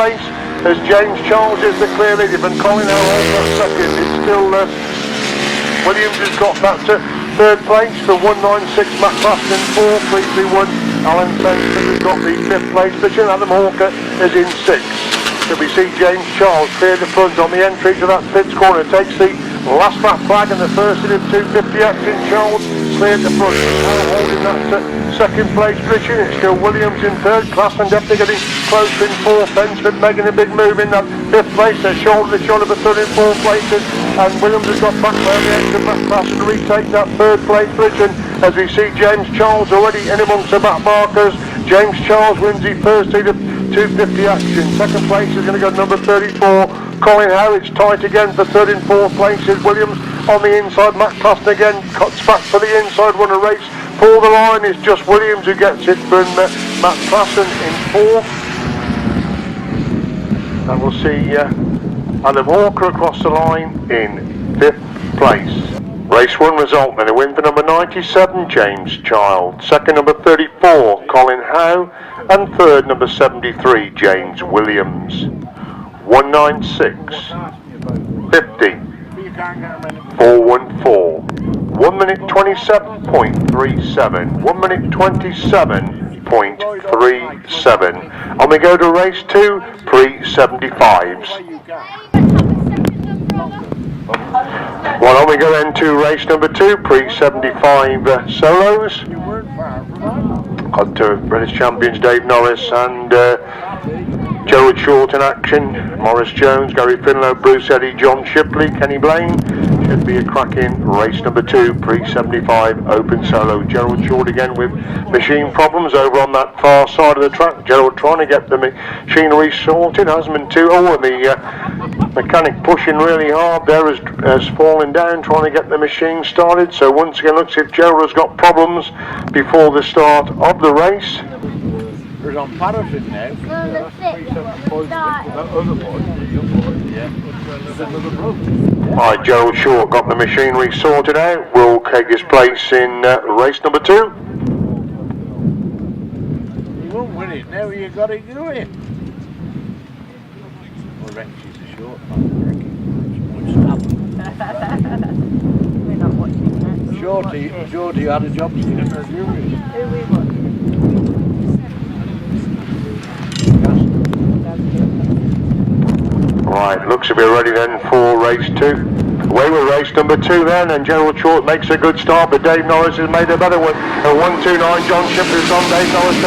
place as James Charles is the clear leader, and Colin Howell holds that second. It's still Williams has got that third place for 196, Matt Clapton 4, 331. Alan Senston has got the fifth place position. Adam Hawker is in sixth. So we see James Charles clear the front on the entry to that pits corner. Takes the last lap flag and the first in 250 action. Charles cleared the front. Now holding that second place position. It's still Williams in third. Classman definitely getting close in fourth. Bensford making a big move in that fifth place. They're shoulder to shoulder for third and fourth places. And Williams has got back there the end of Matt Classen to retake that third place position. As we see James Charles already in amongst the back markers. James Charles wins the first heat of 250 action. Second place is going to go to number 34. Colin Howe, it's tight again for third and fourth places. Williams on the inside. Matt Classen again cuts back for the inside runner race. For the line is just Williams who gets it from Matt Classen in fourth. And we'll see Adam Hawker across the line in fifth place. Race 1 result, then a win for number 97, James Child. Second, number 34, Colin Howe. And third, number 73, James Williams. 196, 50, 414. 1 minute 27.37. 1 minute 27.37. And we go to race 2, pre-75s. Well, on we go then to race number 2, pre-75 solos. Got British champions Dave Norris and Gerald Short in action. Maurice Jones, Gary Finlow, Bruce Eddy, John Shipley, Kenny Blaine. Should be a cracking race number 2, pre-75 open solo. Gerald Short again with machine problems over on that far side of the track. Gerald trying to get the machinery sorted. Husband too. Oh, and the mechanic pushing really hard there has fallen down trying to get the machine started. So once again, looks if Gerald has got problems before the start of the race. We're on paraffin now. Alright, Gerald Short got the machinery sorted out. Will take his place in race number 2. You won't win it now, you got to do it. I reckon she's a short man. We're not watching that. Shorty had a job to do. Who we watching? Right, looks to be ready then for race 2. Away with race number 2 then, and Gerald Short makes a good start, but Dave Norris has made a better one. 129, John Shipley's on Dave Norris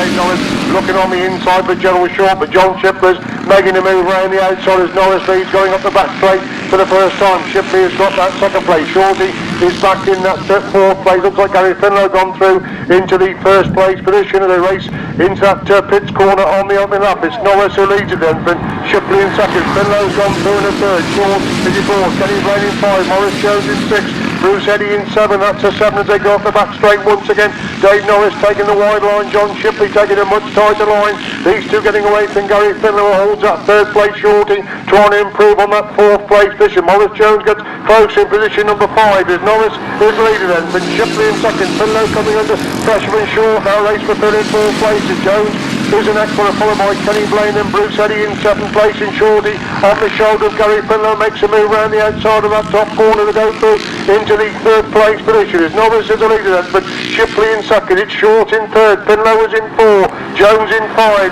looking on the inside for Gerald Short, but John Shipley's making a move around the outside as Norris leads going up the back straight for the first time. Shipley has got that second place. Shorty is back in that fourth place. Looks like Gary Finlow gone through into the first place position of the race, into that pits corner on the opening lap. It's Norris who leads it then from Shipley in second. Finlow's gone through in a third. Short is in fourth. Kenny Blaine in 5. Maurice Jones in 6. Bruce Eddy in 7. That's a 7 as they go off the back straight once again. Dave Norris taking the wide line. John Shipley taking a much tighter line. These two getting away from Gary Finlow, holds that third place. Shorty trying to improve on that fourth place position. Maurice Jones gets close in position number 5 as Norris is leader then. But Shipley in second. Finlow coming under pressure and Short now race for third and fourth places. Jones is an excellent, followed by Kenny Blaine and Bruce Eddy in 7th place. And Shorty on the shoulder of Gary Finlow makes a move around the outside of that top corner to go through into the third place position. As Norris is the leader then, but Shipley in second. It's Short in third. Finlow is in 4. Jones in 5.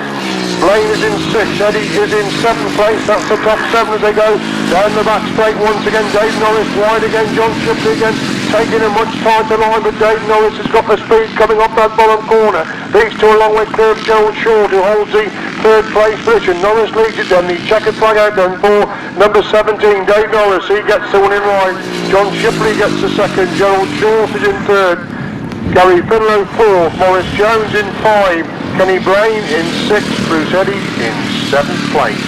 Blaine is in 6. Eddy is in 7th place. That's the top 7 as they go down the back straight once again. Dave Norris wide again. John Shipley again taking a much tighter line, but Dave Norris has got the speed coming off that bottom corner. These two along with third Gerald Short who holds the third place position. Norris leads it then. The checkered flag out then for number 17. Dave Norris, he gets the one in right. John Shipley gets the second. Gerald Short is in third. Gary Finlow 4th. Maurice Jones in 5. Kenny Blaine in 6th. Bruce Eddy in 7th place.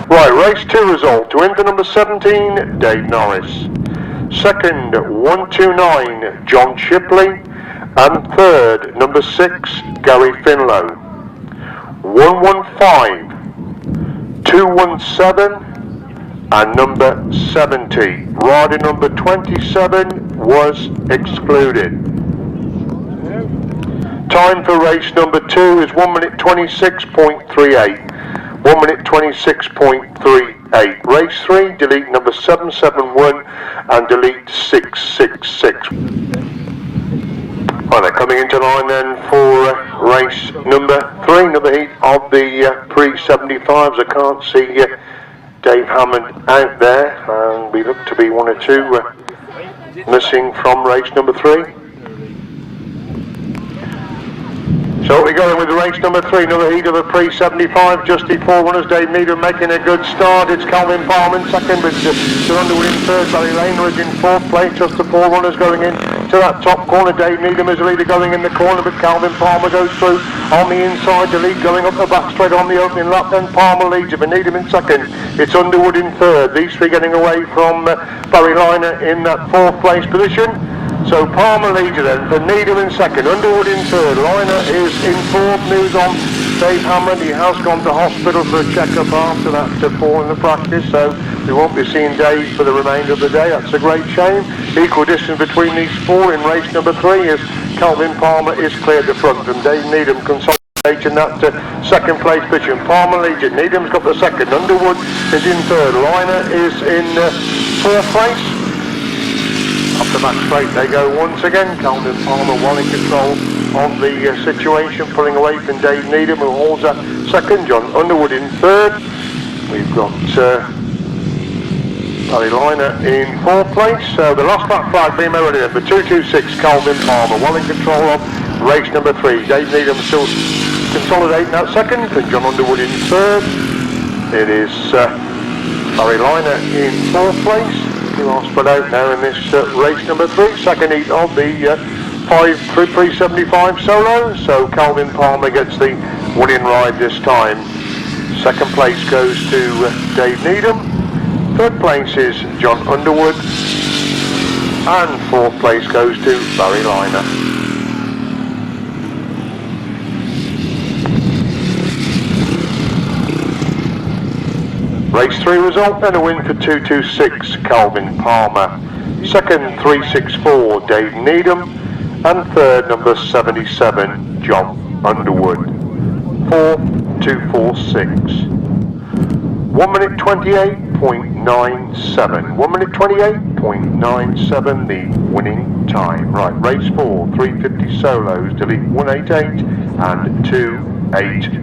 Right, race 2 result. To win for number 17, Dave Norris. Second, 129, John Shipley. And third, number 6, Gary Finlow. 115, 217, and number 70. Rider number 27 was excluded. time for race number 2 is 1 minute 26.38. 1 minute 26.38. Race 3, delete number 771 and delete 666. Right, they're coming into line then for race number 3, another heat of the pre-75s. I can't see Dave Hammond out there, and we look to be 1 or 2 missing from race number 3. So we're going with race number 3, another heat of a pre-75, just before runners. Dave Needham making a good start. It's Calvin Palmer in second, with Sir Underwood in third. Barry Lane is in fourth place, just the 4 runners going in to that top corner. Dave Needham is the leader going in the corner, but Calvin Palmer goes through on the inside. The lead going up the back straight on the opening lap, then Palmer leads it, but Needham in second. It's Underwood in third. These 3 getting away from Barry Liner in that 4th place position. So Palmer leads it then for Needham in second, Underwood in third, Liner is in fourth. News on Dave Hammond, he has gone to hospital for a check-up after that fall in the practice, so we won't be seeing Dave for the remainder of the day. That's a great shame. Equal distance between these 4 in race number 3 as Calvin Palmer is cleared the front and Dave Needham consolidating that second place position. Palmer leads it, Needham's got the second, Underwood is in third, Liner is in 4th place. Up the back straight they go once again. Calvin Palmer well in control of the situation, pulling away from Dave Needham, who holds that second. John Underwood in third. We've got Barry Liner in 4th place. So the last lap flag being made ready then for 226. Calvin Palmer well in control of race number 3. Dave Needham still consolidating that second, and John Underwood in third. It is Barry Liner in 4th place. We are spread out now in this race number 3, second heat of the 5 pre-75 solo. So Calvin Palmer gets the winning ride this time. Second place goes to Dave Needham. 3rd place is John Underwood. And 4th place goes to Barry Liner. Race 3 result and a win for 226 Calvin Palmer. Second 364 Dave Needham, and third number 77 John Underwood. 4 246. 1 minute 28.97. 1 minute 28.97 the winning time. Right, race 4 350 solos, delete 188 and 280.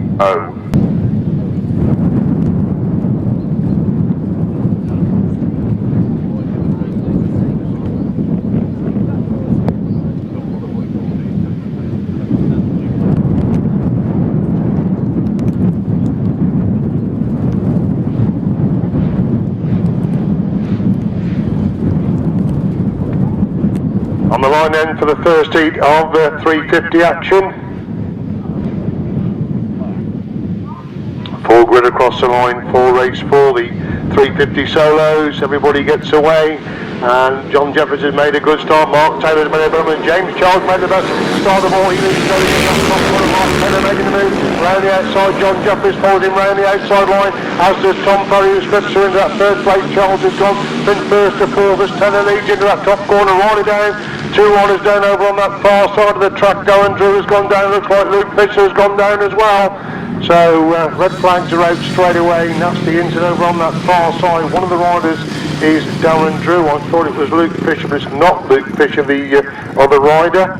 On the line then for the first heat of 350 action. 4 grid across the line for race 4, the 350 solos. Everybody gets away, and John Jefferies has made a good start. Mark Taylor has made a good move. James Charles made the best start of all. He leads going in that top corner. Mark Taylor making the move round the outside. John Jefferies follows him round the outside line, as does Tom Perry, who slips through into that 3rd place. Charles has gone from 1st to 4th as Taylor leads into that top corner. Riley down. 2 runners down over on that far side of the track. Darren Drew has gone down. Looks like Luke Fisher has gone down as well. So red flags are out straight away. Nasty incident over on that far side. One of the riders is Darren Drew. I thought it was Luke Fisher, but it's not Luke Fisher, the other rider.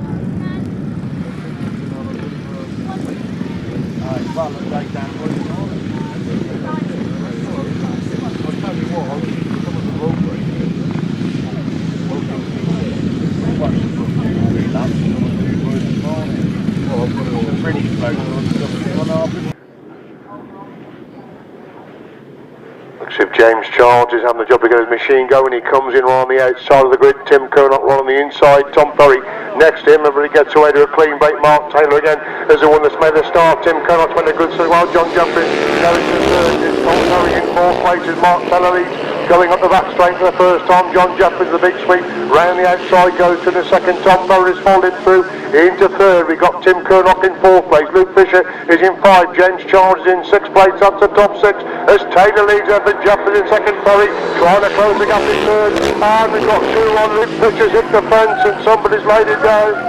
Looks if James Charles is having the job to get his machine going. He comes in right on the outside of the grid. Tim Kernock right on the inside. Tom Perry next to him. Everybody gets away to a clean break. Mark Taylor again is the one that's made the start. Tim Kernock's made a good start. Well, John Jefferies going to third. Tom Perry in 4th place as Mark Taylor leads. Going up the back straight for the first time. John Jefferies, the big sweep, round the outside, goes to the second. Tom Perry is folded through into third. We got Tim Kernock in 4th place. Luke Fisher is in 5. James Charles is in 6th place. That's the top 6 as Taylor leads over Jefferies in second. Perry trying to close the gap in third. And we've got 2 on. Luke Fisher's hit the fence and somebody's laid it down.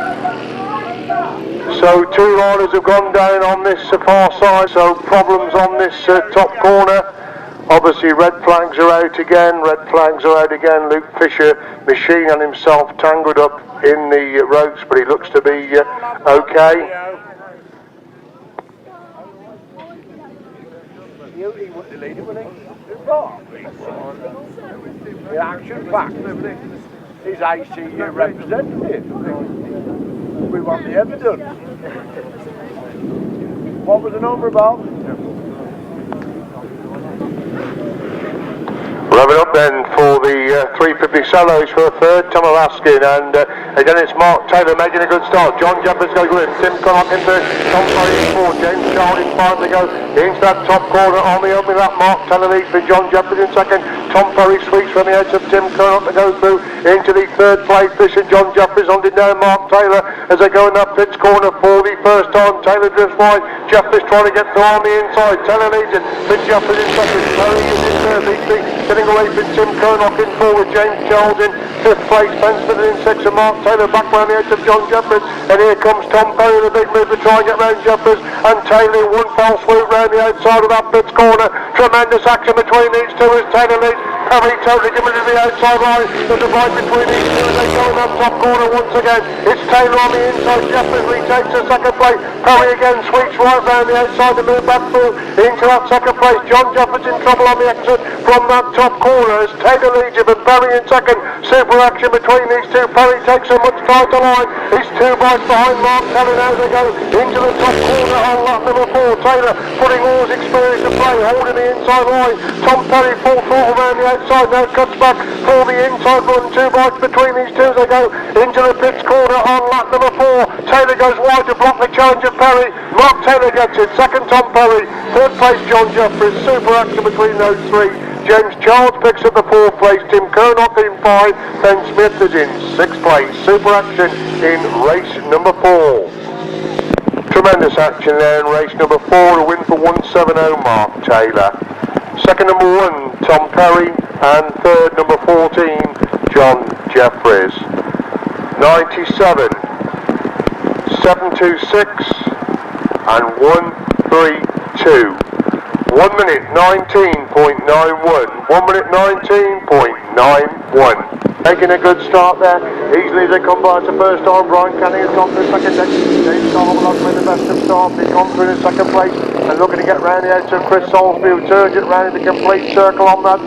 So two riders have gone down on this far side, so problems on this top corner. Obviously red flags are out again, Luke Fisher, machine and himself tangled up in the ropes, but he looks to be okay. The action back. He's ICU representative. We want the evidence. What was the number about? Revving up then for the 350 Cellos for a third, Tom Alaskin, and again it's Mark Taylor making a good start. John Jefferies going to go in, Tim Conlock in third, Tom Perry in fourth, James Charlie in five to go into that top corner on the opening lap. Mark Taylor leads for John Jefferies in second, Tom Perry sweeps from the edge of Tim Conlock to go through into the third place. This is John Jefferies on it now, Mark Taylor as they go in that pits corner for the first time. Taylor drifts wide, Jefferies trying to get through on the inside, Taylor leads it, Fitz Jefferies in second, Perry is in third, getting away from Tim Conlock in forward, James Charles in fifth place, Pensford in sixth, and Mark Taylor back round the edge of John Jefferies, and here comes Tom Perry, the big move to try and get round Jefferies, and Taylor one fell swoop round the outside of that pits corner. Tremendous action between these two as Taylor leads, Perry totally giving to the outside line, the divide between these two as they go in that top corner once again. It's Taylor on the inside, Jefferies retakes the second place, Perry again sweeps right round the outside to move back through into that second place. John Jefferies in trouble on the exit from that top corner as Taylor leads him and Perry in second. Super action between these two. Perry takes a much tighter line. He's 2 bikes behind Mark Taylor now as they go into the top corner on lap number 4. Taylor putting all his experience to play, holding the inside line. Tom Perry full throttle around the outside now, cuts back for the inside run. 2 bikes between these two as they go into the pits corner on lap number 4. Taylor goes wide to block the challenge of Perry. Mark Taylor gets it. Second Tom Perry. Third place John Jefferies. Super action between those three. James Charles picks up the 4th place, Tim Conlock in 5, Ben Smith is in 6th place. Super action in race number 4. Tremendous action there in race number 4, a win for 170 Mark Taylor. Second number 1, Tom Perry, and third number 14, John Jefferies. 97, 726 and 132. 1 minute 19.91. 1 minute 19.91. Making a good start there. Easily they come by to first time. Brian Canning has gone through second. James Carmel has made the best of start. He's gone through in second place and looking to get round the edge of Chris Salisbury. Turgid round in the complete circle on that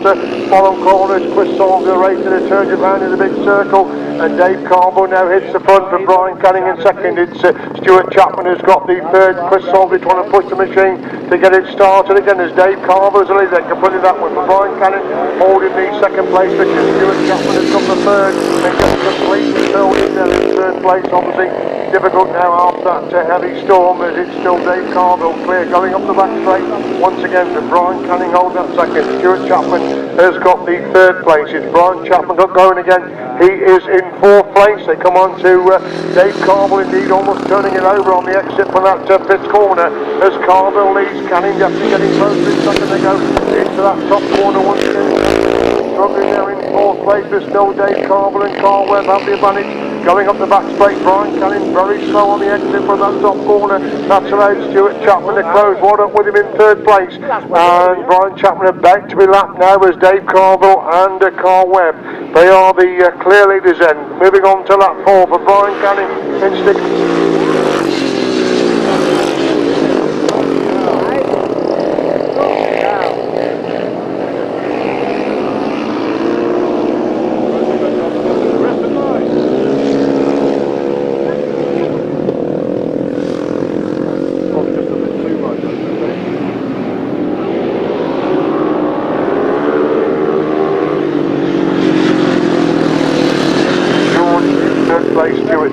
bottom corner. Chris Salisbury racing a turgid round in the big circle. And Dave Carmel now hits the front for Brian Canning in second. It's Stuart Chapman who's got the third. Chris Salisbury trying to push the machine to get it started again as Dave Carmel is the leader. Completed that one for Brian Canning holding the second place. Stuart Chapman has got the third and gets completely filled in there in third place. Obviously difficult now after that heavy storm as it's still Dave Carmel clear going up the back straight. Once again for Brian Canning holding that second. Stuart Chapman has got the third place. It's Brian Chapman got going again. He is in 4th place. They come on to Dave Carmel indeed almost turning it over on the exit from that pits corner as Carmel leads. Canning definitely getting close to second. They go into that top corner once again. Struggling there in 4th place. There's still Dave Carmel and Carl Webb have the advantage. Going up the back straight, Brian Canning very slow on the exit from that top corner. That's allowed Stuart Chapman to close one up with him in 3rd place. And Brian Chapman about to be lapped now as Dave Carmel and Carl Webb. They are the clear leaders then. Moving on to lap 4 for Brian Canning in 6th.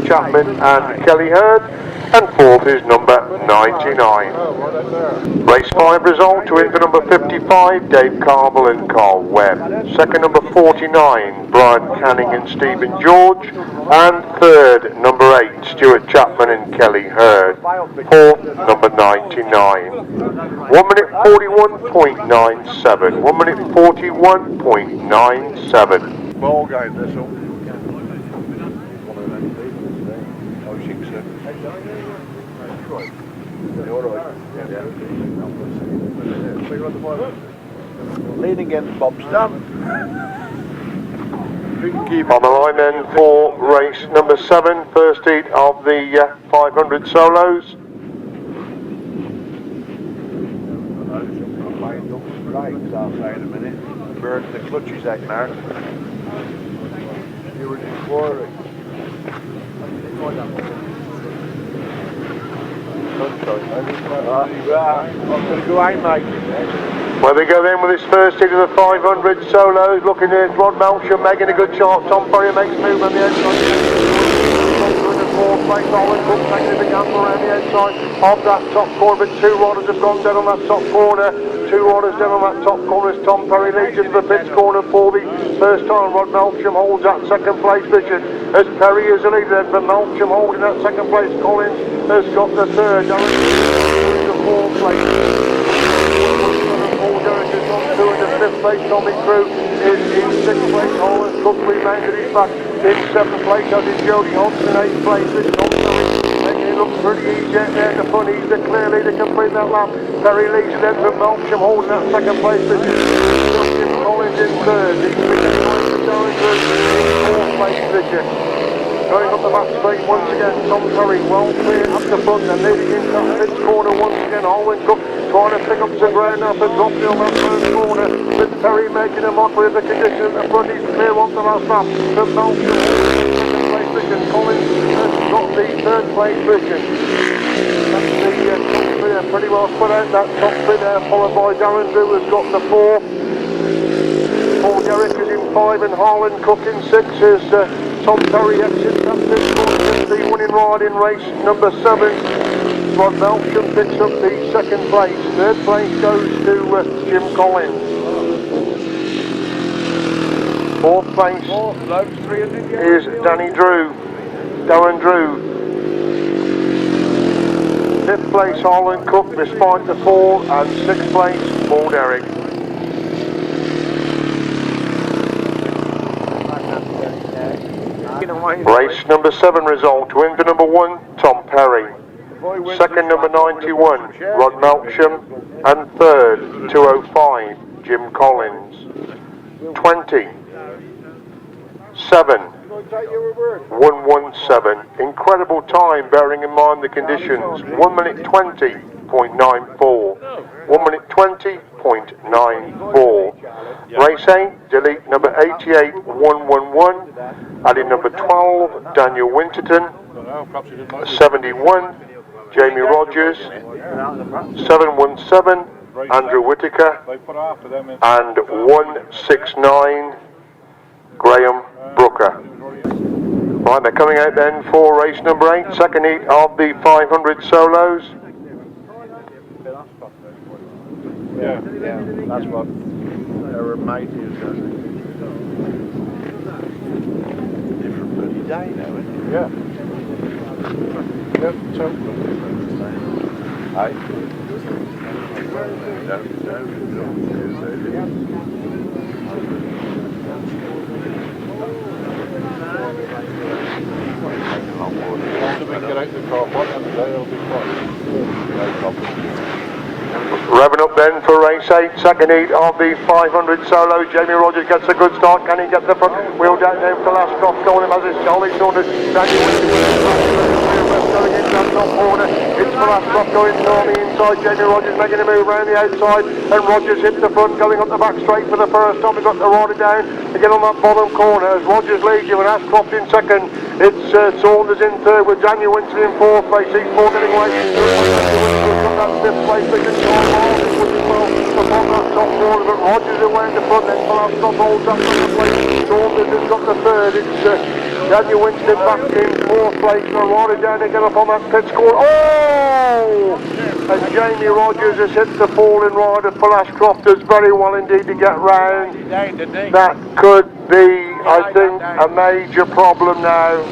Chapman and Kelly Hurd, and 4th is number 99. Race 5 result to win for number 55, Dave Carmel and Carl Webb. Second number 49, Brian Canning and Stephen George, and third number 8, Stuart Chapman and Kelly Hurd. 4th number 99. 1 minute 41.97. 1 minute 41.97. Ball game this one. Lean against Bob Stan. On the line then for race number 7, first heat of the 500 solos. Brakes, I'll say in a minute. Burn the clutches out, Mark. You were in quarry. I'm going to go out, mate. Where we go then with this first hit of the 500 solos, looking at Rod Winterburn making a good chance. Tom Perry makes move on the outside. Fourth place, Owen Cook taking a big gamble around the outside of that top corner, but 2 riders have gone down on that top corner. 2 riders down on that top corner as Tom Perry leads into the pits corner for the first time. Rod Winterburn holds that second place position as Perry is the leader then, but Winterburn holding that second place. Collins has got the third. The fourth place. In the 5th place, Tommy Crew is in 6th place. Holland Cook remained his back in 7th place, as is Jody Hodgson, 8th place. This Tom Perry making it look pretty easy out there in the front. He's the clear leader, complete that lap. Perry leads then from Winterburn holding that second place position. Justin Collins in 3rd. He's picking line for Darren Drew in 4th place position. Going up the back straight once again, Tom Perry well clear up the front and leading into that pits corner once again. Holland Cook trying to pick up some ground after dropping on that first corner, with Perry making a mockery of the condition at the front. He's clear on the last lap. The Winterburn second place position. Collins has got the 3rd place position. That's the top three there, pretty well split out. That top three there, followed by Darren Drew has got the 4th. Paul Garrick is in 5 and Holland Cook in 6 as Tom Perry exits that pit corner, the winning ride in race number 7. Rod Winterburn picks up the 2nd place. 3rd place goes to Jim Collins. 4th place is Darren Drew. 5th place Holland Cook despite the fall, and 6th place Paul Derrick. Race number 7 result. Win for number 1, Tom Perry. 2nd number 91, Rod Winterburn, and 3rd 205, Jim Collins. 20, 7, 117. Incredible time bearing in mind the conditions. 1 minute 20.94. 1 minute 20.94. Race 8, delete number 88, 111. Adding number 12, Daniel Winterton. 71, Jamie Rogers. 717, Andrew Whittaker. And 169, Graham Brooker. Right, they're coming out then for race number 8, second heat of the 500 solos. Yeah, that's what our mate is. Different bloody day now, isn't it? Yeah. Yep, totally different day. Aye. Once we get out the car, what and they'll be fine. No problem. Revving up then for race 8, second heat of the 500 solos. Jamie Rogers gets a good start. Can he get the front wheel down there? Phil Ashcroft going him as it's Charlie Saunders. Daniel Winterburn going into that top corner. It's Phil Ashcroft going on the inside. Jamie Rogers making a move around the outside, and Rogers hits the front, going up the back straight for the first time. We've got the rider down again on that bottom corner as Rogers leads you, and Ashcroft in 2nd. It's Saunders in 3rd with Daniel Winterburn in 4th place. He's 4 getting away. That 5th place, they can go upon that top corner, but Rogers away in the front, then Ashcroft holds up on the place. Saunders has got the 3rd. It's Daniel Winterburn back in 4th place, and the rider down again up on that pit corner. Oh! And Jamie Rogers has hit the falling rider. Phil Ashcroft does very well indeed to get round. That could be, I think, a major problem now.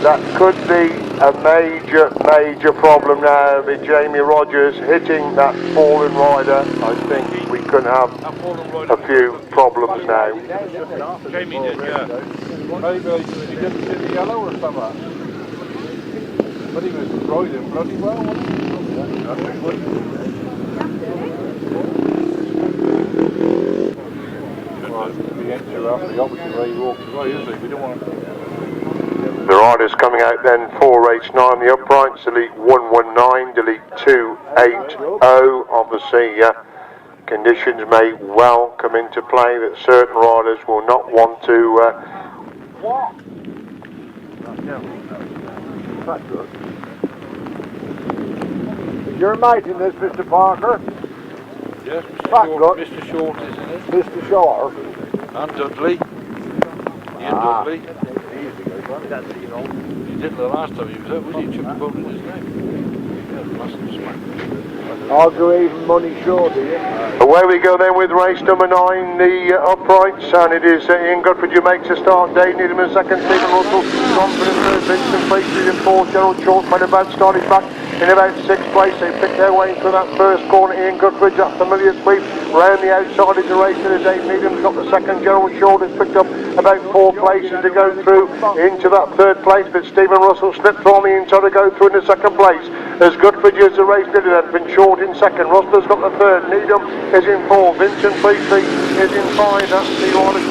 That could be a major problem now with Jamie Rogers hitting that fallen rider. I think we could have a few problems now. Jamie did, yeah. Maybe he didn't see the yellow or something. But he was riding bloody well, wasn't he? The opposite way he walks away, isn't he? We don't want to... The riders coming out then for race 9, the uprights, delete 119, delete 280. Obviously, conditions may well come into play that certain riders will not want to... What? That's good. Is your mate in this, Mr. Parker? Yes, Mr. Short, isn't it? Mr. Short. And Dudley. Ian Dudley. He did the last time he was out, was he? Chuck the boat in his neck. Massive smack. I'll go even money short, do you? Away we go then with race number 9, the uprights, and it is Ian Goodford who makes a start. Dave Needham in second, Stephen Russell, confident third, Vincent Priestley in fourth, Gerald Short made a bad start, he's back in about 6th place. They picked their way into that first corner. Ian Goodford, that familiar sweep round the outside of the race. And Dave Needham's got the second. Gerald Short has picked up about 4 places to go through into that 3rd place, but Stephen Russell slipped on the inside to go through in the 2nd place. As Goodford is the race leader, then been Short in 2nd. Rosler's got the 3rd. Needham is in 4th. Vincent Priestley is in 5. That's the order to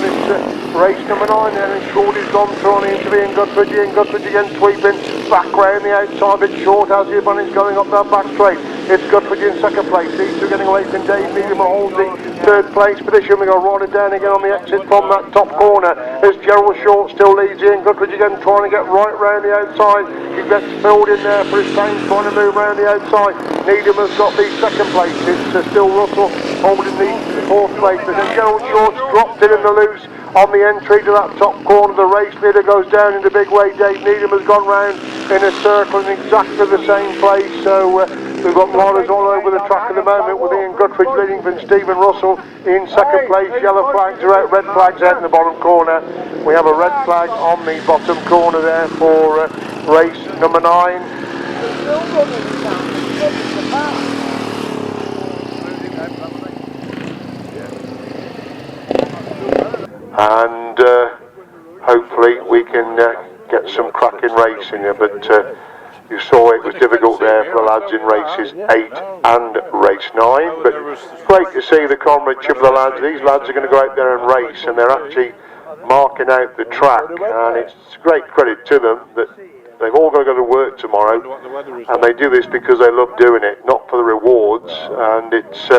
race number 9 then, and Short is gone through on into Ian Goodford. Ian Goodford again sweeping back round the outside, but Short has the advantage going up that back straight. It's Goodford in 2nd place. These two getting away from Dave Needham holds the 3rd place position. We got Rodder down again on the exit from that top corner. As Gerald Short still leads Ian Goodford again, trying to get right round the outside. He gets filled in there for his time, trying to move round the outside. Needham has got the 2nd place. It's still Russell holding the 4th place. But then Gerald Short's dropped in the loose on the entry to that top corner. The race leader goes down in the big way. Dave Needham has gone round in a circle in exactly the same place. So we've got riders all over the track at the moment, with Ian Goodford leading from Stephen Russell in 2nd place. Yellow flags are out, red flags out in the bottom corner. We have a red flag on the bottom corner there for race number 9. And hopefully we can get some cracking racing here, but you saw it was difficult there for the lads in races 8 and race 9, but great to see the comradeship of the lads. These lads are going to go out there and race, and they're actually marking out the track, and it's great credit to them that they've all got to go to work tomorrow, and they do this because they love doing it, not for the rewards. And it's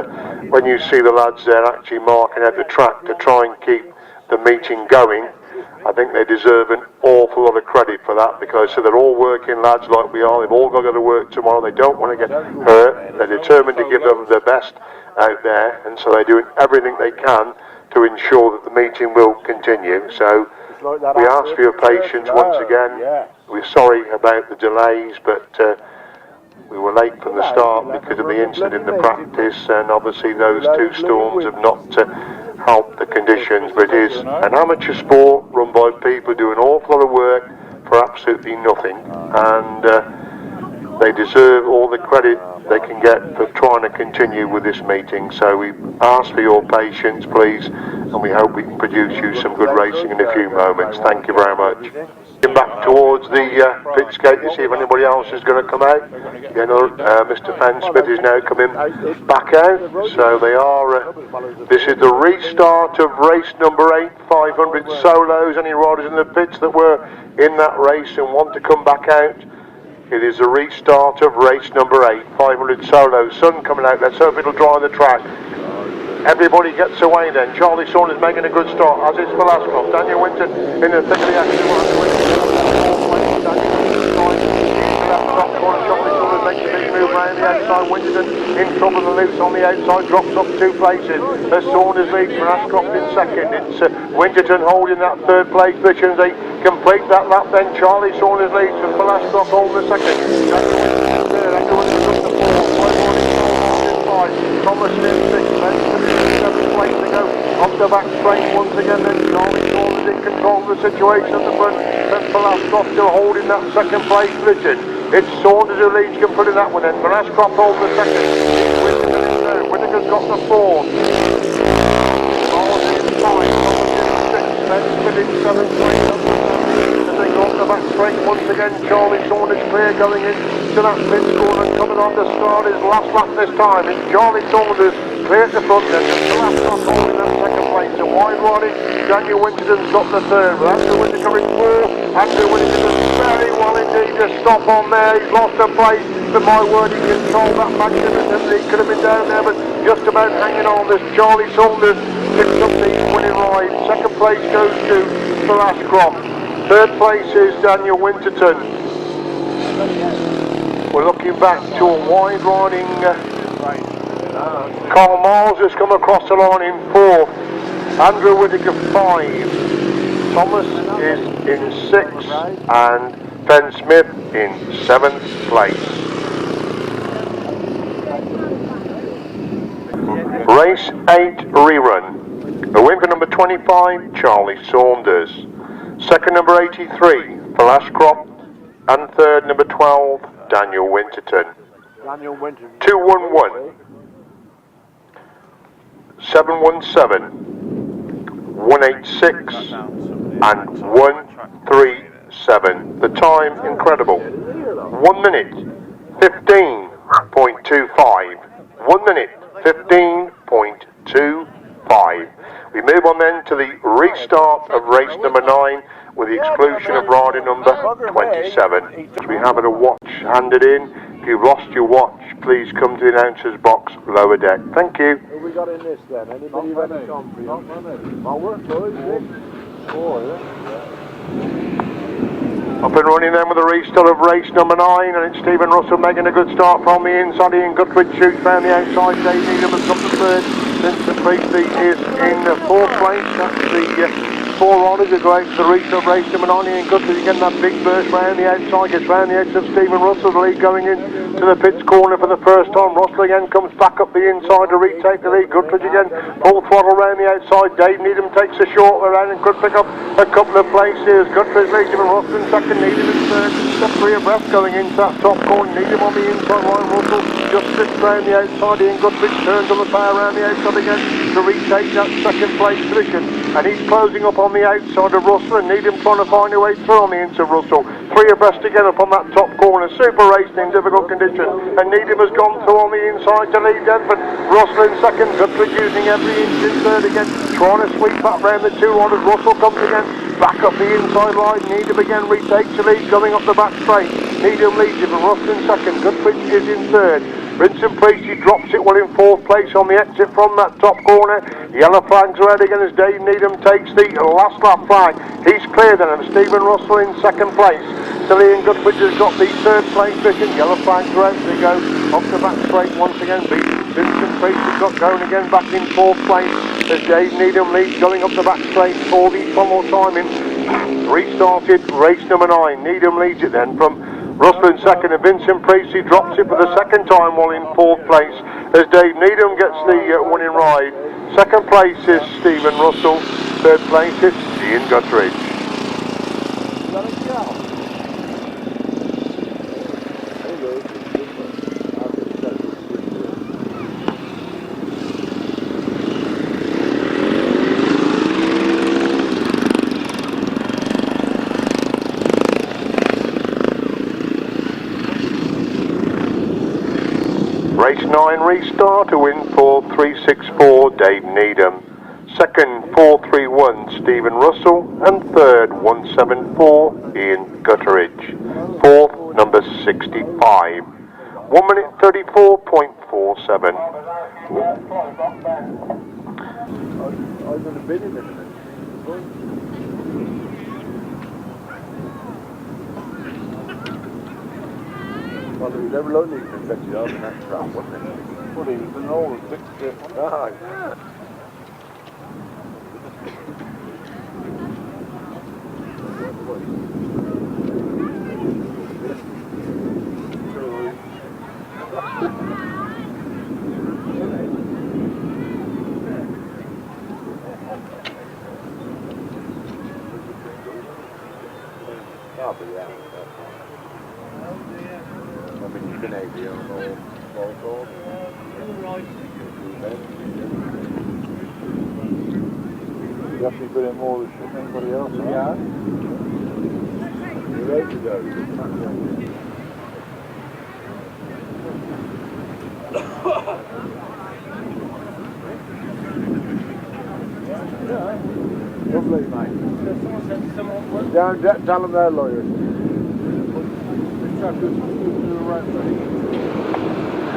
when you see the lads there actually marking out the track to try and keep the meeting going, I think they deserve an awful lot of credit for that, because so they're all working lads like we are. They've all got to go to work tomorrow. They don't want to get hurt. They're determined to give them their best out there, and so they're doing everything they can to ensure that the meeting will continue. So we ask for your patience once again. We're sorry about the delays, but we were late from the start because of the incident in the practice, and obviously those 2 storms have not helped the conditions. But it is an amateur sport run by people doing an awful lot of work for absolutely nothing, and they deserve all the credit they can get for trying to continue with this meeting. So we ask for your patience, please, and we hope we can produce you some good racing in a few moments. Thank you very much. Back towards the pit gate to see if anybody else is going to come out. Again, Mr. Fan Smith is now coming back out. So they are. This is the restart of race number 8, 500 solos. Any riders in the pits that were in that race and want to come back out, it is a restart of race number 8, 500 solos. Sun coming out. Let's hope it'll dry the track. Everybody gets away then. Charlie Saunders making a good start, as is Phil Ashcroft. Daniel Winter in the thick of the action. Charlie Saunders makes a big move around the outside. Winterton in trouble, the loose on the outside, drops up 2 places. As Saunders leads for Ashcroft in 2nd. It's Winterton holding that 3rd place position as they complete that lap. Then Charlie Saunders leads for Phil Ashcroft holding the 2nd. Thomas in 6th, then 7th place to go. Off the back straight once again, then Charlie Saunders in control of the situation at the front. Then Phil Ashcroft still holding that 2nd place position. It's Saunders who leads completely that one then. Phil Ashcroft holds the 2nd. Winterton in 3rd. Whittaker's got the 4th. Miles in 5. Thomas in 6th. Then Smith in 7th place. As they go off the back straight once again, Charlie Saunders clear going into that pit corner, and coming on to start his last lap this time. It's Charlie Saunders clear at the front then. Phil Ashcroft holding that 2nd place. It's a wide riding. Daniel Winterton's got the third. With Andrew Winter coming fourth. Andrew Winterton's very well indeed to stop on there. He's lost a place. But my word, he controlled that magnificently. He could have been down there, but just about hanging on. This Charlie Saunders picks up the winning ride. Second place goes to Phil Ashcroft. Third place is Daniel Winterton. We're looking back to a wide riding Carl Miles has come across the line in fourth. Andrew Whittaker 5. Thomas is in 6th and Ben Smith in 7th place. Race 8 rerun. The win for number 25, Charlie Saunders. Second, number 83, Phil Ashcroft. And third, number 12, Daniel Winterton. 211, 717, 186, and 137. The time, incredible. 1 minute, 15.25. 1 minute, 15.25. We move on then to the restart of race number 9 with the exclusion of rider number 27. We have a watch handed in. If you've lost your watch, please come to the announcer's box, lower deck. Thank you. Who we got in this then? Anybody ready to come for you? My work, boys. 4, yeah. Up and running then with the restart of race number 9, and it's Stephen Russell making a good start from the inside. Ian Guthridge shoots round the outside. Dave Needham has got the third. Vincent Priestley is in the 4th place. That's the 4 riders who go out to the restart of race number 9. Ian Guthridge again, that big burst round the outside, gets round the edge of Stephen Russell. The lead going in to the pits corner for the first time. Russell again comes back up the inside to retake the lead. Guthridge again, full throttle round the outside. Dave Needham takes a short around and could pick up a couple of places. Guthridge leads him and Russell in second. Needham in third. The 3 abreast going into that top corner. Needham on the inside line. Russell just slips round the outside. Ian Guthridge turns on the power around the outside again to retake that second place position. And he's closing up on the outside of Russell, and Needham trying to find a way through on the into Russell. 3 abreast again up on that top corner. Super racing in difficult conditions. And Needham has gone through on the inside to lead Denford. Russell in second. Guthridge using every inch in third again. Trying to sweep back round the 2 riders. Russell comes again. Back up the inside line. Needham again retakes the lead going up the back straight. Needham leads him and Russell in second. Guthridge is in third. Vincent Priestley drops it well in 4th place on the exit from that top corner. Yellow flags red again as Dave Needham takes the last lap flag. He's clear then, and Stephen Russell in 2nd place. So Ian Guthridge has got the 3rd place position. Yellow flags red, they go off the back straight once again. Vincent Priestley got going again back in 4th place as Dave Needham leads going up the back straight for the one more time in. Restarted race number 9. Needham leads it then from Russell in second, and Vincent Priestley drops it for the 2nd time while in 4th place as Dave Needham gets the winning ride. 2nd place is Stephen Russell. 3rd place is Ian Guthridge. Race 9 restart, a win for 364 Dave Needham. 2nd 431 Stephen Russell, and 3rd 174 Ian Guthridge. 4th number 65. 1 minute 34.47. I'm going to bid him in a minute. Well, he was ever lonely to fetch it out in that trap, wasn't he? Well, he was an old victim. Ah, yeah. Oh, but yeah. I mean, you've been out here on all calls. You actually put in more than anybody else, huh? Yeah. You're ready to go. Don't tell them they're lawyers.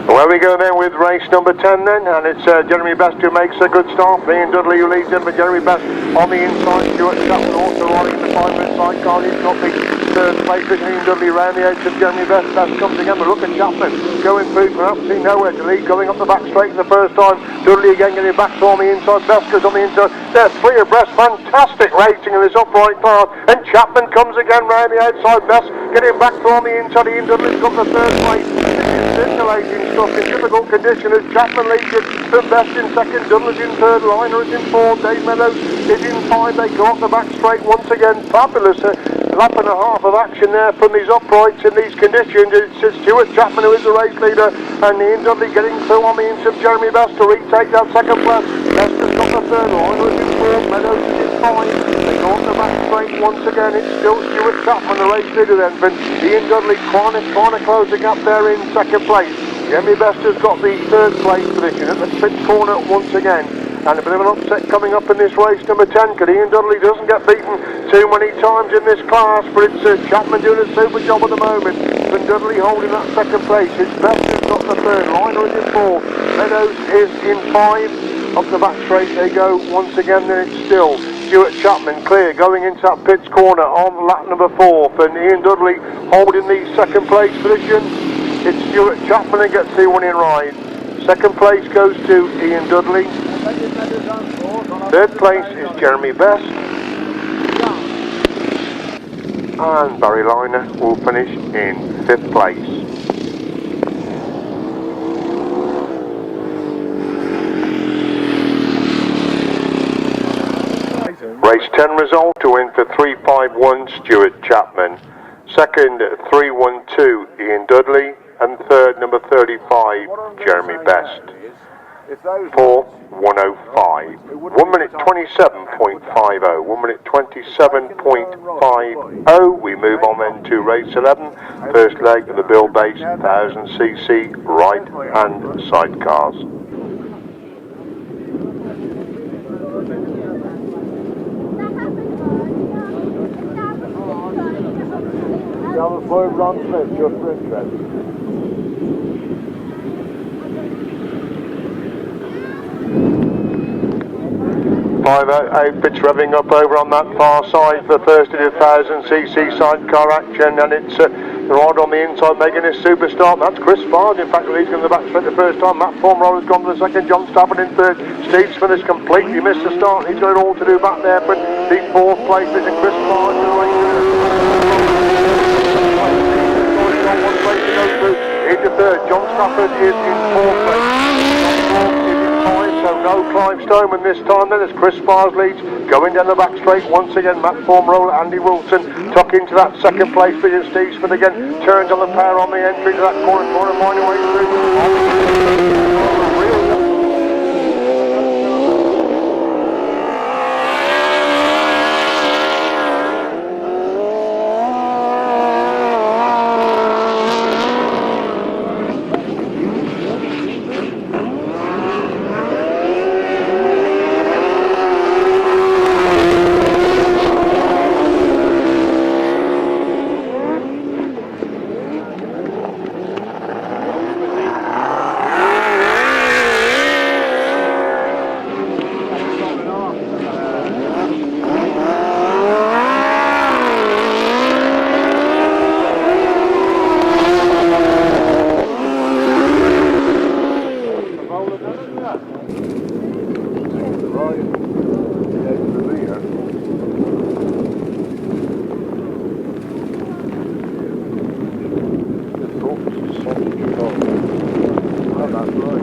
Where we go then with race number 10 then, and it's Jeremy Best who makes a good start. Ian Dudley who leads in, but Jeremy Best on the inside. Stuart Chapman also riding the 5-minute sidecar. He's got the third place with Ian Dudley around the edge of Jeremy Best. Best comes again, but look at Chapman going through from absolutely nowhere to lead, going up the back straight for the first time. Dudley again getting back to on the inside. Best goes on the inside. They're three abreast. Fantastic racing in this upright class, and Chapman comes again round the outside. Best getting back to on the inside. Ian Dudley's got the third place. Scintillating stuff in difficult condition as Chapman leads it from Best in second, Dudley's in third, Liner is in fourth, Dave Meadows is in five. They go up the back straight once again. Fabulous lap and a half of action there from these uprights in these conditions. It's Stuart Chapman who is the race leader, and Ian Dudley getting through on the inside of Jeremy Best to retake that second place. Best has got the third, Liner is in fourth, Meadows is in five. They go up the back straight once again. It's still Stuart Chapman the race leader then, but Ian Dudley trying to close the gap there in second place. Jeremy Best has got the third place position at the pit corner once again, and a bit of an upset coming up in this race number 10, because Ian Dudley doesn't get beaten too many times in this class, but it's Chapman doing a super job at the moment, and Dudley holding that second place. It's Best has got the third, Liner is in fourth, Meadows is in five. Up the back straight they go once again, then it's still Stuart Chapman clear going into that pits corner on lap number 4, and Ian Dudley holding the second place position. It's Stuart Chapman who gets the winning ride. Second place goes to Ian Dudley. Third place is Jeremy Best. And Barry Liner will finish in 5th place. Race 10 result: to win for 351 Stuart Chapman. Second 312 Ian Dudley. And third, number 35, Jeremy Best. 4, 105. 1 minute 27.50. 1 minute 27.50. We move on then to race 11. First leg of the Buildbase 1000cc right hand sidecars. Down the floor of Ron Smith, just for interest. Five outfits revving up over on that far side for the first of the 1000cc sidecar action, and it's Rod on the inside making his super start. That's Chris Spiers, in fact, he's going to the back straight the first time. Matt Tom has gone to the second, John Stafford in third. Steve Smith has completely missed the start. He's got it all to do back there, but the fourth place is in Chris Spiers. Into third, John Stafford is in fourth place. So no Clive Stoneman this time then as Chris Spiers leads, going down the back straight once again. Matt Formroller, Andy Wilson tuck into that second place position. Steve Smith again turns on the power on the entry to that corner, finding way through.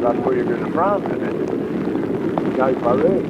That's where you're going to France, isn't it? Guy Paris.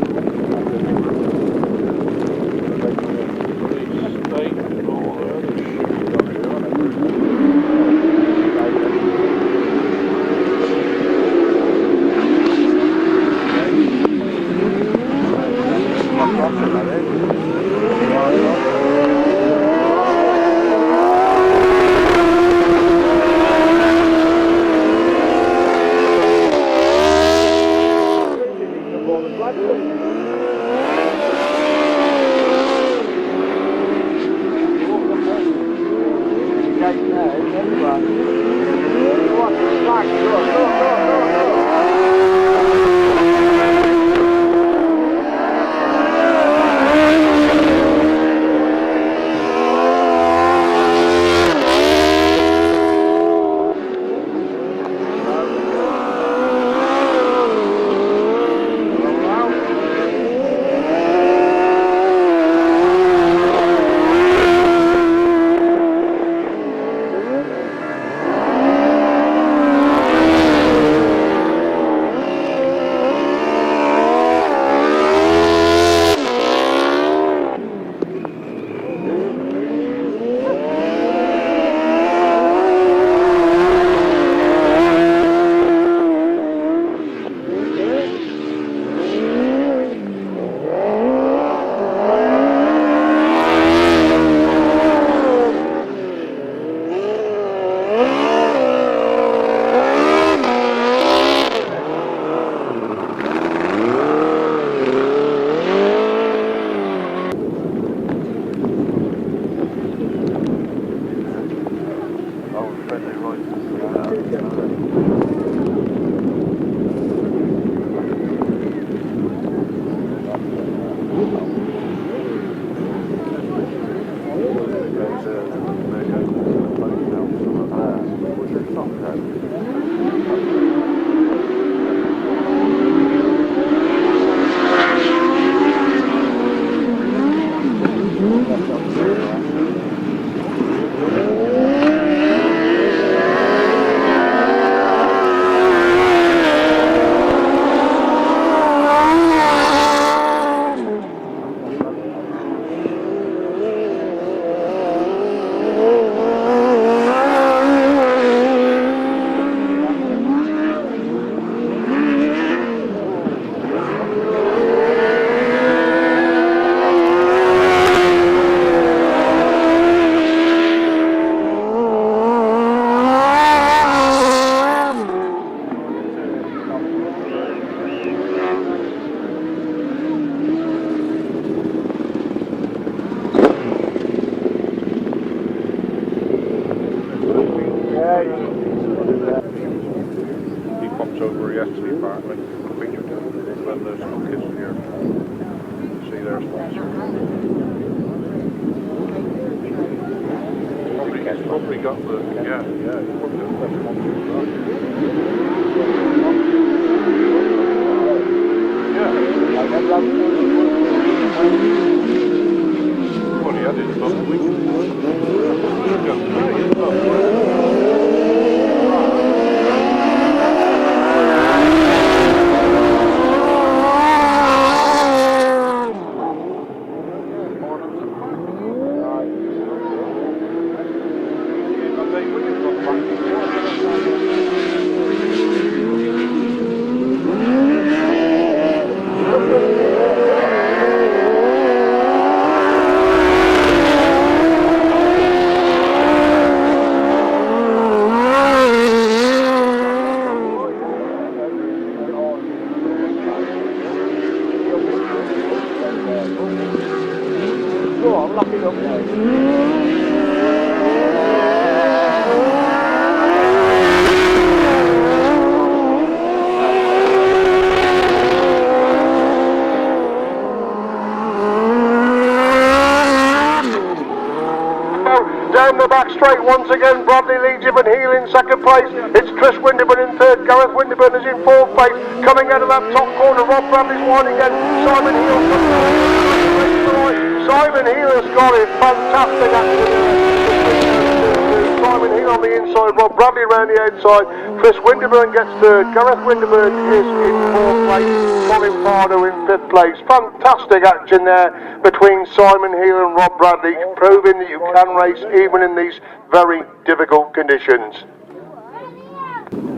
When those school kids here see their sponsor. Probably got the, yeah, probably the best sponsor. Yeah. What he had is about a week. Down the back straight once again, Bradley leads him and Heel in second place. It's Chris Winterburn in third, Gareth Winterburn is in fourth place. Coming out of that top corner, Rod Bradley's wide again. Simon Heel has got it, fantastic action. Simon Heel on the inside, Rod Bradley around the outside. Chris Winterburn gets third, Gareth Winterburn is in fourth place, Colin Pardo in fifth place. Fantastic action there between Simon Heel and Rod Bradley, proving that you can race even in these very difficult conditions.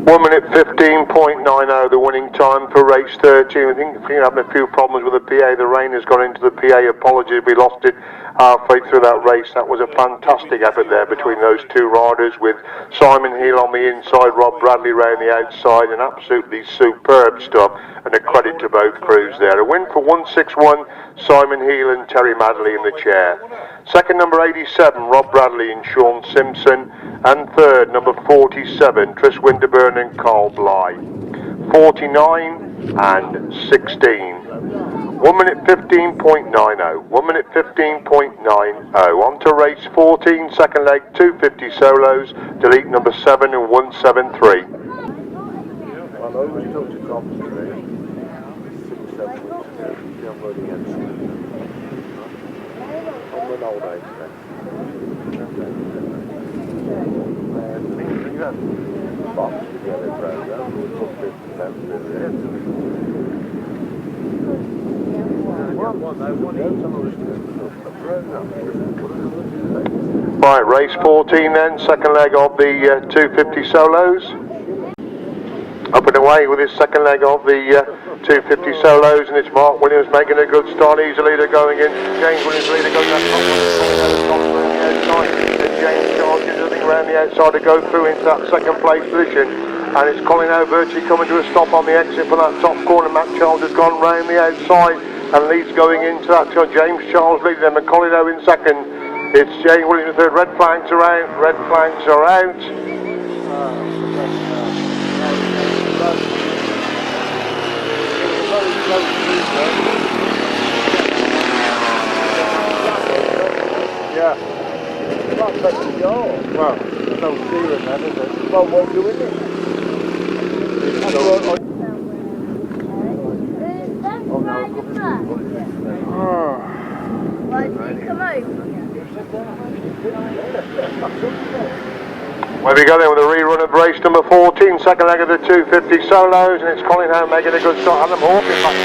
1 minute 15.90, the winning time for race 13. I think we're having a few problems with the PA. The rain has gone into the PA. Apologies, we lost it halfway through that race. That was a fantastic effort there between those two riders, with Simon Heel on the inside, Rod Bradley round the outside, and absolutely superb stuff, and a credit to both crews there. A win for 161, Simon Heel and Terry Madley in the chair. Second, number 87, Rod Bradley and Sean Simpson, and third, number 47, Chris Winterburn and Carl Bly. 49 and 16. 1 minute 15.90. 1 minute 15.90. On to race 14, second leg, 250 solos, delete number 7 and 173. Well, I always talk to Coventry 6, 7 weeks ago. I'm running against them. On an old age then. You have box together, program. We'll put 50% in there. Right, race 14 then, second leg of the 250 solos. Up and away with his second leg of the 250 solos, and it's Mark Williams making a good start. He's the leader going in. James Williams leader goes that top around the outside. And James Charles is running around the outside to go through into that second place position. And it's Colin O virtually coming to a stop on the exit for that top corner. Matt Charles has gone round the outside and leads going into that. So James Charles leading them and Colin O in second. It's James Williams in third. Red flags are out. Red flags are out. Yeah. Well, there's no steering then, is it? Well, what do we do? Where we go then with a rerun of race number 14, second leg of the 250 solos, and it's Colin Home making a good start. Adam Hawkins back to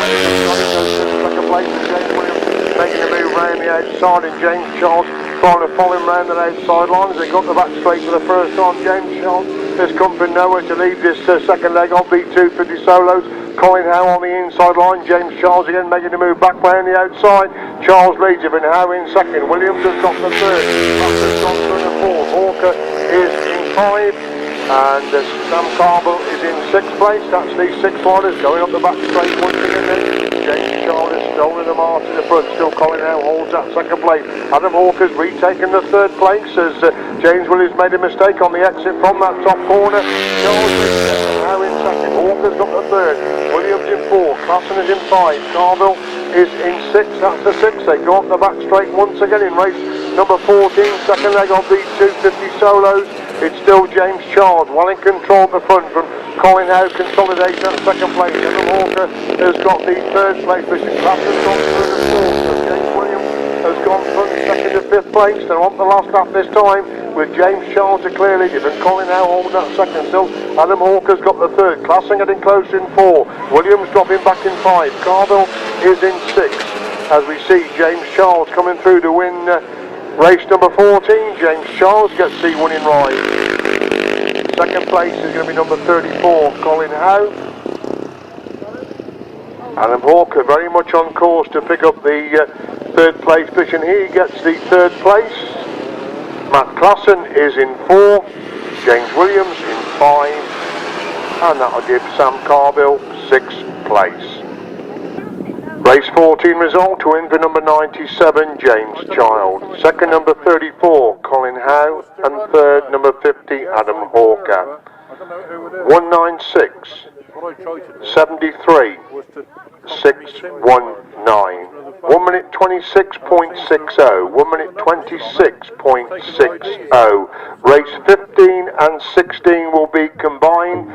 second place, and James Williams making a move round the outside, and James Charles trying to follow him round the outside line as they got the back straight for the first time. James Charles has come from nowhere to lead this second leg of the 250 solos. Colin Howe on the inside line, James Charles again making a move back round the outside. Charles leads him and Howe in second. Williams has got the third. Buster's gone through the fourth. Hawker is in 5, and Sam Carville is in 6th place. That's the 6 riders going up the back straight once again. James Charles has stolen the mark to the front. Still Colin Howe holds that second place. Adam Hawker's retaken the 3rd place as James Williams made a mistake on the exit from that top corner. Charles is second, Howe in second. Hawker Walker's got the third. Williams in 4. Klassen is in 5. Carville is in 6. That's the 6. They go up the back straight once again in race number 14. Second leg of the 250 solos. It's still James Charles well in control at the front from Colin Howe consolidating at second place. Evan Walker has got the third place position. Klassen's gone through the fourth. So James Williams has gone from second to fifth place. They're on the last lap this time with James Charles a clear lead and Colin Howe holding that second still. Adam Hawker's got the third. Klassen getting closer in 4. Williams dropping back in 5. Carville is in 6. As we see James Charles coming through to win race number 14. James Charles gets the winning ride. Second place is going to be number 34, Colin Howe. Adam Hawker very much on course to pick up the third place position. He gets the third place. Matt Klassen is in 4. James Williams in 5. And that'll give Sam Carville 6th place. Race 14 result to win for number 97, James Child. Second, number 34, Colin Howe. And third, number 50, Adam Hawker. 196, 73, 619. 1 minute 26.60. 1 minute 26.60. Race 15 and 16 will be combined.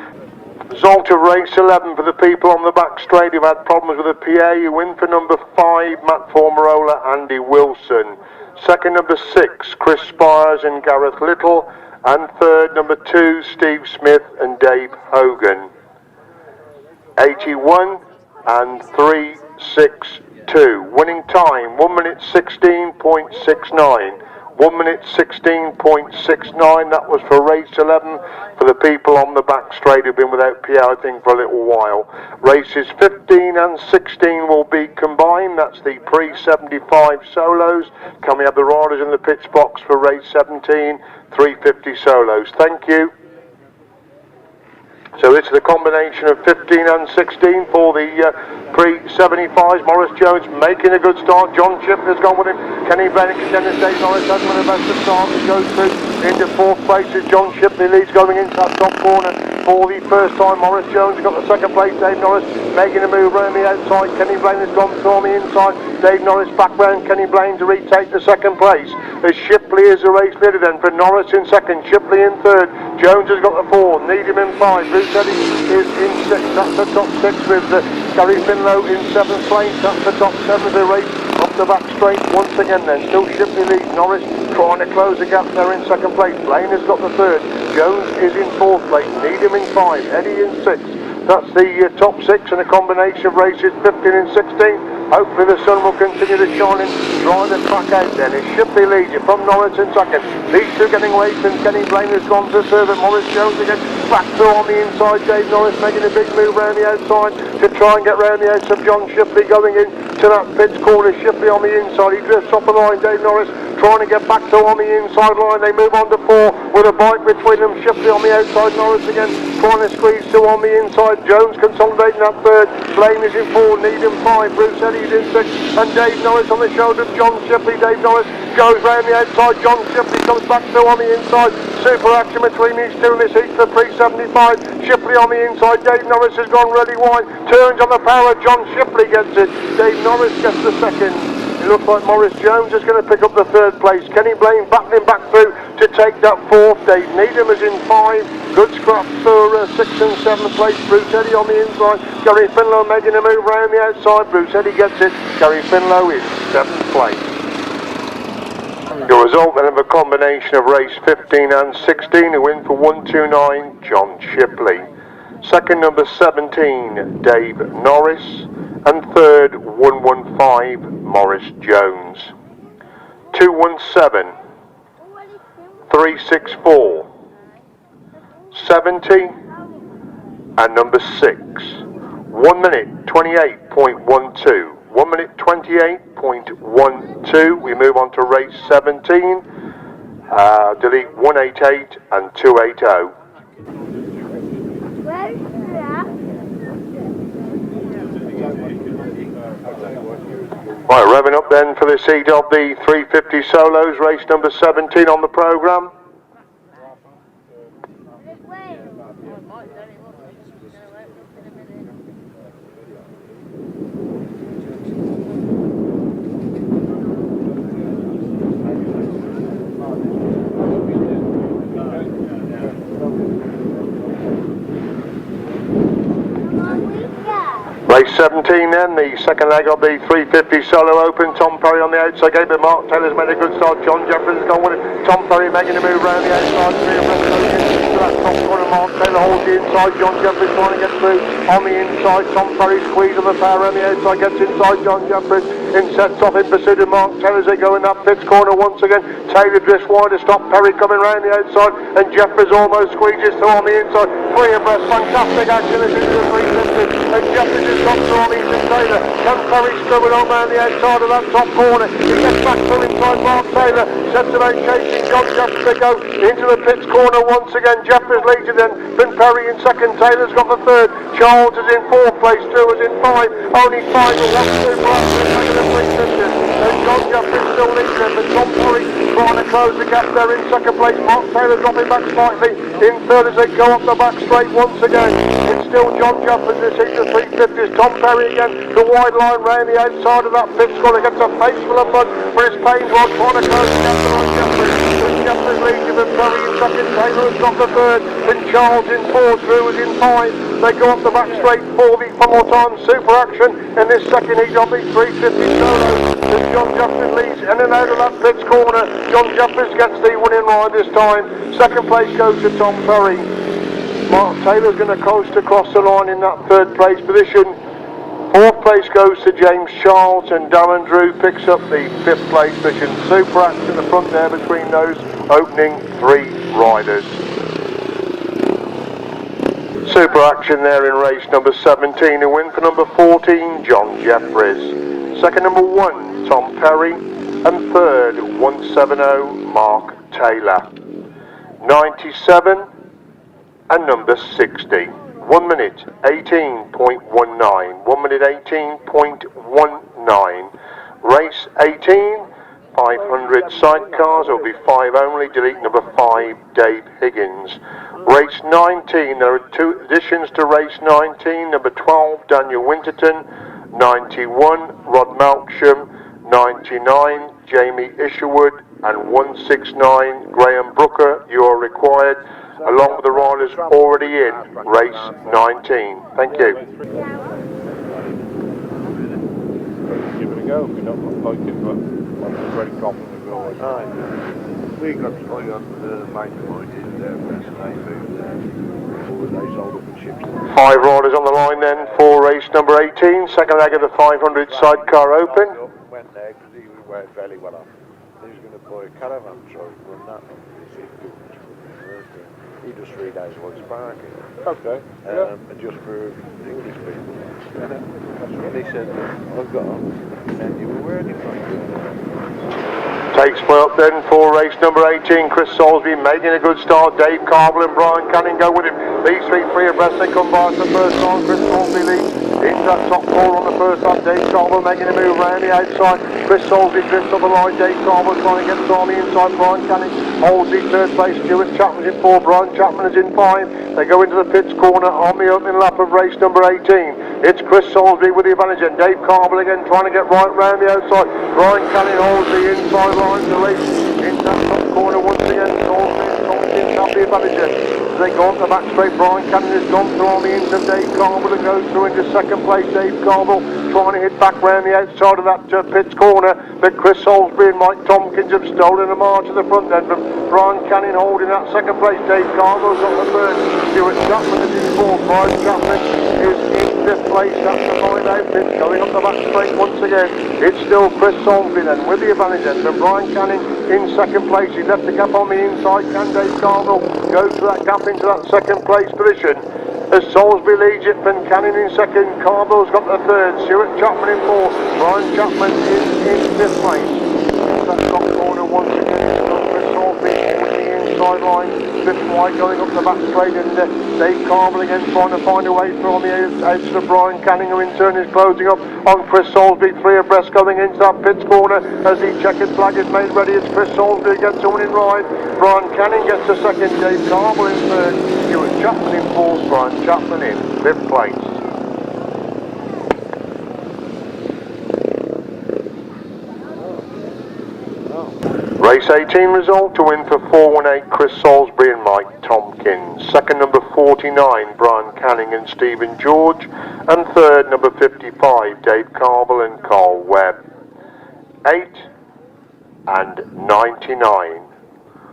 Result of race 11 for the people on the back straight who've had problems with the PA. You win for number 5, Matt Formarola, Andy Wilson. Second, number 6, Chris Spiers and Gareth Little. And third, number 2, Steve Smith and Dave Hogan. 81 and 362. Winning time 1 minute 16.69. 1 minute 16.69. That was for race 11 for the people on the back straight who've been without PA, I think, for a little while. Races 15 and 16 will be combined. That's the pre-75 solos. Can we have the riders in the pits box for race 17, 350 solos? Thank you. So it's the combination of 15 and 16 for the pre-75s. Morris Jones making a good start. John Chip has gone with him. Kenny Bennett extended Dave Norris has one of the best of starts. He goes through into 4th place as John Shipley leads going into that top corner for the first time. Morris Jones has got the second place. Dave Norris making a move around the outside. Kenny Blaine has gone through on the inside. Dave Norris back round Kenny Blaine to retake the second place. As Shipley is the race leader then for Norris in second. Shipley in third. Jones has got the 4. Needham in 5. Bruce Eddy is in 6. That's the top 6 with Gary Finlow in 7th place. That's the top 7 of the race. Up the back straight once again then. Still Shipley leads. Norris trying to close the gap there in second place. Blaine has got the 3rd. Jones is in 4th place. Needham in 5. Eddy in 6. That's the top 6 and a combination of races 15 and 16. Hopefully the sun will continue to shine and dry the track out then. It should be leading from Norris in second. These two getting away since Kenny Blaine has gone to third. Morris Jones again back through on the inside. Dave Norris making a big move around the outside to try and get round the outs of John Shipley going in to that pits corner. Shipley on the inside. He drifts off the line. Dave Norris trying to get back to on the inside line. They move on to 4 with a bike between them. Shipley on the outside. Norris again trying to squeeze 2 on the inside. Jones consolidating that 3rd. Blaine is in 4. Needham 5. Bruce Eddy in 6, and Dave Norris on the shoulder of John Shipley. Dave Norris goes round the outside. John Shipley comes back through on the inside. Super action between these two in this heat for pre-75. Shipley on the inside. Dave Norris has gone really wide. Turns on the power. John Shipley gets it. Dave Norris gets the 2nd. It looks like Morris Jones is going to pick up the 3rd place. Kenny Blaine battling back through to take that 4th. Dave Needham is in 5. Good scrap for 6th and 7th place. Bruce Eddy on the inside. Gary Finlow making a move round the outside. Bruce Eddy gets it. Gary Finlow is 7th place. The result then of a combination of race 15 and 16. A win for 129, John Shipley. Second, number 17, Dave Norris. And third, 115, Morris Jones. 217, 364, 70, and number 6. 1 minute 28.12. 1 minute 28.12. We move on to race 17. Delete 188 and 280. Right, revving up then for the seat of the 350 solos, race number 17 on the programme. Race 17 then, the second leg of the 350 solo open. Tom Perry on the outside gate, but Mark Taylor's made a good start. John Jefferies has gone with it. Tom Perry making a move round the outside. Three of them going into that top corner. Mark Taylor holds the inside. John Jefferies trying to get through on the inside. Tom Perry squeezing the power around the outside, gets inside John Jefferies. In sets off in pursuit of Mark Taylor as they go in that pits corner once again. Taylor drifts wide to stop Perry coming round the outside, and Jefferies almost squeezes through on the inside. Three abreast, fantastic action as into the 350, and Jefferies has got through on Ethan Taylor. Can Perry scrubbing on round the outside of that top corner. He gets back through inside Mark Taylor, sets about chasing John Jefferies to go into the pits corner once again. Jefferies leads it then, Perry in second, Taylor's got the third. Charles is in fourth place, Drew is in five. Only five but one, two, and John Jefferies still leads them, but Tom Perry trying to close the gap there in second place. Mark Taylor dropping back slightly in third as they go up the back straight once again. It's still John Jefferies this into 350s. Tom Perry again, the wide line round the outside of that pit corner, gets a face full of mud for his pain rod, trying to close the gap on Jefferies. Jefferies leads him, and Perry in second, Taylor has got the third, and Charles in fourth, Drew is in five. They go up the back straight for the one more time super action in this second heat of the 350 solo. And John Jefferies leads in and out of that pits corner. John Jefferies gets the winning ride this time. Second place goes to Tom Perry. Mark Taylor's going to coast across the line in that third place position. Fourth place goes to James Charles, and Darren Drew picks up the fifth place position. Super action in the front there between those opening three riders. Super action there in race number 17. A win for number 14, John Jefferies. Second, number 1, Tom Perry. And third, 170, Mark Taylor. 97 and number 60. 1 minute 18.19. 1 minute 18.19. Race 18. 500 sidecars, will be 5 only. Delete number 5, Dave Higgins. Race 19, there are 2 additions to race 19. Number 12, Daniel Winterton. 91, Rod Malksham. 99, Jamie Isherwood. And 169, Graham Brooker. You are required, along with the riders already in race 19. Thank you. Give it a go if you're not like it, but I'm very confident we'll always. We got to play on the main point in there, all the days old up in ships. 5 riders on the line then for race number 18, second leg of the 500 sidecar open. Went there because he was wearing fairly well off. He was going to buy a caravan, so he run that one. He does 3 days a week sparking. Okay. And just for English people. And he said, I've got on. And you were wearing it from Takes play up then for race number 18. Chris Salisbury making a good start. Dave Carville and Brian Canning go with him. These three abreast, they come by for the first time. Chris Salisbury leads into that top 4 on the first time. Dave Carville making a move around the outside. Chris Salisbury drifts up the line. Dave Carville trying to get on the inside. Brian Canning holds the third place. Stuart Chapman's in 4. Brian Chapman is in 5. They go into the pits corner on the opening lap of race number 18. It's Chris Salisbury with the advantage, and Dave Carville again trying to get right round the outside. Brian Canning holds the inside line to race into that top corner once again. Salisbury have the advantage. As they go up the back straight, Brian Canning has gone through on the ends of Dave Carville and goes through into second place. Dave Carville trying to hit back round the outside of that pits corner, but Chris Salisbury and Mike Tompkins have stolen a march to the front end. But Brian Canning holding that second place. Dave Carville's got the third. Stuart Chapman is in 4th. Brian Chapman is in 5th place. That's the 5 outfit going up the back straight once again. It's still Chris Salisbury then with the advantage then. But Brian Canning in second place. He left the gap on the inside. Can Dave Carville go to that gap into that second place position? As Salisbury leads it, and Canning in second. Carville's got the third. Stuart Chapman in 4th. Brian Chapman is in 5th place. That top corner once again. Chris Salisbury holding the inside line. 5th wide going up the back straight, and Dave Carville again trying to find a way through on the outside of Brian Canning, who in turn is closing up on Chris Salisbury. 3 abreast going into that pits corner as the checkered flag is made ready. As Chris Salisbury gets a winning ride. Brian Canning gets a second. Dave Carville in 3rd. Stuart Chapman in 4th. Brian Chapman in 5th place. Race 18 result, to win for 418 Chris Salisbury and Mike Tompkins. Second, number 49 Brian Canning and Stephen George. And third, number 55, Dave Carville and Carl Webb. 8 and 99.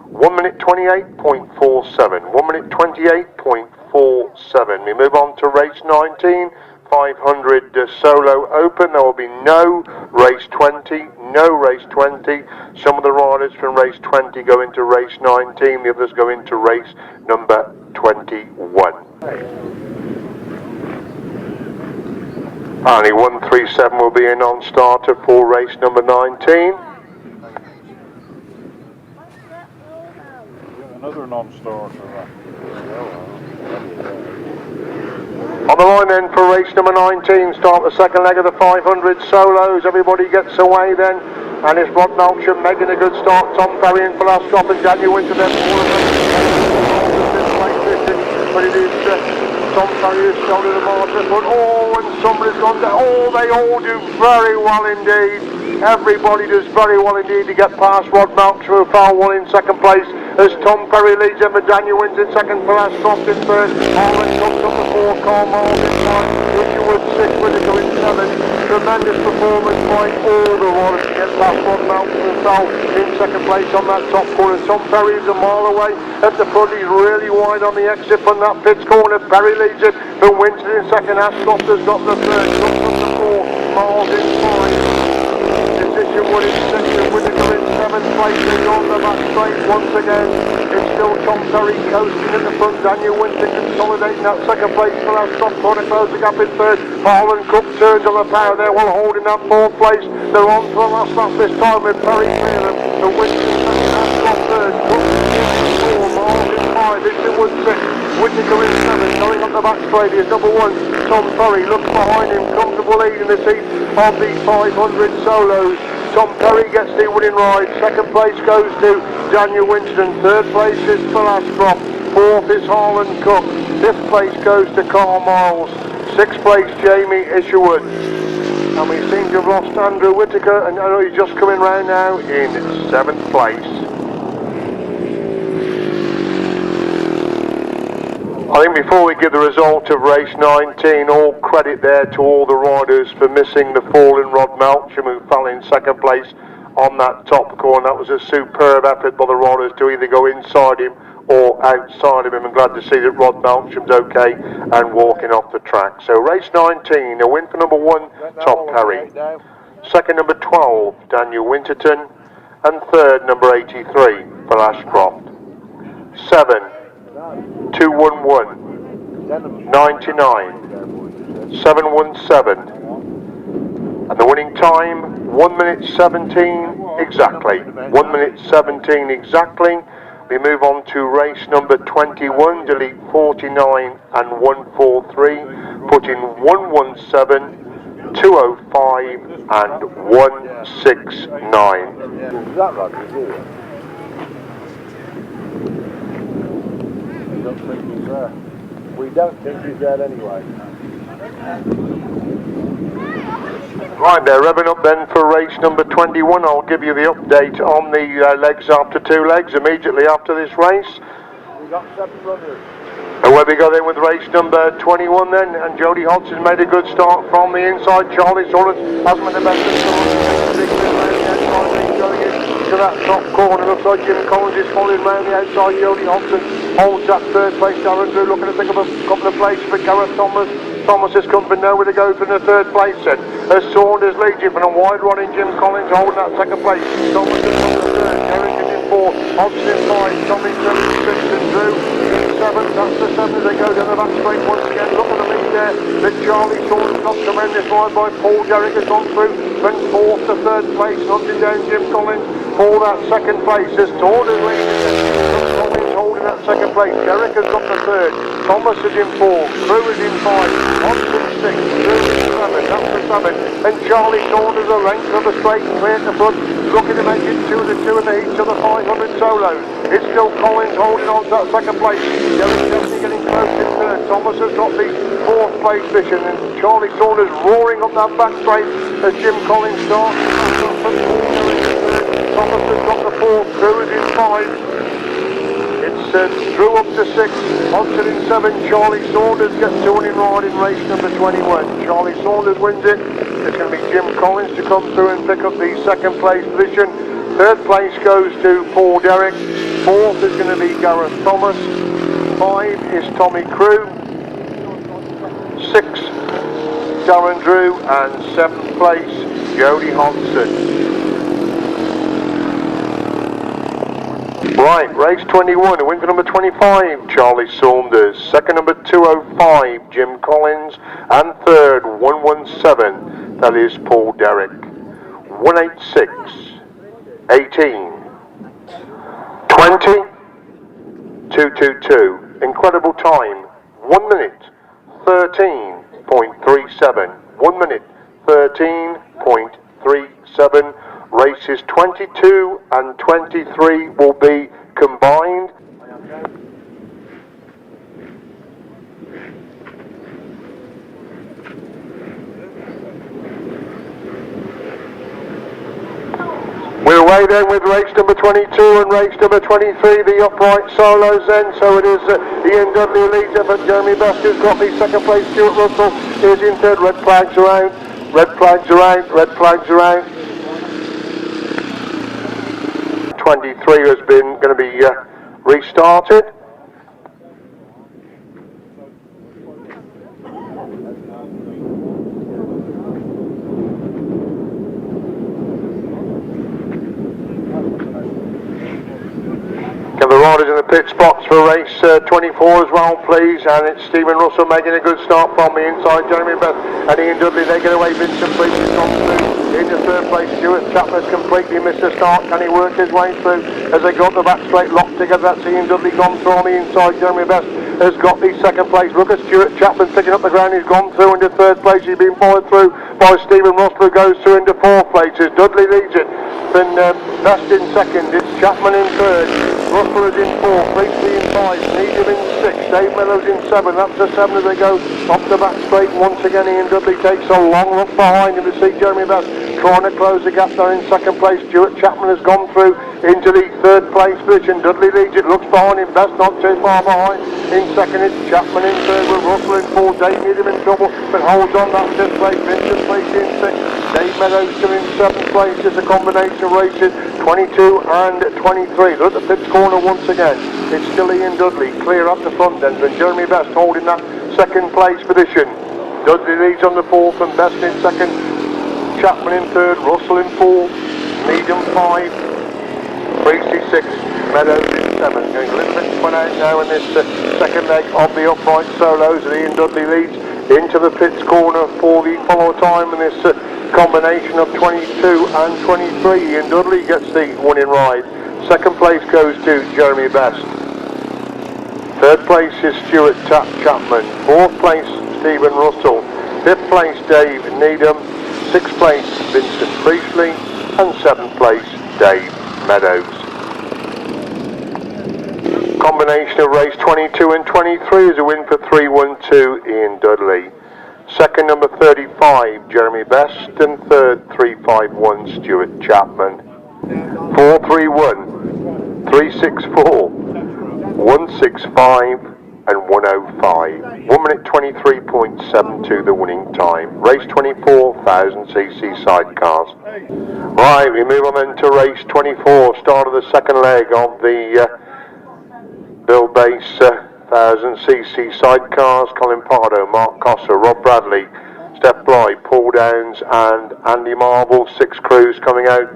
1 minute 28.47. 1 minute 28.47. We move on to race 19. 500 solo open. There will be no race 20. No race 20. Some of the riders from race 20 go into race 19. The others go into race number 21. Only 137 will be a non-starter for race number 19. Another non-starter. On the line then for race number 19, start the second leg of the 500 solos. Everybody gets away then, and it's Rod Winterburn making a good start. Tom Ferry and Phil Ashcroft and Daniel Winterburn. But it is Tom Ferry who's shoulder the margin, but and somebody's gone down. They all do very well indeed. Everybody does very well indeed to get past Rod Winterburn, who fell one in second place. As Tom Ferry leads him, and Daniel wins in second, Phil Ashcroft in third, Harlan comes up to 4, Carl Miles in 5, Isherwood 6, Whittaker in 7. Tremendous performance by all the riders to get past Rod Winterburn, who fell in second place on that top corner. Tom Ferry is a mile away at the front, he's really wide on the exit from that pits corner. Ferry leads it, Phil Winter in second, Ashcroft has got the third, comes up to 4, Miles in 5. Isherwood in 6 and Whittaker in 7th place. He's on the back straight once again. It's still Tom Ferry coasting in the front. Daniel Winter consolidating that second place. Phil Ashcroft trying to close the gap in third. Harlan Cook turns on the power there while holding that 4th place. They're on for the last lap this time with Ferry clear them. The Winter second, Ashcroft third. Cook in 4, Miles in 5, Isherwood 6. Whittaker in 7, going up the back straight is number 1, Tom Ferry, looks behind him, comfortable lead in the seat of the 500 solos. Tom Ferry gets the winning ride, second place goes to Daniel Winston, third place is Phil Ashcroft, fourth is Harlan Cook, fifth place goes to Carl Miles, sixth place Jamie Isherwood. And we seem to have lost Andrew Whittaker, and I know he's just coming round now in 7th place. I think before we give the result of race 19, all credit there to all the riders for missing the fallen Rod Winterburn, who fell in second place on that top corner. That was a superb effort by the riders to either go inside him or outside of him. I'm glad to see that Rod Winterburn okay and walking off the track. So race 19, a win for number 1, Tom Ferry. Second, number 12, Daniel Winterburn. And third, number 83, Phil Ashcroft. 7, 211, 99, 717, and the winning time 1 minute 17 exactly. 1 minute 17 exactly. We move on to race number 21. Delete 49 and 143. Put in 117, 205 and 169. We don't think he's there anyway. Right, they're revving up then for race number 21. I'll give you the update on the legs after 2 legs immediately after this race. We got 7 runners. And where we go then with race number 21 then, and Jody Hodgson made a good start from the inside. Charlie Saunders has made the best of going into that top corner. Looks like Jim Collins is following round the outside. Jody Hodgson holds that third place. Darren Drew looking to pick up a couple of places for Gareth Thomas. Thomas has come from nowhere to go for the third place then. As Saunders leads him from a wide running Jim Collins holding that second place. Thomas has come to third. Derek is in 4. Hodgson in 5. Tommy 6 and Drew in 7. That's the 7 as they go down the back straight once again. Look at the lead there. That Charlie Saunders got tremendous ride by Paul. Derek has gone through from 4th to 3rd place. Hunting down Jim Collins for that second place. As Saunders leads Collins holding that second place. Derek has got the 3rd. Thomas is in 4. Drew is in 5. Hodgson 6. Drew in 7. That's the 7. And Charlie Saunders a length of the straight clear at the front. Looking to make it 2 to 2 in the heat to the 500 solos. It's still Collins holding on to that second place. Derek Chesney getting close in 3rd. Thomas has got the 4th place position. And Charlie Saunders roaring up that back straight as Jim Collins starts. Thomas has got the 4th. Drew is in 5. It's Drew up to 6, Hodgson in 7, Charlie Saunders gets to winning ride in race number 21. Charlie Saunders wins it. It's going to be Jim Collins to come through and pick up the second place position. Third place goes to Paul Derrick. Fourth is going to be Gareth Thomas. 5 is Tommy Crew. 6, Darren Drew, and 7th place, Jody Hodgson. Right, race 21, a win for number 25, Charlie Saunders. Second, number 205, Jim Collins. And third, 117, that is Paul Derrick. 186, 18, 20, 222. Incredible time, 1 minute, 13.37. 1 minute, 13.37. Races 22 and 23 will be combined. We're away then with race number 22 and race number 23, the upright solos then. So it is Ian Dudley leads up, but Jeremy Best has got the second place. Stuart Russell is in third. Red flags are out, red flags are out, red flags are out. 23 has been going to be restarted. Can the riders in the pit spots for race 24 as well, please? And it's Stephen Russell making a good start from the inside. Jeremy Beth and Ian Dudley, they get away. Vincent Priest has gone through into third place. Stuart Chapman has completely missed the start. Can he work his way through as they got the back straight locked together? That's Ian Dudley gone through on the inside. Jeremy Beth has got the second place. Look at Stuart Chapman picking up the ground. He's gone through into third place. He's been followed through by Stephen Russell, who goes through into fourth place. As Dudley leads it. Then Best in second. It's Chapman in third. Russell is in fourth. Priestley in five. Needham in six. Dave Meadows in seven. That's the seven as they go off the back straight. Once again, Ian Dudley takes a long look behind him to see Jeremy Best trying to close the gap there in second place. Stuart Chapman has gone through into the third place position. Dudley leads it. Looks behind him. Best not too far behind. In second, it's Chapman in third with Russell in fourth. Dave Needham in trouble, but holds on. That's fifth place. Vincent Place in sixth. Dave Meadows still in seventh place. It's a combination of races 22 and 23. Look at the pits corner once again. It's still Ian Dudley clear up the front end, and Jeremy Best holding that second place position. Dudley leads on the fourth and Best in second. Chapman in third, Russell in fourth, Needham 5, Priestley 6, Meadows in 7. Going a little bit spun out now in this second leg of the upright solos, and Ian Dudley leads into the pits corner for the follow time in this combination of 22 and 23. Ian Dudley gets the winning ride. Second place goes to Jeremy Best. Third place is Stuart Chapman. Fourth place Stephen Russell. Fifth place Dave Needham. Sixth place Vincent Priestley. And seventh place Dave Meadows. Combination of race 22 and 23 is a win for 312 Ian Dudley. Second, number 35, Jeremy Best, and third, 351, Stuart Chapman. 431, 364, 165, and 105. 1 minute 23.72 the winning time. Race 24, 1000cc sidecars. Right, we move on then to race 24, start of the second leg of the Buildbase 1000cc sidecars. Colin Pardo, Mark Cossar, Rob Bradley, Steph Bly, Paul Downs and Andy Marvel. 6 crews coming out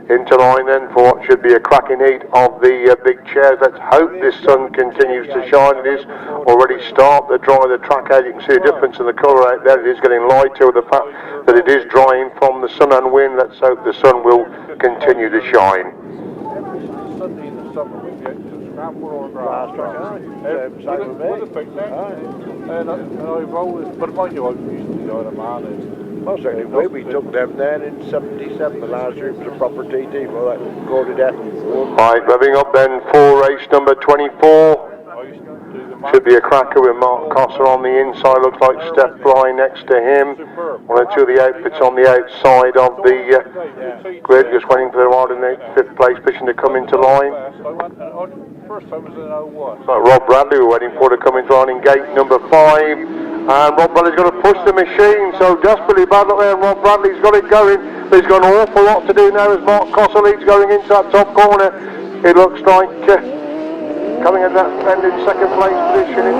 into line then for what should be a cracking heat of the big chairs. Let's hope this sun continues to shine. It is already starting to dry the track out. You can see the difference in the colour out there. It is getting lighter with the fact that it is drying from the sun and wind. Let's hope the sun will continue to shine. Sunday in the summer we get to scramble on Grasstrack. With a picnic. And I've always, but mind you, I used to go to man. Most certainly we took them then in 77, the last year was a proper TT for that recorded death. Right, revving up then for race number 24. I used to do them Should be a cracker with Mark Cossar on the inside. Looks like Steph Bly next to him. One or two of the outfits on the outside of the grid, just waiting for the ride in the 5th place position to come into line. First time was in 01. Like Rob Bradley, we're waiting for to come into line in gate number 5. And Rob Bradley's got to push the machine, so desperately bad look there. And Rob Bradley's got it going, but he's got an awful lot to do now as Mark Cossar leads going into that top corner. It looks like coming in that end in 2nd place position.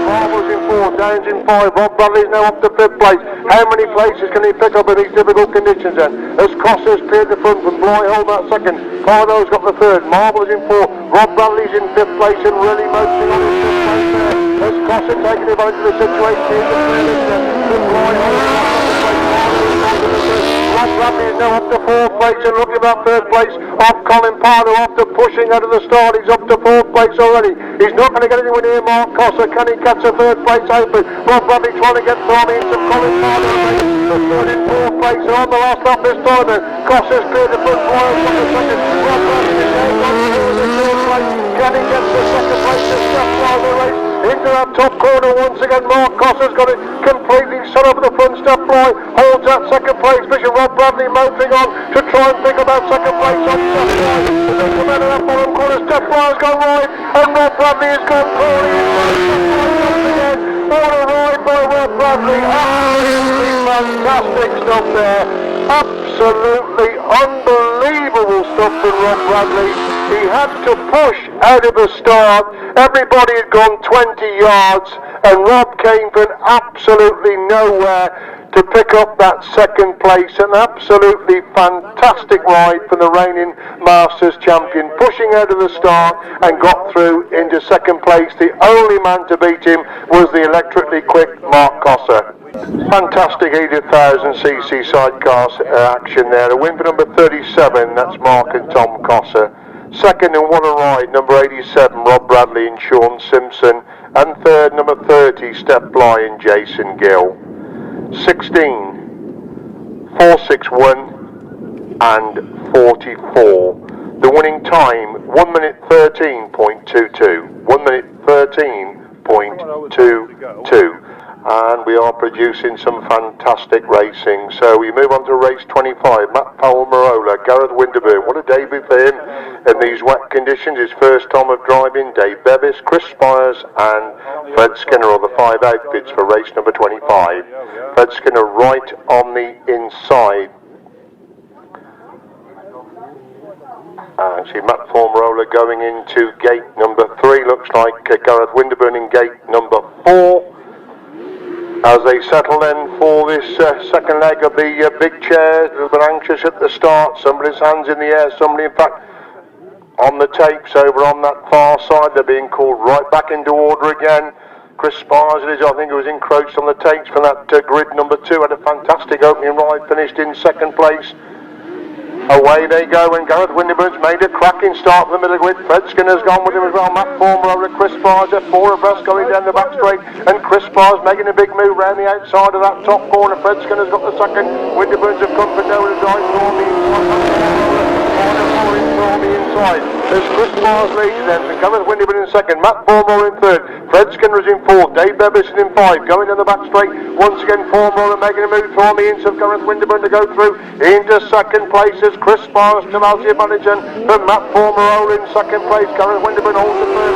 Marvel's in 4th, Downs in 5, Rob Bradley's now up to 5th place. How many places can he pick up in these difficult conditions then? As Cossar's cleared the front from Bly hold that 2nd, Pardo's got the 3rd, Marvel's in 4th, Rob Bradley's in 5th place and really motoring on his 5th place there. As Cossar taking advantage of the situation in the clearance there, with Bly holding that 2nd place, Rob Bradley is now up to 4th place and looking at that 3rd place off Colin Pardo after pushing out of the start. He's up to 4th place already. He's not going to get anywhere near Mark Cossar. Can he catch a 3rd place open? Rob Bradley trying to get thrown into Colin Pardo. The 3rd and 4th place are on the last lap this time then. Cossar's cleared the front, Royals on the 2nd. Rob Bradley is now on the 3rd place. Can he get to 2nd place to step by the race? Into that top corner once again. Mark Cossar's got it completely set up at the front. Step Fly holds that 2nd place position. Rob Bradley motoring on to try and pick up that 2nd place on Step Fly. As they come out of that bottom corner, Step Fly's gone wide and Rob Bradley has gone poorly. What a ride by Rob Bradley. Absolutely fantastic stuff there. Absolutely unbelievable stuff from Rob Bradley. He had to push out of the start. Everybody had gone 20 yards and Rob came from absolutely nowhere to pick up that 2nd place. An absolutely fantastic ride from the reigning Masters champion, pushing out of the start and got through into 2nd place. The only man to beat him was the electrically quick Mark Cossar. Fantastic 80,000cc sidecars action there. A win for number 37, that's Mark and Tom Cossar. 2nd, and what a ride, number 87, Rob Bradley and Sean Simpson. And 3rd, number 30, Steph Bly and Jason Gill. 16, 461 and 44. The winning time, 1 minute 13.22. 1 minute 13.22. And we are producing some fantastic racing. So we move on to race 25. Matt Powell-Marola, Gareth Winterburn. What a debut for him in these wet conditions. His first time of driving. Dave Bevis, Chris Spiers and Fred Skinner are the 5 outfits for race number 25. Fred Skinner right on the inside. See Matt Powell-Marola going into gate number 3. Looks like Gareth Winterburn in gate number 4. As they settle then for this 2nd leg of the big chairs, a little bit anxious at the start. Somebody's hands in the air, somebody in fact on the tapes over on that far side. They're being called right back into order again. Chris Spiers, I think it was encroached on the tapes from that grid number 2. Had a fantastic opening ride, finished in 2nd place. Away they go, and Gareth Winterburn's made a cracking start from the middle grid. Fred Skinner's gone with him as well. Matt Powell-Marola, Chris Spiers, 4 abreast going down the back straight, and Chris Spiers making a big move round the outside of that top corner. Fred Skinner's got the 2nd. Winterburn's have come for no to dive for the inside. There's Chris Spiers leading them, and Gareth Winterburn in 2nd. Matt Powell-Marola in 3rd. Fred Skinner's in 4th. Dave Bevis is in 5. Going down the back straight. Once again, Powell-Marola making a move from the inside of Gareth Winterburn to go through into 2nd place. As Chris Spiers to Malty advantage, and from Matt Powell-Marola in 2nd place. Gareth Winterburn holds the 3rd.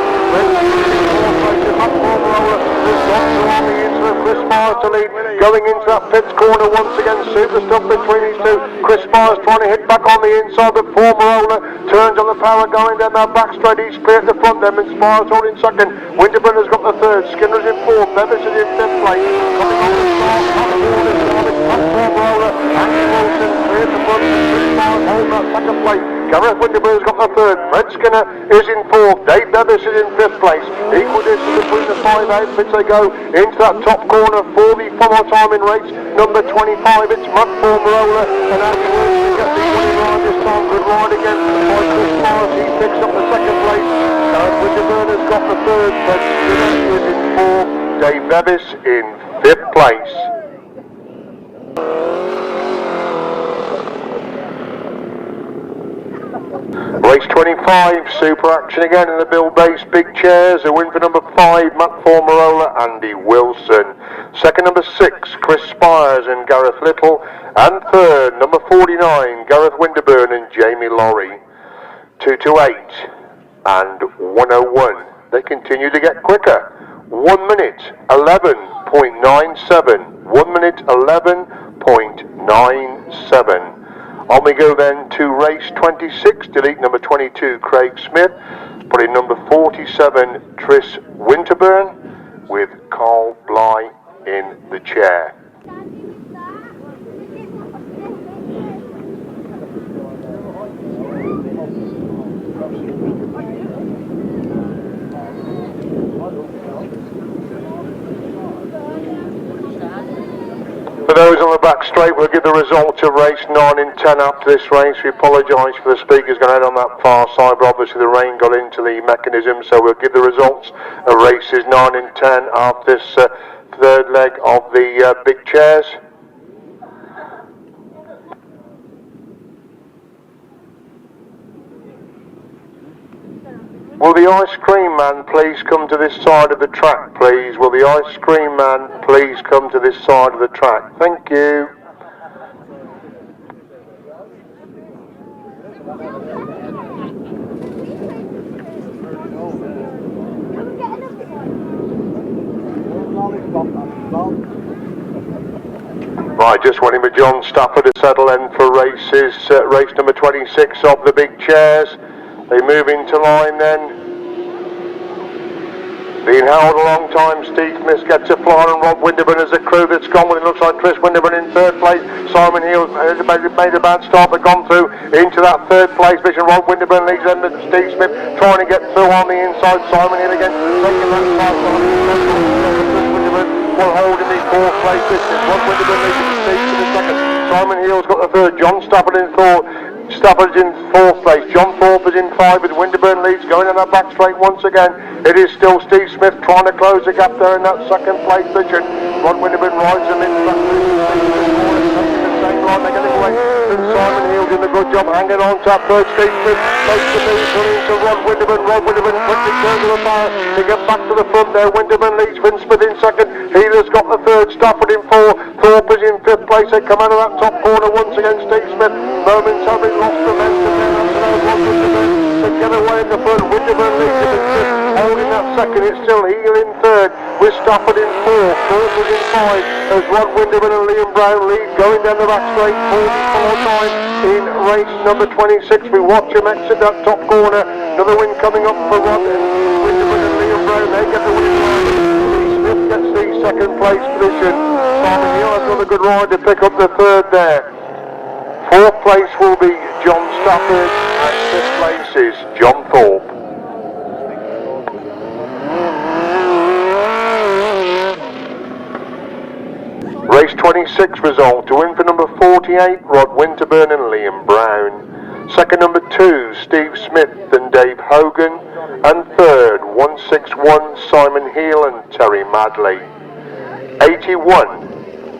Matt Powell-Marola has got to on the inside of Chris Spiers to lead. Going into that 5th corner once again. Super stuff between these two. Chris Spiers trying to hit back on the inside, but Powell-Marola turns on the power going down that back straight. He's clear at the front then, and Spiers holding 2nd. Winterburn has got the 3rd. Skinner's in 4th. Bevis is in 5th place. Coming on the start. Matt Powell-Marola and Wilson clear at the front. Chris Spiers holding that 2nd place. Gareth Winterburn's got the 3rd. Fred Skinner is in 4th. Dave Bevis is in 5th place. Equal distance between the 5 outfits. They go into that top corner for the final time in race number 25. It's Matt Powell-Marola and Andy Wilson gets the winning ride this time. Good ride again by Chris Spiers. He picks up the 2nd place. Gareth Winterburn has got the 3rd. Fred Skinner is in 4th. Dave Bevis in 5th place. Race 25, super action again in the Buildbase big chairs. A win for number 5, Matt Formarola, Andy Wilson. Second, number 6, Chris Spiers and Gareth Little. And third, number 49, Gareth Winterburn and Jamie Laurie. 228 and 101. They continue to get quicker. 1 minute 11.97. 1 minute 11.97. On we go then to race 26, delete number 22, Craig Smith, put in number 47, Chris Winterburn, with Carl Bly in the chair. For those on the back straight, we'll give the results of race 9 and 10 after this race. We apologise for the speakers going out on that far side, but obviously the rain got into the mechanism, so we'll give the results of races 9 and 10 after this third leg of the big chairs. Will the ice cream man please come to this side of the track, please? Will the ice cream man please come to this side of the track? Thank you. Right, just waiting for John Stafford to settle in for race number 26 of the big chairs. They move into line then. Being held a long time, Steve Smith gets a flyer and Rod Winterburn as a crew that's gone with it. Looks like Chris Winterburn in third place. Simon Hill has made a bad start but gone through into that third place position. Rod Winterburn leads them, but Steve Smith trying to get through on the inside. Simon Hill again taking that start. Chris Winterburn will hold in the fourth place position. Rod Winterburn leads Steve Smith in second. Simon Hill's got the third. John Stafford in fourth. Stafford's in fourth place. John Thorpe is in 5 with Winterburn leads going on that back straight once again. It is still Steve Smith trying to close the gap there in that second place position. Rod Winterburn rides them into that the same line, they're getting away. And Simon Hill doing a good job hanging on to that third. Steve Smith close to me, coming to Rod Winterburn. Rod Winterburn quickly turns to the fire to get back to the front there. Winterburn leads, Finn Smith in second. Healer's got the third. Stafford in 4. Thorpe is in 5th place. They come out of that top corner once again. Steve Smith momentarily lost momentum there. Rod Winterburn to get away in the front. Winterburn leads him in 5th. Holding that second, it's still Heel in 3rd with Stafford in 4th. Thorpe is in 5 as Rod Winterburn and Liam Brown lead going down the back straight. 44 time in race number 26. We watch him exit that top corner. Another win coming up for Rod and Winterburn and Liam Brown. They get the win. Smith gets the second place position. Simon Hill has another good ride to pick up the 3rd there. 4th place will be John Stafford and 5th place is John Thorpe. Race 26 result. To win for number 48, Rod Winterburn and Liam Brown. Second, number 2, Steve Smith and Dave Hogan. And third, 161, Simon Heel and Terry Madley. 81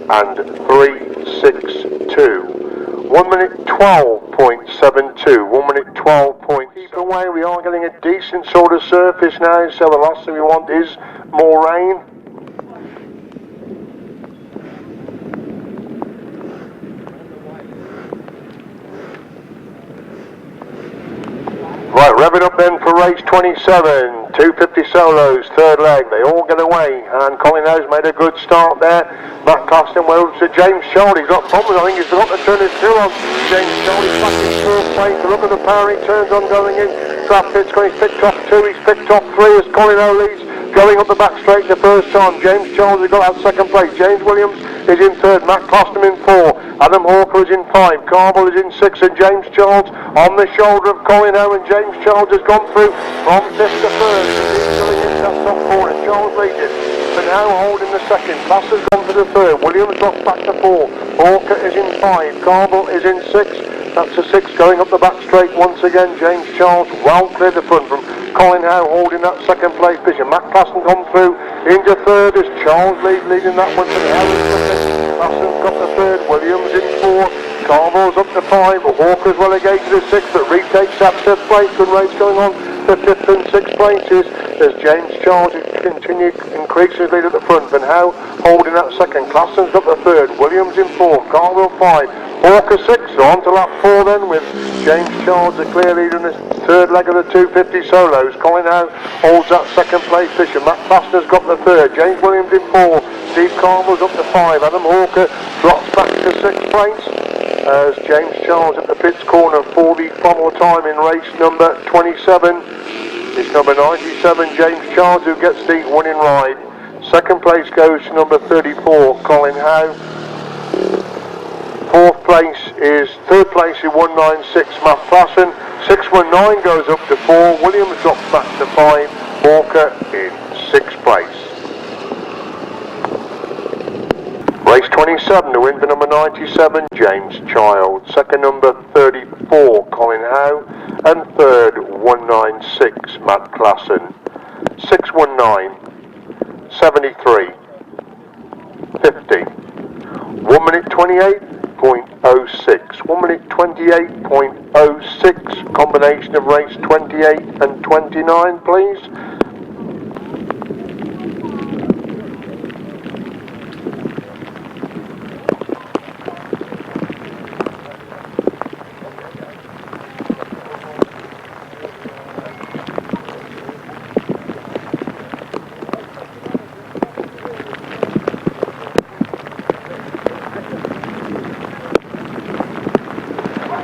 and 362. 1 minute 12.72. 1 minute 12. Keep away. We are getting a decent sort of surface now, so the last thing we want is more rain. Right, revving up then for race 27, 250 solos, 3rd leg. They all get away, and Colin Howe's made a good start there. Matt Claston well to James Charlie. He's got problems. I think he's forgot to turn his still on. James Charlie's back in 4th place. Look at the power he turns on going in. Traffic's going, he's picked off 2, he's picked off 3 as Colin Howe leads. Going up the back straight the first time. James Charles has got that 2nd place. James Williams is in 3rd. Matt Claston in 4. Adam Hawker is in 5. Carmel is in 6. And James Charles on the shoulder of Colin Howe. And James Charles has gone through from 5th to 3rd. He's going into that top corner. Charles leads it. But now holding the 2nd. Class has gone to the 3rd. Williams drops back to 4. Hawker is in 5. Carmel is in 6. That's a 6 going up the back straight once again. James Charles well cleared the front from Colin Howe holding that 2nd place position. Matt Claston gone through into 3rd as Charles leading that one to the Howe in 2nd. Claston's got the 3rd. Williams in 4th. Carmel's up to 5, Walker's relegated to 6, but retakes that 5th place. Good race going on for 5th and 6th places as James Charles continued increasing his lead at the front. Van Howe holding that 2nd, Klassen's up to 3rd, Williams in 4th, Carmel 5, Walker 6, so on to lap 4 then with James Charles the clear leader in this 3rd leg of the 250 solos. Colin Howe holds that 2nd place position, Matt Fastener's got the 3rd, James Williams in 4, Steve Carmel's up to 5, Adam Hawker drops back to 6th place as James Charles at the pits corner for the final time in race number 27. It's number 97, James Charles, who gets the winning ride. 2nd place goes to number 34, Colin Howe. 3rd place is 196, Matt Klassen. 619 goes up to 4, Williams drops back to 5, Walker in 6th place. Race 27, the win for number 97, James Child. 2nd, number 34, Colin Howe. And 3rd, 196, Matt Klassen. 619, 73, 50. 1 minute 28.06. 1 minute 28.06. Combination of race 28 and 29, please.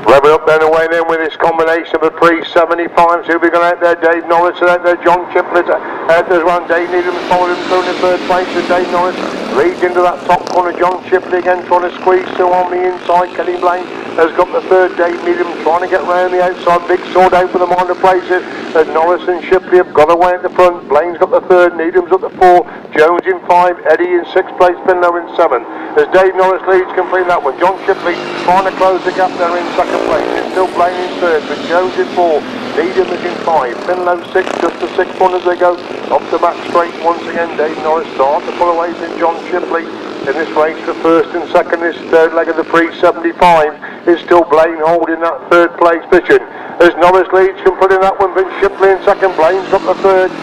Revving up then away then with this combination of a pre-75s. Who'll be going out there? Dave Norris out there, John Chiplett out there's one. Dave Needham following him through in the 3rd place with Dave Norris. Leads into that top corner, John Chiplett again trying to squeeze through on the inside. Kenny Blaine has got the 3rd, Dave Needham trying to get round the outside. Big sword out for the minor places as Norris and Shipley have got away at the front. Blaine's got the 3rd, Needham's up to 4, Jones in 5, Eddie in 6th place, Finlow in 7. As Dave Norris leads complete that one. John Shipley trying to close the gap there in 2nd place. It's still Blaine in 3rd, but Jones in 4, Needham is in 5, Finlow 6, just the 6th one as they go up the back straight once again. Dave Norris starts to pull away from John Shipley in this race for 1st and 2nd. This 3rd leg of the pre-75 is still Blaine holding that 3rd place position as Norris leads completing that one, but Shipley in 2nd, Blaine's got the 3rd,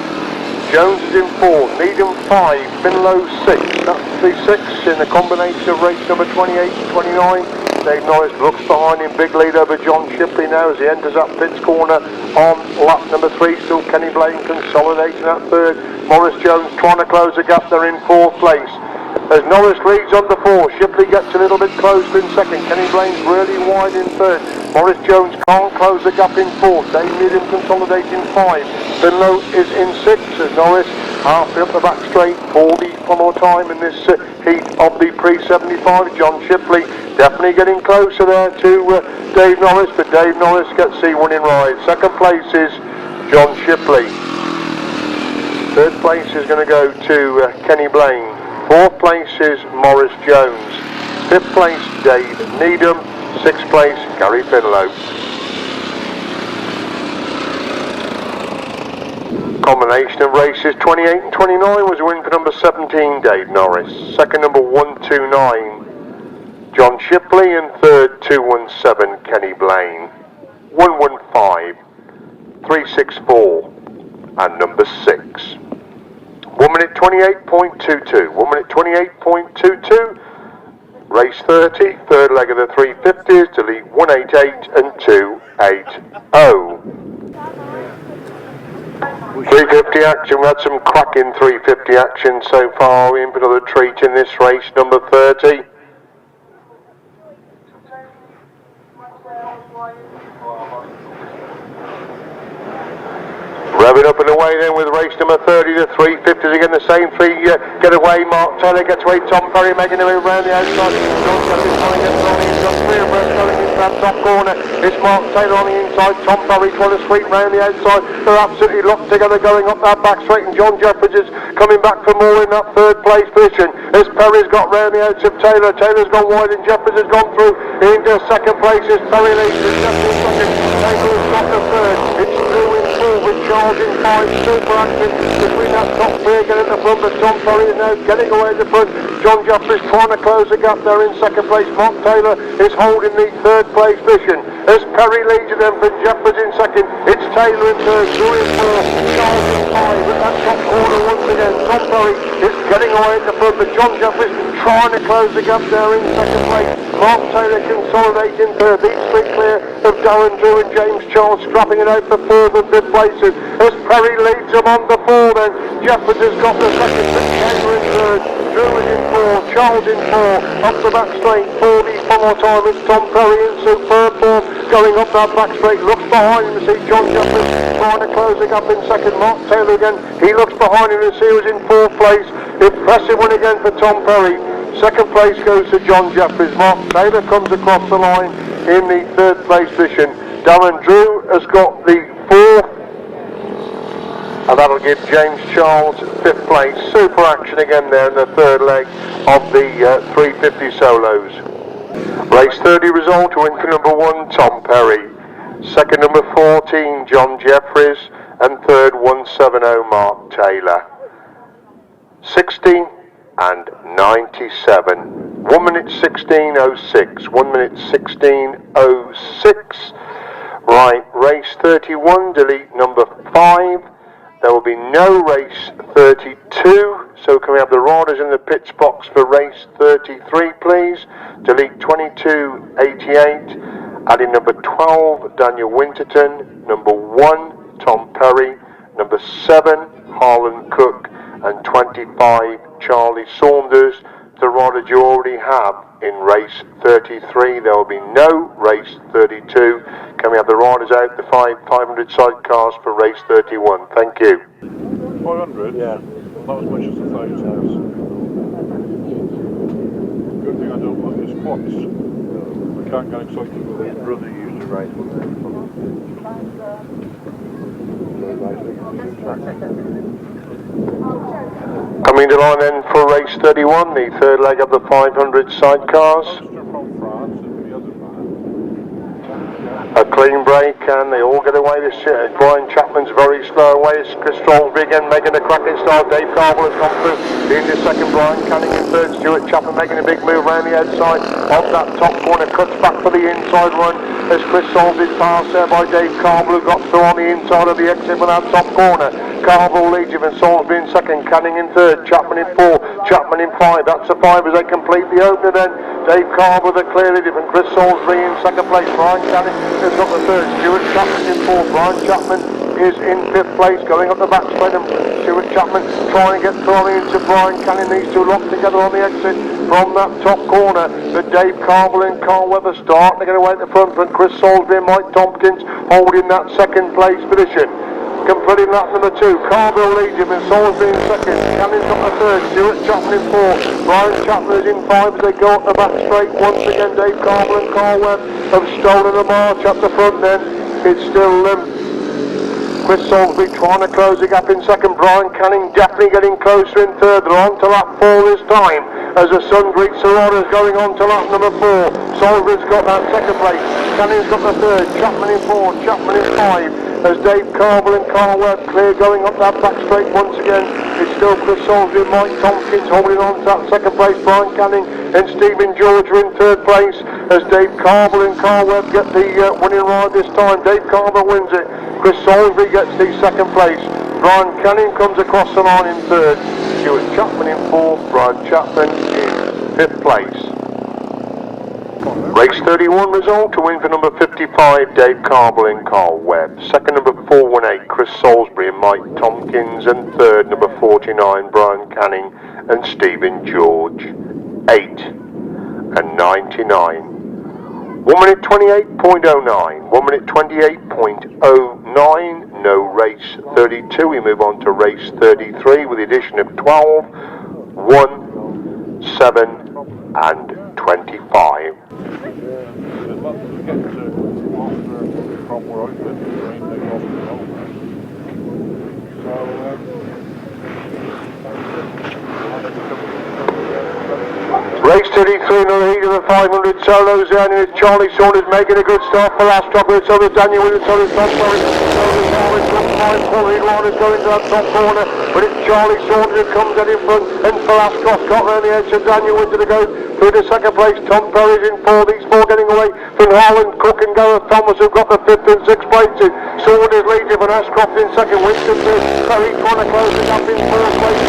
Jones is in 4, Needham 5, Finlow 6. That's the 6 in the combination of race number 28 and 29. Dave Norris looks behind him, big lead over John Shipley now as he enters that pits corner on lap number 3. Still Kenny Blaine consolidating that 3rd. Morris Jones trying to close the gap there in 4th place. As Norris leads on the 4, Shipley gets a little bit closer in 2nd. Kenny Blaine's really wide in 3rd. Morris Jones can't close the gap in 4th. Dave Needham consolidating 5. Finlow is in 6th as Norris halfway up the back straight for the final time in this heat of the pre-75. John Shipley definitely getting closer there to Dave Norris, but Dave Norris gets the winning ride. 2nd place is John Shipley. 3rd place is going to go to Kenny Blaine. 4th place is Morris Jones. 5th place Dave Needham. 6th place Gary Finlow. Combination of races 28 and 29 was a win for number 17 Dave Norris. 2nd number 129 John Shipley, and 3rd 217 Kenny Blaine. 115 364 and number 6. 1 minute 28.22. 1 minute 28.22. Race 30, 3rd leg of the 350s, delete 188 and 280. 350 action. We had some cracking 350 action so far. We're in for another treat in this race, number 30. Revving up and away then with race number 30, the 350s again, the same 3 get away. Mark Taylor gets away, Tom Perry making a move around the outside. John Jefferies trying to get on the inside, 3 abreast going into that top corner. It's Mark Taylor on the inside, Tom Perry trying to sweep round the outside. They're absolutely locked together going up that back straight, and John Jefferies is coming back for more in that 3rd place position. As Perry's got round the outs of Taylor, Taylor's gone wide and Jefferies has gone through into 2nd place as Perry leads and Jefferies 2nd. Taylor's got the 3rd. It's through in 4 with Charles in 5, super action between that top 3 clear getting at the front, but Tom Perry is now getting away at the front. John Jefferies trying to close the gap there in second place. Mark Taylor is holding the third place position as Perry leads them from Jefferies in second. It's Taylor in third, Drew in fourth, Charles in five at that top corner once again. Tom Perry is getting away at the front, but John Jefferies trying to close the gap there in second place. Mark Taylor consolidating third, leads straight clear of Darren Drew and James Charles scrapping it out for fourth and fifth places as Perry leads them on the four then. Jefferies has got the second, but Taylor in third, Drew is in fourth, Charles in fourth, up the back straight, 44 time, it's Tom Perry in superb form, going up that back straight, looks behind him to see John Jefferies trying to close the gap in second. Mark Taylor again, he looks behind him to see who's in fourth place. Impressive one again for Tom Perry. Second place goes to John Jefferies. Mark Taylor comes across the line in the third place position. Darren Drew has got the fourth, and that'll give James Charles fifth place. Super action again there in the third leg of the 350 solos. Race 30 result, win for number 1 Tom Perry, second number 14 John Jefferies, and third 170 Mark Taylor. 60 and 97. 1 minute 16:06. 1 minute 16:06. Right, race 31, delete number 5. There will be no race 32. So can we have the riders in the pits box for race 33, please? Delete 22:88. Adding number 12, Daniel Winterton. Number 1, Tom Perry. Number 7, Harlan Cook. And 25, Charlie Saunders, the riders you already have in race 33. There will be no race 32. Can we have the riders out, the 500 sidecars for race 31? Thank you. 500? Yeah. Not as much as 1,000. Good thing I don't like this quads. I can't get excited with it. Brother used to race one there. Coming to line then for race 31, the third leg of the 500 sidecars. From France and the other man. A clean break and they all get away. This Brian Chapman's very slow away. It's Chris Spiers again making a cracking start. Dave Carville has come through. Into second, Brian Canning in third. Stuart Chapman making a big move around the outside. Off that top corner, cuts back for the inside run as Chris Spiers is passed there by Dave Carville, who got through on the inside of the exit from that top corner. Carville leads him and Salisbury in second, Canning in third, Chapman in 4, Chapman in 5. That's a 5 as they complete the opener then. Dave Carville, the clearly different. Chris Salisbury in second place. Brian Canning has got the third. Stuart Chapman in 4th. Brian Chapman is in 5th place, going up the back straight. And Stuart Chapman trying to get thrown into Brian Canning. These two locked together on the exit from that top corner. But Dave Carville and Carl Webber starting to get away at the front. But Chris Salisbury and Mike Tompkins holding that second place position. Completing lap number 2, Carville leads him and Salisbury in second, Canning's up the third, Stuart Chapman in 4th, Brian Chapman is in 5 as they go up the back straight. Once again Dave Carville and Carl Webb have stolen the march up the front then. It's still Chris Salisbury trying to close the gap in second, Brian Canning definitely getting closer in third. They're on to lap 4 this time as the sun greets the riders going on to lap number 4. Salisbury's got that second place, Canning's got the third, Chapman in 4, Chapman in 5. As Dave Carville and Carl Webb clear going up that back straight once again. It's still Chris Salisbury and Mike Tompkins holding on to that second place. Brian Canning and Stephen George are in third place as Dave Carville and Carl Webb get the winning ride this time. Dave Carville wins it. Chris Salisbury gets the second place. Brian Canning comes across the line in third. Stuart Chapman in 4th. Brian Chapman in 5th place. Race 31 result, to win for number 55, Dave Carville and Carl Webb. Second, number 418, Chris Salisbury and Mike Tompkins. And third, number 49, Brian Canning and Stephen George. 8 and 99. 1 minute 28.09. 1 minute 28.09. No race 32. We move on to race 33 with the addition of 12, 1, 7 and 25. Race 33 in the heat of the 500 solos down, and it's Charlie Saunders making a good start for Ashcroft. It's over Daniel Winterburn, Tom Perry, first top five quality riders going to that top corner, but it's Charlie Saunders who comes out in front, and Phil Ashcroft got round the edge, so Daniel Winter to go through the second place. Tom Perry's in four, these four getting away from Harlan, Cook and Gareth Thomas who've got the fifth and sixth places. Saunders leads it, and Ashcroft in second, Winter third, Perry trying to close it up in fourth place.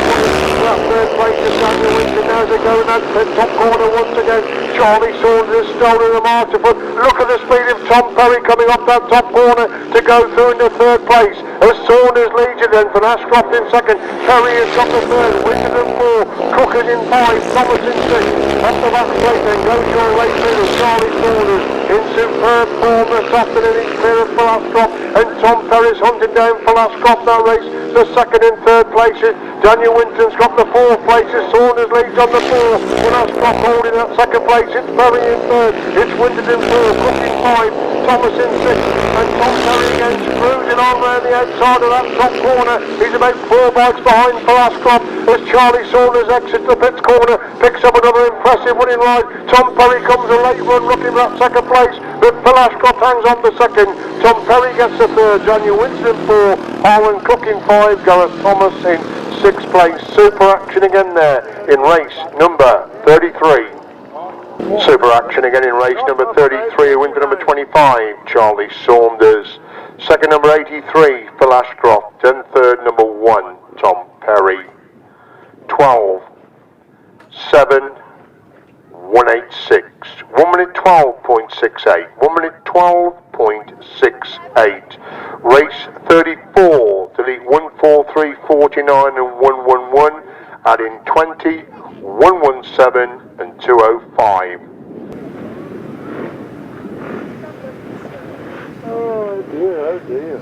That third place is Daniel Winter now as they go in that top corner once again. Charlie Saunders has stolen the march, but look at the speed of Tom Perry coming off that top corner to go through into third place. As Saunders leads it then from Ashcroft in second, Perry has got the third, Winter in four, Cook is in five, Thomas in six. Up the back straight then goes your way through Charlie Saunders in superb form this afternoon. He's clear of Phil Ashcroft, and Tom Perry's hunting down Phil Ashcroft that race. The second and third places, Daniel Winton's got the fourth places, Saunders leads on the four, and Ashcroft holding that second place. It's Perry in third, it's Winton in four, Cook in five, Thomas in six, and Tom Perry again cruising on round the outside of that top corner. He's about 4 bikes behind Phil Ashcroft as Charlie Saunders exits the pits corner, picks up another impressive winning ride. Tom Perry comes a late run looking for that second place, but Phil Ashcroft hangs on the second. Tom Perry gets the third, Daniel Winton in four, Harlan Cook in five, Gareth Thomas in sixth place. Super action again there in race number 33. Super action again in race number 33, winter number 25, Charlie Saunders. Second number 83, Phil Ashcroft, and third number 1, Tom Perry. 12, 7, 186. 1 minute 12.68. 1 minute 12.68. Race 34, delete 143.49 and 111. Add in 20, 117 and 205. Oh dear, oh dear.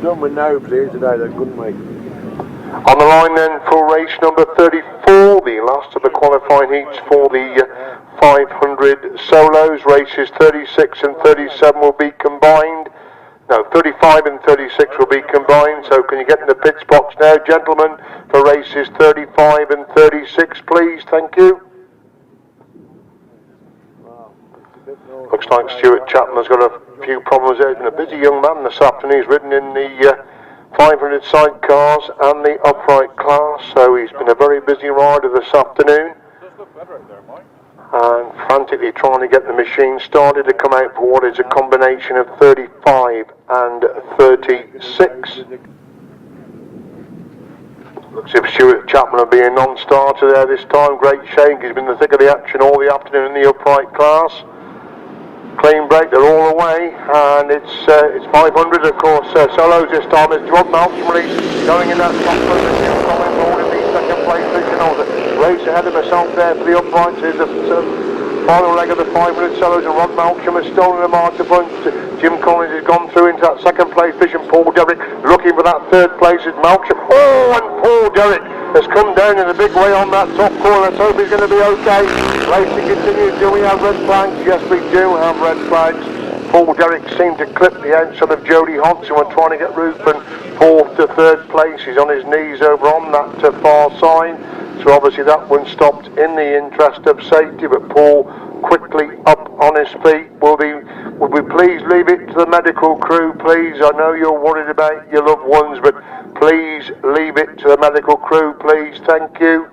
Done with no clear today then, couldn't we? On the line then for race number 34, the last of the qualifying heats for the 500 solos. Races 36 and 37 will be combined. No, 35 and 36 will be combined, so can you get in the pits box now, gentlemen, for races 35 and 36, please? Thank you. Looks like Stuart Chapman's got a few problems there. He's been a busy young man this afternoon. He's ridden in the 500 sidecars and the upright class, so he's been a very busy rider this afternoon. And frantically trying to get the machine started to come out for what is a combination of 35 and 36. Looks as if Stuart Chapman will be a non-starter there this time. Great shame, he's been in the thick of the action all the afternoon in the upright class. Clean break, they're all away, and it's 500 of course. Solos this time. It's Rod Winterburn going in that top position, coming forward in the second place position. Race ahead of myself there for the uprights is the final leg of the 500 solos, and Rod Malcolm has stolen the march. Jim Collins has gone through into that second place position. Paul Derrick looking for that third place is Malcolm. Oh, and Paul Derrick has come down in a big way on that top corner. Let's hope he's going to be okay. Racing continues. Do we have red flags? Yes, we do have red flags. Paul Derrick seemed to clip the outside of Jody Hodson when trying to get Ruthven fourth to third place. He's on his knees over on that far side. So obviously that one stopped in the interest of safety, but Paul quickly up on his feet. Would we please leave it to the medical crew, please? I know you're worried about your loved ones, but please leave it to the medical crew, please. Thank you.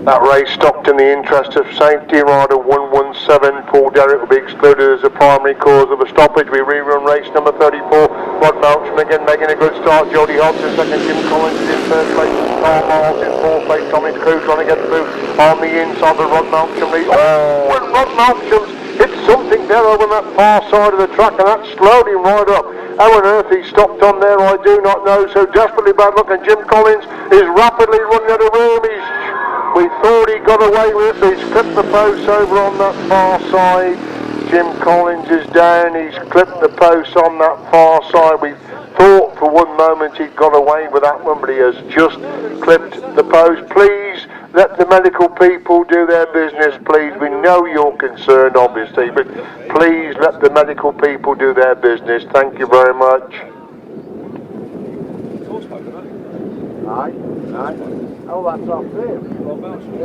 That race stopped in the interest of safety. Rider 117, Paul Derrick, will be excluded as a primary cause of a stoppage. We rerun race number 34. Rod Malcolm again making a good start. Jody Hodson second. Jim Collins is in third place. Carl Miles in fourth place. Tommy's crew trying to get through on the inside of Rod Malcolm. Oh, and Rod Malcolm's hit something there over on that far side of the track, and that slowed him right up. How on earth he stopped on there, I do not know. So desperately bad luck, and Jim Collins is rapidly running out of room. We thought he got away with it, but he's clipped the post over on that far side. Jim Collins is down, he's clipped the post on that far side. We thought for one moment he'd got away with that one, but he has just clipped the post. Please let the medical people do their business, please. We know you're concerned, obviously, but please let the medical people do their business. Thank you very much. Oh, that's off there.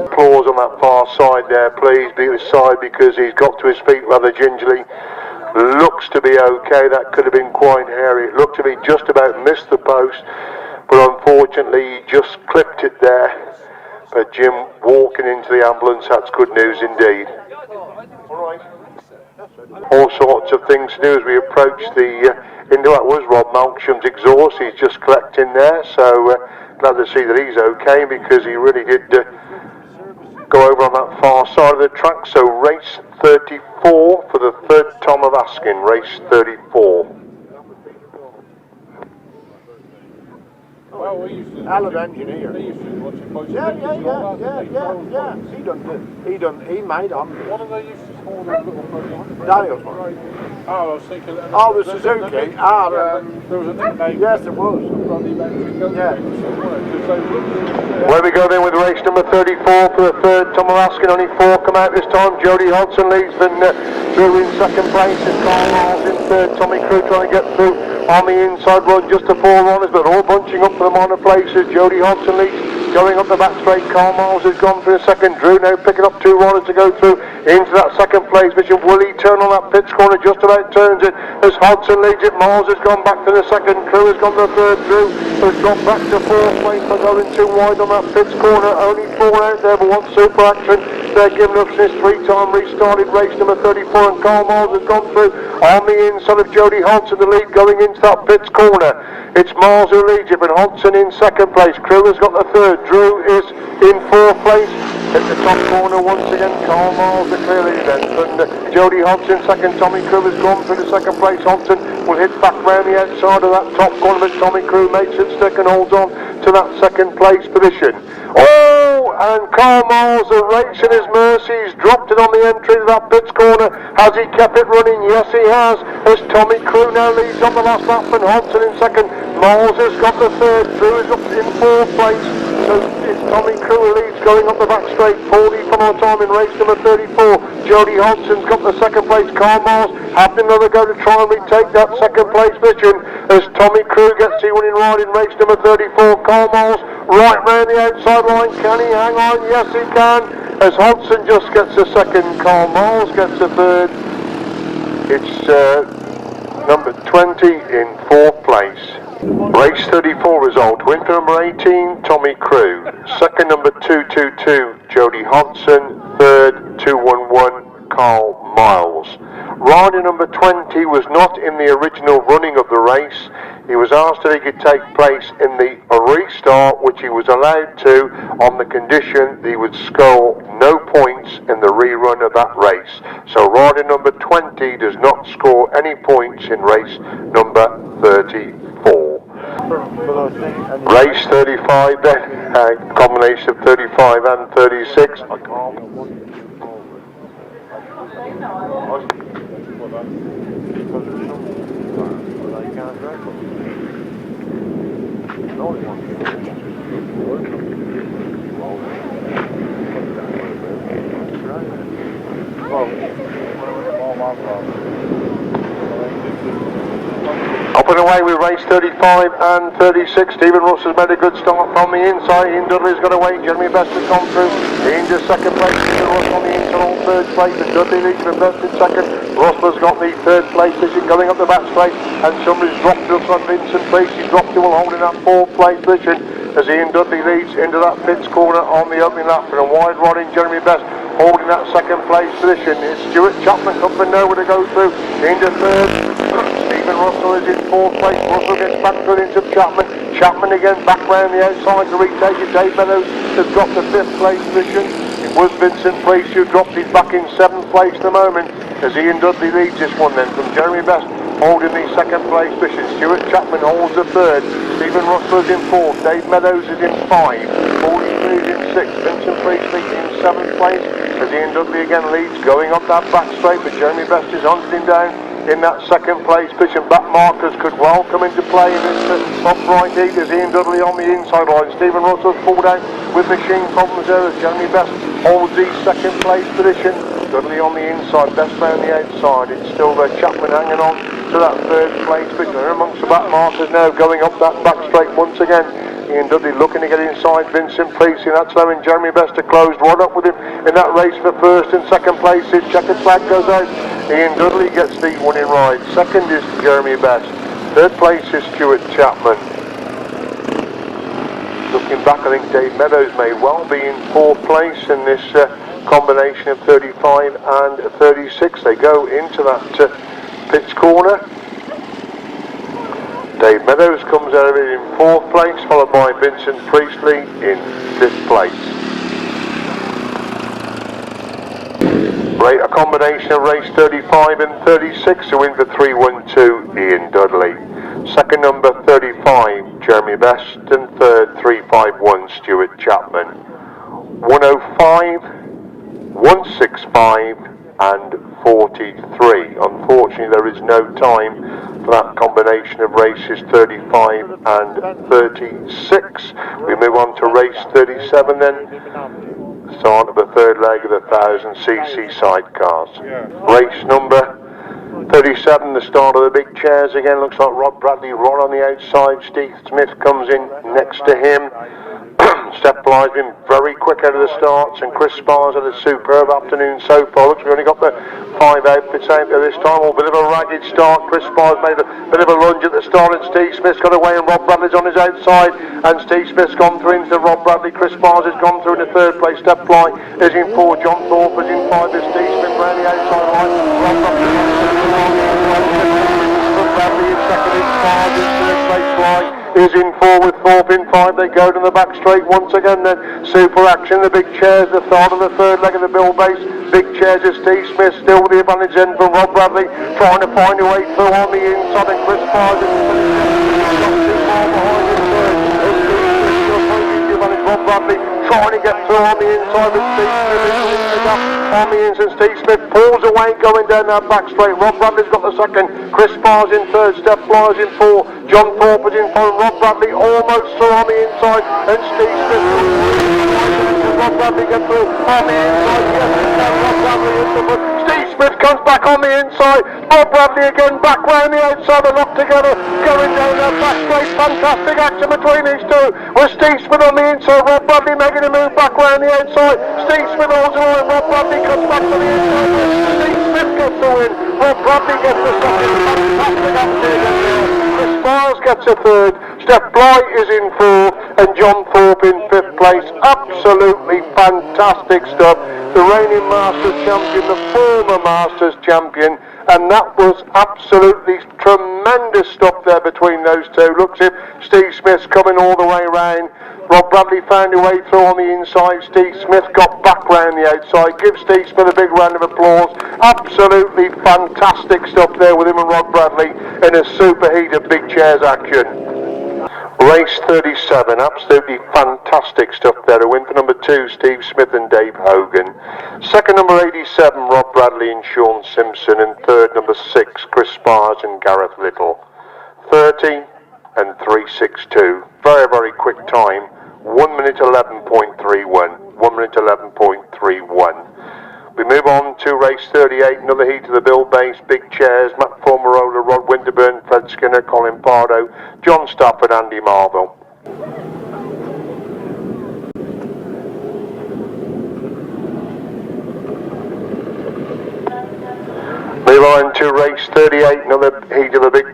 Applause on that far side there, please. Be his side because he's got to his feet rather gingerly. Looks to be okay. That could have been quite hairy. It looked to be just about missed the post, but unfortunately he just clipped it there. But Jim walking into the ambulance, that's good news indeed. All sorts of things to do as we approach the into that was Rob Malcolm's exhaust. He's just collecting there, so glad to see that he's okay because he really did go over on that far side of the track. So race 34 for the third Tom of Askin, race 34. Well, we used to... Alan engineer. He used to watch it by Yeah. He made on. What do they used to call them little... Dials. Oh, I was thinking... Oh, the Suzuki. There was a nickname. Yes, there was. Yeah. Where we go then with race number 34 for the third Tom of Askin. Only 4 come out this time. Jody Hodgson leads Van Drew in second place and Carl Miles in third. Tommy Crew trying to get through on the inside run just to 4 runners, but all bunching up for the minor places. Jody Hodgson leads going up the back straight. Carl Miles has gone for a second. Drew now picking up 2 runners to go through into that second place mission. Will he turn on that pits corner? Just about turns it as Hodgson leads it. Miles has gone back to the second. Crew has gone to the third. Drew has gone back to 4th place for going too wide on that pits corner. Only 4 out there, but one super action. They're giving up since 3-time restarted race number 34, and Carl Miles has gone through on the inside of Jody Hodgson, the lead going into that pits corner. It's Miles who leads it, but Hodgson in second place. Crew has got the third. Drew is in 4th place. At the top corner once again, Carl Miles the clear lead then. And Jody Hodgson second. Tommy Crew has gone through the second place. Hodgson will hit back round the outside of that top corner, but Tommy Crew makes it stick and holds on to that second place position. Oh, and Carl Miles are racing his mercy. He's dropped it on the entry to that pits corner. Has he kept it running? Yes, he has. As Tommy Crew now leads on the last lap and Hodgson in second. Miles has got the third. Drew is up in 4th place. So it's Tommy Crew who leads going up the back straight. 40 for more time in race number 34. Jody Hodgson's got the second place. Carl Miles having another go to try and retake that second place position as Tommy Crew gets the winning ride in race number 34. Carl Miles right round the outside line. Can he hang on? Yes, he can. As Hodgson just gets a second, Carl Miles gets a third. It's number 20 in 4th place. Race 34 result. Winner number 18, Tommy Crew. Second number 222, Jody Hodgson. Third 211, Carl Miles. Rider number 20 was not in the original running of the race. He was asked if he could take place in the restart, which he was allowed to on the condition that he would score no points in the rerun of that race. So rider number 20 does not score any points in race number 34. Race 35 then, combination of 35 and 36. Up and away with race 35 and 36. Stephen Russ has made a good start from the inside. Ian Dudley's got away. Jeremy Best has gone through. Ian just second place. Stephen Russ on the inside on 3rd place. And Dudley leads from Best in second. Russell's got the 3rd place position going up the back straight. And somebody's dropped up on Vincent Priest. He's dropped it while holding that 4th place position as Ian Dudley leads into that pits corner on the opening lap. And a wide rod in Jeremy Best holding that 2nd place position. It's Stuart Chapman up and nowhere to go through into 3rd. Stephen Russell is in 4th place. Russell gets back to into Chapman. Chapman again back round the outside to retake it. Dave Meadows has got the 5th place position. It was Vincent Priest who dropped it back in 7th place at the moment as Ian Dudley leads this one then from Jeremy Best holding the 2nd place position. Stuart Chapman holds the 3rd. Stephen Russell is in 4th. Dave Meadows is in 5. 43 is in 6th. Vincent Priest leads in 7th place as Ian Dudley again leads going up that back straight, but Jeremy Best is hunting down in that 2nd place position. Back markers could well come into play in this upright heat as Ian Dudley on the inside line. Stephen Russell's pulled out with machine problems there as Jeremy Best holds the 2nd place position. Dudley on the inside, Best round the outside. It's still Chapman hanging on to that 3rd place position. And amongst the back markers now going up that back straight once again. Ian Dudley looking to get inside Vincent Priestley, and that's allowing Jeremy Best to close right up with him in that race for first and second place. His checkered flag goes out. Ian Dudley gets the winning ride. Second is Jeremy Best. Third place is Stuart Chapman. Looking back, I think Dave Meadows may well be in fourth place in this combination of 35 and 36. They go into that pits corner. Dave Meadows comes out of it in fourth place, followed by Vincent Priestley in fifth place. A combination of race 35 and 36, a win for 312 Ian Dudley. Second number 35 Jeremy Best, and third 351 Stuart Chapman. 105, 165 and 43. Unfortunately there is no time for that combination of races 35 and 36. We move on to race 37 then. Start of the third leg of the 1000cc sidecars. Race number 37, the start of the big chairs again. Looks like Rod Bradley right on the outside. Steve Smith comes in next to him. Step Bly's been very quick out of the starts, and Chris Spiers had a superb afternoon so far. Looks, we've only got the 5 outfits out there this time. A bit of a ragged start. Chris Spiers made a bit of a lunge at the start, and Steve Smith's got away, and Rod Bradley's on his outside, and Steve Smith's gone through into Rod Bradley. Chris Spiers has gone through in the third place. Step Bly is in 4. John Thorpe is in 5. There's Steve Smith round the outside line. Rod Bradley is second in 5. Third place Bly is in 4 with Thorpe in 5. They go to the back straight once again then. Super action, the big chairs, the start of the third leg of the Buildbase. Big chairs is Steve Smith, still with the advantage then from Rod Bradley, trying to find a way through on the inside, and Chris Spiers is not too far behind him. Rod Bradley trying to get through on the inside, with Steve Smith on the inside. Steve Smith pulls away going down that back straight. Rod Bradley's got the second, Chris Spiers in third, Steph Bly's in 4, John Thorpe is in 4, Rod Bradley almost through on the inside, and Steve Smith Rod Bradley gets through on the inside. Yes, Rod Bradley is the foot. Steve Smith comes back on the inside. Rod Bradley again back round the outside. They're locked together, going down that back straight. Fantastic action between these two. With Steve Smith on the inside, Rod Bradley making a move back round the outside. Steve Smith holds the line. Rod Bradley comes back to the inside. Steve Smith gets the win. Rod Bradley gets the second. Fantastic action. Chris Spiers gets a third. Steph Bly is in 4th, and John Thorpe in 5th place. Absolutely fantastic stuff. The reigning Masters champion, the former Masters champion, and that was absolutely tremendous stuff there between those two. Looks if Steve Smith's coming all the way round. Rod Bradley found a way through on the inside. Steve Smith got back round the outside. Give Steve Smith a big round of applause. Absolutely fantastic stuff there with him and Rod Bradley in a super heat of big chairs action. Race 37, absolutely fantastic stuff there. A win for number 2, Steve Smith and Dave Hogan. Second, number 87, Rod Bradley and Sean Simpson. And third, number 6, Chris Spiers and Gareth Little. 30 and 362. Very, very quick time. 1 minute 11.31. 1 minute 11.31. We move on to race 38, another heat of the Buildbase, big chairs, Matt Formarola, Rod Winterburn, Fred Skinner, Colin Pardo, John Stafford, Andy Marvell. Move on to race 38, another heat of the big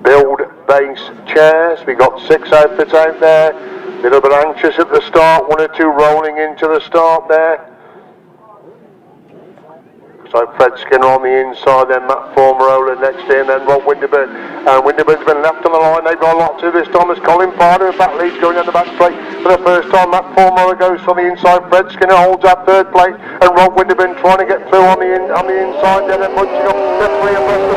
Buildbase chairs. We got 6 outfits out there, a little bit anxious at the start, 1 or 2 rolling into the start there. So Fred Skinner on the inside, then Matt Formarola next to him, then Rod Winterburn. And Winterburn's been left on the line. They've got a lot to this time as Colin Pardo in back leads going down the back straight for the first time. Matt Formarola goes from the inside. Fred Skinner holds up third place, and Rod Winterburn trying to get through on the inside. Then munching up Jefferies abreast the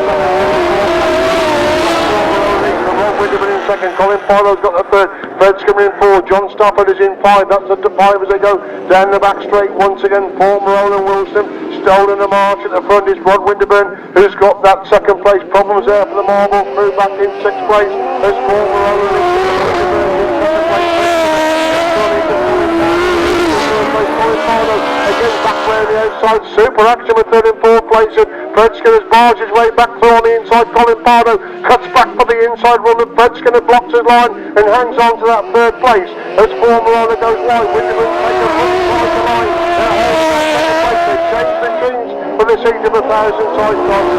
Rod Winterburn in second. Colin Pardo's got the third. Fred Skinner in 4. John Stafford is in 5. That's up to 5 as they go down the back straight once again. Formarola and Wilson. Stolen the march at the front is Rod Winterburn, who's got that second place. Problems there for the Marble, through back in 6th place as Formarola in 2nd place. Again back round the outside, super action with 3rd and 4th place, and Fred Skinner's barged his way back through on the inside. Colin Pardo cuts back for the inside run, and Fred Skinner blocks his line and hangs on to that third place as Formula goes wide. Winterburn takes a run across the line. They're holding that second place. They've changed the tunes for the seat of 1,000 sidecars.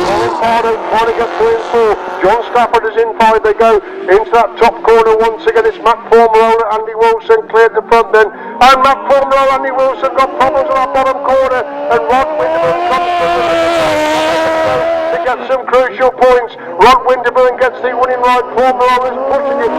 Colin Pardo trying to get through in 4. John Stafford is in 5. They go into that top corner once again. It's Matt Formula, Andy Wilson cleared the front then. And Matt Formula, Andy Wilson got problems in that bottom corner. And Rod Winterburn comes through to get some crucial points. Rod Winterburn gets the winning ride. Formula is pushing it.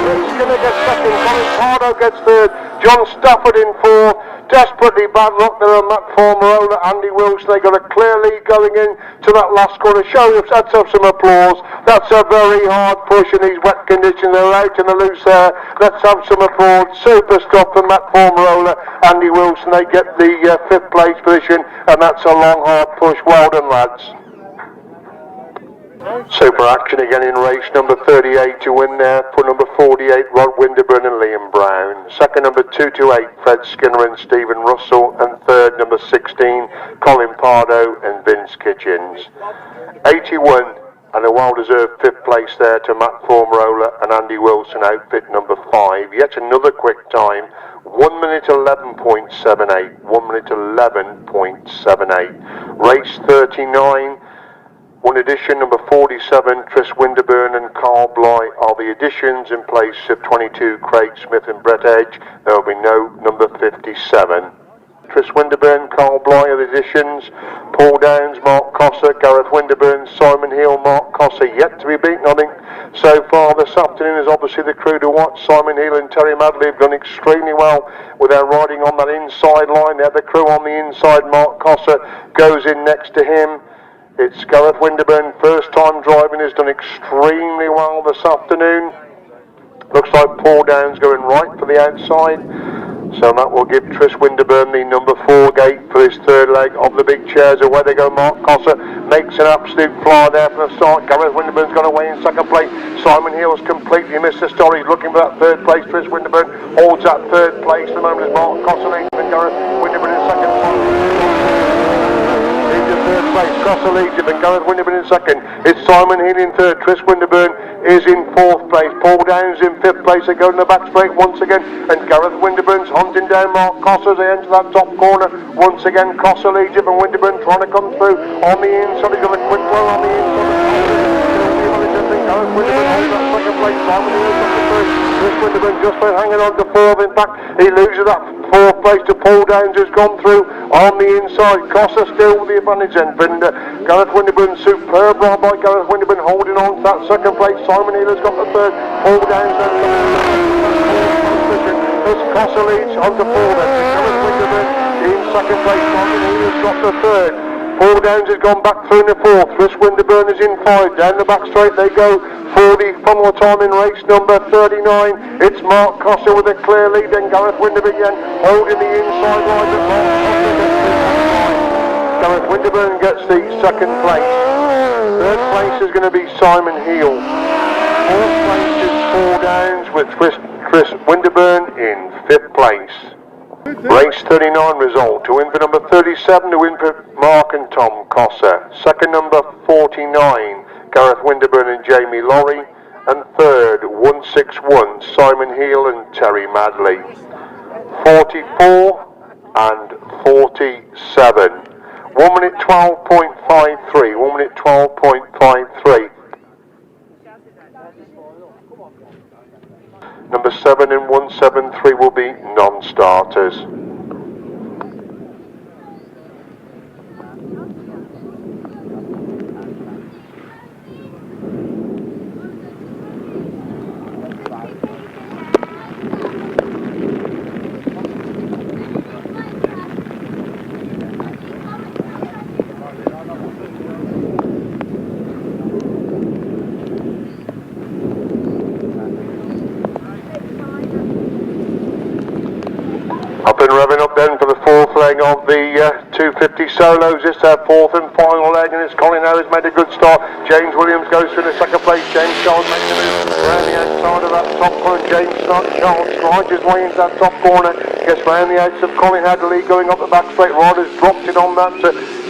It's going to get second. Colin Pardo gets third. John Stafford in 4. Desperately bad luck there on Matt Formula, Andy Wilson. They got a clear lead going in to that last corner. Let's have some applause. That's a very hard push in these wet conditions. They're out in the loose air. Let's have some applause. Super stop for Matt Formula, Andy Wilson. They get the 5th place position, and that's a long hard push. Well done, lads. Super action again in race number 38 to win there for number 48 Rod Winterburn and Liam Brown. Second number 228 Fred Skinner and Stephen Russell, and third number 16 Colin Pardo and Vince Kitchens. 81 and a well-deserved 5th place there to Matt Formula and Andy Wilson, outfit number 5. Yet another quick time. 1 minute 11.78. 1 minute 11.78. Race 39. One addition, number 47, Chris Winterburn and Carl Bly are the additions in place of 22, Craig Smith and Brett Edge. There will be no number 57. Chris Winterburn, Carl Bly are the additions. Paul Downs, Mark Cossar, Gareth Winterburn, Simon Hill, Mark Cossar yet to be beaten. I think so far this afternoon is obviously the crew to watch. Simon Hill and Terry Madley have done extremely well with their riding on that inside line. They have the crew on the inside. Mark Cossar goes in next to him. It's Gareth Winterburn, first time driving, has done extremely well this afternoon. Looks like Paul Downs going right for the outside. So that will give Chris Winterburn the number 4 gate for his third leg of the big chairs. Away they go. Mark Cossar makes an absolute fly there from the start. Gareth Winterburn's gone away in second place. Simon Hill's completely missed the story. He's looking for that third place. Chris Winterburn holds that third place at the moment as Mark Cossar leads and Gareth Winterburn in second place. Third place, Cossar leads him and Gareth Winterburn in second. It's Simon Hill in third. Chris Winterburn is in 4th place. Paul Downs in 5th place. They go in the back straight once again, and Gareth Winterburn's hunting down Mark Cossar as they enter that top corner. Once again, Cossar leads him and Winterburn trying to come through on the inside. He's got a quick blow on the inside. Gareth Winterburn holds that second place. Simon Hill is second place. Chris Winterburn just hanging on to 4th. In fact, he loses that 4th place to Paul Downs, who's gone through on the inside. Cossar still with the advantage then. Gareth Winterburn, superb ride by Gareth Winterburn, holding on to that second place. Simon Hill has got the 3rd. Paul Downs then as Cossar leads on to 4th. Gareth Winterburn in second place. Simon Hill has got the 3rd. Paul Downs has gone back through in the 4th. Chris Winterburn is in 5. Down the back straight they go for the final time in race number 39. It's Mark Cossar with a clear lead, then Gareth Winterburn again holding the inside line. Gareth Winterburn gets the 2nd place. 3rd place is going to be Simon Hill. 4th place is Paul Downs with Chris Winterburn in 5th place. Race 39 result. To win for number 37, to win for Mark and Tom Cossar. Second number 49, Gareth Winterburn and Jamie Lorry. And third, 161, Simon Hill and Terry Madley. 44 and 47. 1 minute 12.53. 1 minute 12.53. Number 7 and 173 will be non-starters. Up and revving up then for the 4th leg leg of the 250 solos. It's their fourth and final leg, and it's Colin Howe has made a good start. James Williams goes through the second place. James Charles makes a move around the outside of that top corner. James Charles slides his way into that top corner, gets round the outs of Colin Howe. The lead going up the back straight. Rod has dropped it on that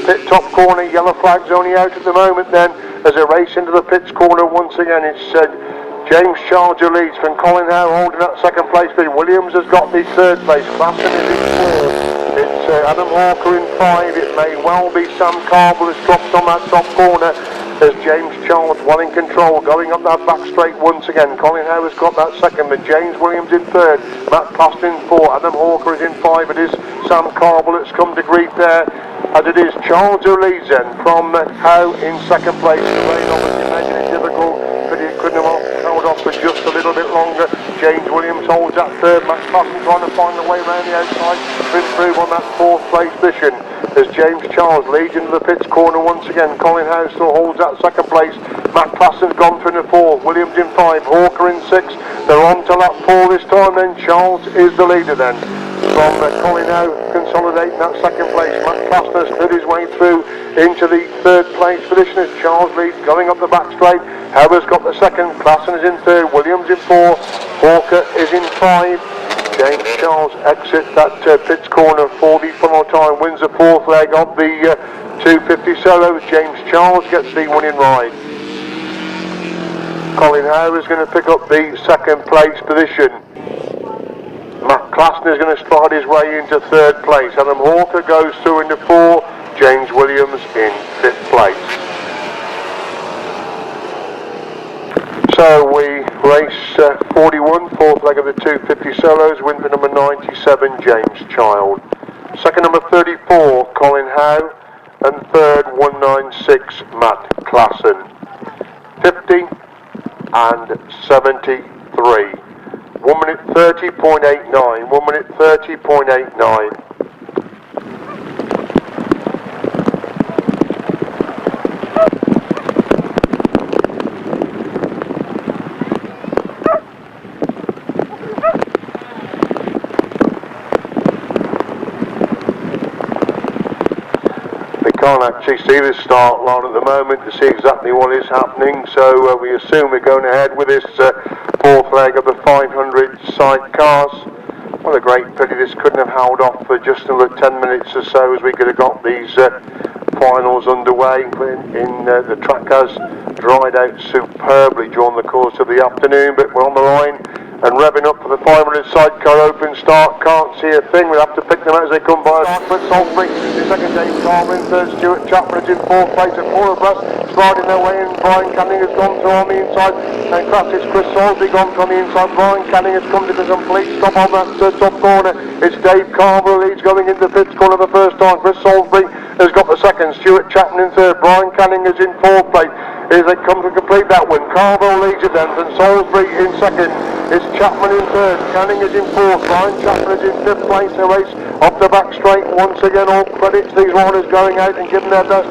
pit top corner. Yellow flag's only out at the moment then as they race into the pits corner once again. It's James Charles who leads from Colin Howe holding that second place, but Williams has got the third place. Klassen is in fourth. It's Adam Hawker in five. It may well be Sam Carville has dropped on that top corner as James Charles well in control, going up that back straight once again. Colin Howe has got that second, but James Williams in third. Matt Klassen in four. Adam Hawker is in five. It is Sam Carville that's come to grief there, as it is Charles who leads then from Howe in second place. The rain obviously making it difficult, but he couldn't have held off for just a little bit longer. James Williams holds that third. Matt Klassen trying to find the way around the outside to improve on that fourth place position as James Charles leads into the pits corner once again. Colin Howe still holds that second place. Matt Klassen's gone through in the four. Williams in five. Hawker in six. They're on to lap four this time then. Charles is the leader then from Colin Howe consolidating that second place. Matt Klassen has slid his way through into the third place position as Charles leads going up the back straight. Howe has got the second. Klassen is in third. Williams in four. Hawker is in five. James Charles exits that pits corner for the final time, wins the fourth leg of the 250 solos. James Charles gets the winning ride. Colin Howe is going to pick up the second place position. Matt Klassen is going to stride his way into third place. Adam Hawker goes through into four. James Williams in fifth place. So we race 41, fourth leg of the 250 solos, win for number 97, James Child. Second number 34, Colin Howe, and third 196, Matt Klassen. 50 and 73. 1 minute 30.89, 1 minute 30.89. Can't actually see the start line at the moment to see exactly what is happening, so we assume we're going ahead with this fourth leg of the 500 sidecars. What a great pity this couldn't have held off for just another 10 minutes or so, as we could have got these finals underway. The track has dried out superbly during the course of the afternoon, but we're on the line and revving up for the 500 sidecar open start. Can't see a thing. We'll have to pick them out as they come by. Chris Salisbury in second, James Carville in third, Stuart Chapman is in fourth place at four abreast, striding their way in. Brian Canning has gone through on the inside, and classics Chris Salisbury gone from the inside. Brian Canning has come to the complete stop on that top corner. It's Dave Carville leads going into the fifth corner the first time. Chris Salisbury has got the second, Stuart Chapman in third, Brian Canning is in fourth place. As they come to complete that one, Carville leads it then, and Salisbury in second. It's Chapman in third, Canning is in fourth, Brian Chapman is in fifth place. They race off the back straight once again. All credit to these riders going out and giving their best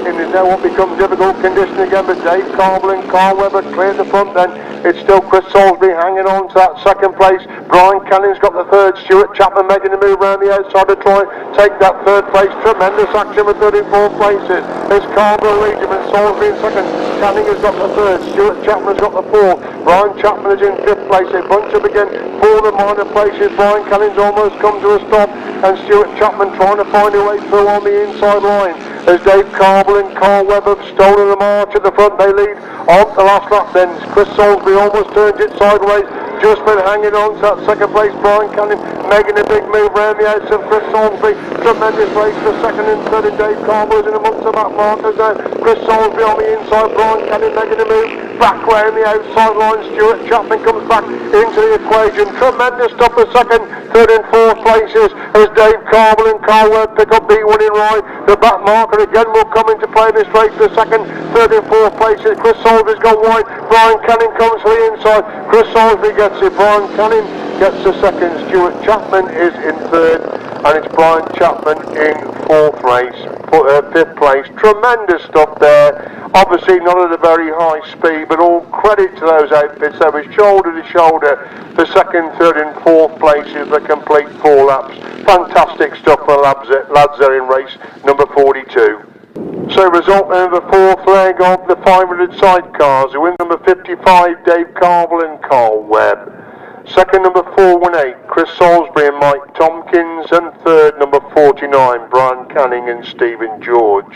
in now what becomes difficult condition again, but Dave Carville and Carl Webber cleared the front then. It's still Chris Salisbury hanging on to that second place. Brian Canning's got the third. Stuart Chapman making a move around the outside to try and take that third place. Tremendous action with 34 places. It's Carville leads him and Salisbury in second. Canning has got the third. Stuart Chapman's got the fourth. Brian Chapman is in fifth place. They bunch up again for the minor places. Brian Canning's almost come to a stop, and Stuart Chapman trying to find a way through on the inside line. As Dave Carville and Carl Webb have stolen the march at the front, they lead on the last lap then. Chris Salisbury almost turns it sideways, just been hanging on to that second place. Brian Canning making a big move round the outs of Chris Salisbury. Tremendous race for second and third, and Dave Carville is in amongst the back markers now. Chris Salisbury on the inside, Brian Canning making a move back round the outside line. Stuart Chapman comes back into the equation. Tremendous stuff for second, third and fourth places as Dave Carville and Carl Webb pick up the winning ride. The back marker again will come into play this race for second, third and fourth places. Chris Salisbury's gone wide. Brian Canning comes to the inside. Chris Salisbury gets it. Brian Canning gets the second. Stuart Chapman is in third, and it's Brian Chapman in fifth place. Tremendous stuff there Obviously not at a very high speed, but all credit to those outfits. They were shoulder to shoulder for second, third and fourth places, the complete 4 laps. Fantastic stuff for the lads there in race number 42. So result then of the 4th leg of the 500 sidecars. The win number 55, Dave Carville and Carl Webb. Second, number 418, Chris Salisbury and Mike Tompkins. And third, number 49, Brian Canning and Stephen George.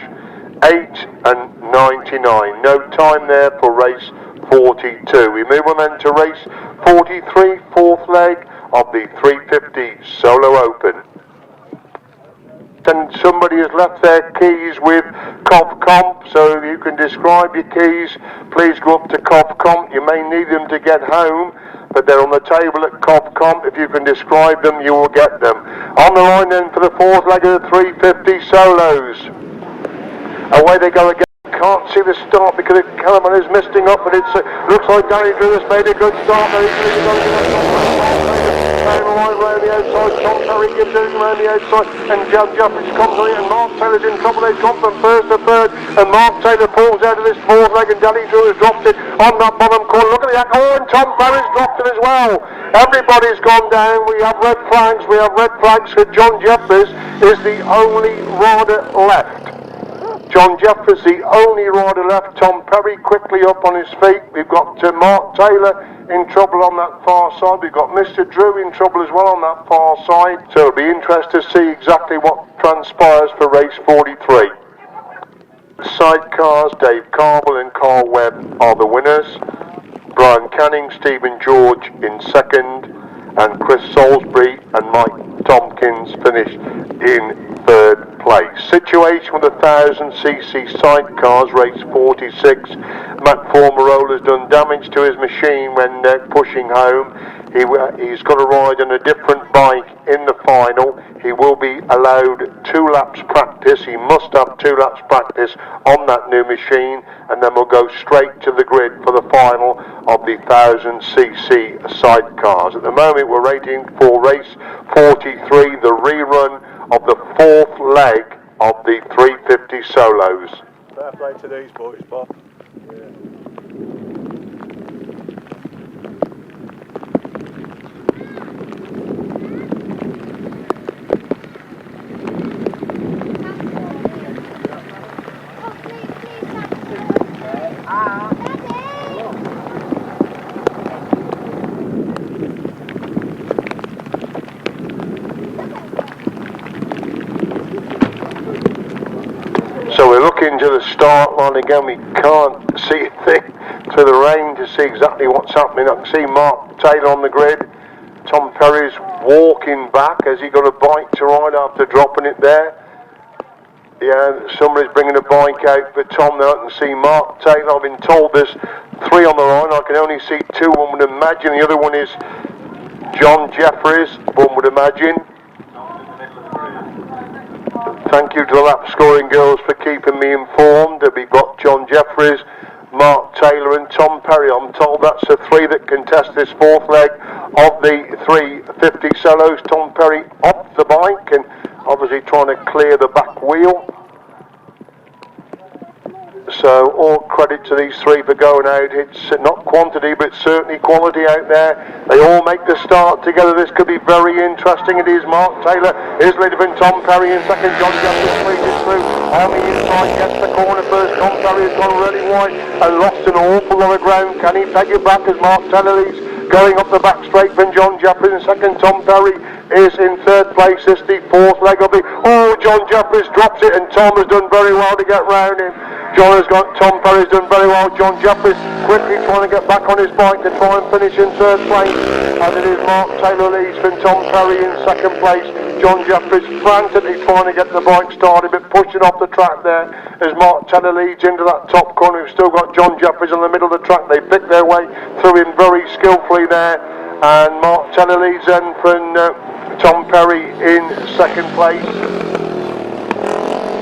8 and 99. No time there for race 42. We move on then to race 43, 4th leg of the 350 Solo Open. And somebody has left their keys with Covcomp, so if you can describe your keys, please go up to Covcomp. You may need them to get home, but they're on the table at Covcomp. If you can describe them, you will get them. On the line then for the 4th leg of the 350 Solos. Away they go again. Can't see the start because the caravan is misting up, but it looks like Danny Drew has made a good start. Around the outside, Tom Perry gives it around the outside, and Jefferies comes on it, and Mark Taylor's in trouble. They've gone from first to third, and Mark Taylor pulls out of this 4th leg, and Danny Drew has dropped it on that bottom corner. Look at that! Oh, and Tom Perry's dropped it as well. Everybody's gone down. We have red flags. We have red flags for John Jefferies is the only rider left. John Jefferies, the only rider left. Tom Perry quickly up on his feet. We've got Mark Taylor in trouble on that far side. We've got Mr. Drew in trouble as well on that far side. So it'll be interesting to see exactly what transpires for race 43. Sidecars, Dave Carville and Carl Webb are the winners. Brian Canning, Stephen George in second, and Chris Salisbury and Mike Tompkins finished in third place. Situation with 1000cc sidecars, race 46. Matt Formarola has done damage to his machine when pushing home. He's got to ride on a different bike in the final. He will be allowed 2 laps practice. He must have 2 laps practice on that new machine, and then we'll go straight to the grid for the final of the 1000cc sidecars. At the moment we're waiting for race 43, the rerun of the 4th leg of the 350 Solos. Fair play to these boys, Bob. So we're looking to the start line again. We can't see a thing through the rain to see exactly what's happening. I can see Mark Taylor on the grid. Tom Perry's walking back. Has he got a bike to ride after dropping it there? Yeah, somebody's bringing a bike out for Tom there. I can see Mark Taylor. I've been told there's 3 on the line. I can only see 2. One would imagine. The other one is John Jefferies, one would imagine. Thank you to the lap scoring girls for keeping me informed. We've got John Jefferies, Mark Taylor and Tom Perry. I'm told that's the 3 that contest this 4th leg of the 350 Solos. Tom Perry off the bike and obviously trying to clear the back wheel. So all credit to these 3 for going out. It's not quantity but certainly quality out there. They all make the start together. This could be very interesting. It is Mark Taylor is leader from Tom Perry in second. John Jefferies squeezes through on the inside, gets the corner first. Tom Perry has gone really wide and lost an awful lot of ground. Can he take it back as Mark Taylor leads? Going up the back straight from John Jefferies in second. Tom Perry is in third place. This is the 4th leg of the... Oh, John Jefferies drops it and Tom has done very well to get round him. Tom Perry's done very well. John Jefferies quickly trying to get back on his bike to try and finish in third place. And it is Mark Taylor leads from Tom Perry in second place. John Jefferies frantically trying to get the bike started but pushing off the track there as Mark Taylor leads into that top corner. We've still got John Jefferies in the middle of the track. They pick their way through him very skillfully there. And Mark Taylor leads then from Tom Perry in second place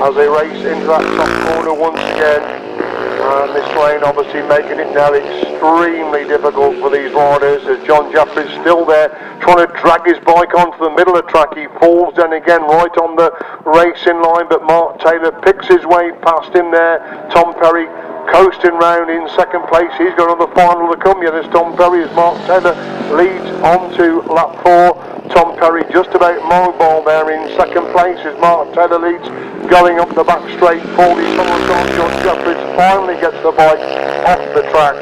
as they race into that top corner once again. And this lane obviously making it now extremely difficult for these riders as John Jefferies still there trying to drag his bike onto the middle of the track. He falls then again right on the racing line, but Mark Taylor picks his way past him there. Tom Perry coasting round in second place. He's got another final to come. Yeah, there's Tom Perry as Mark Taylor leads on to lap 4. Tom Perry just about mobile there in second place as Mark Taylor leads going up the back straight for the John Jefferies finally gets the bike off the track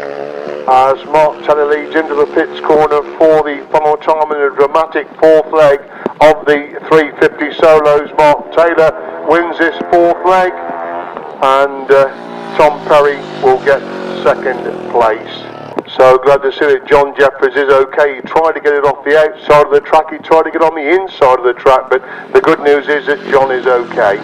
as Mark Taylor leads into the pits corner for the final time in a dramatic fourth leg of the 350 solos. Mark Taylor wins this fourth leg and Tom Perry will get second place. So glad to see that John Jefferies is okay. He tried to get it off the outside of the track, he tried to get on the inside of the track, but the good news is that John is okay.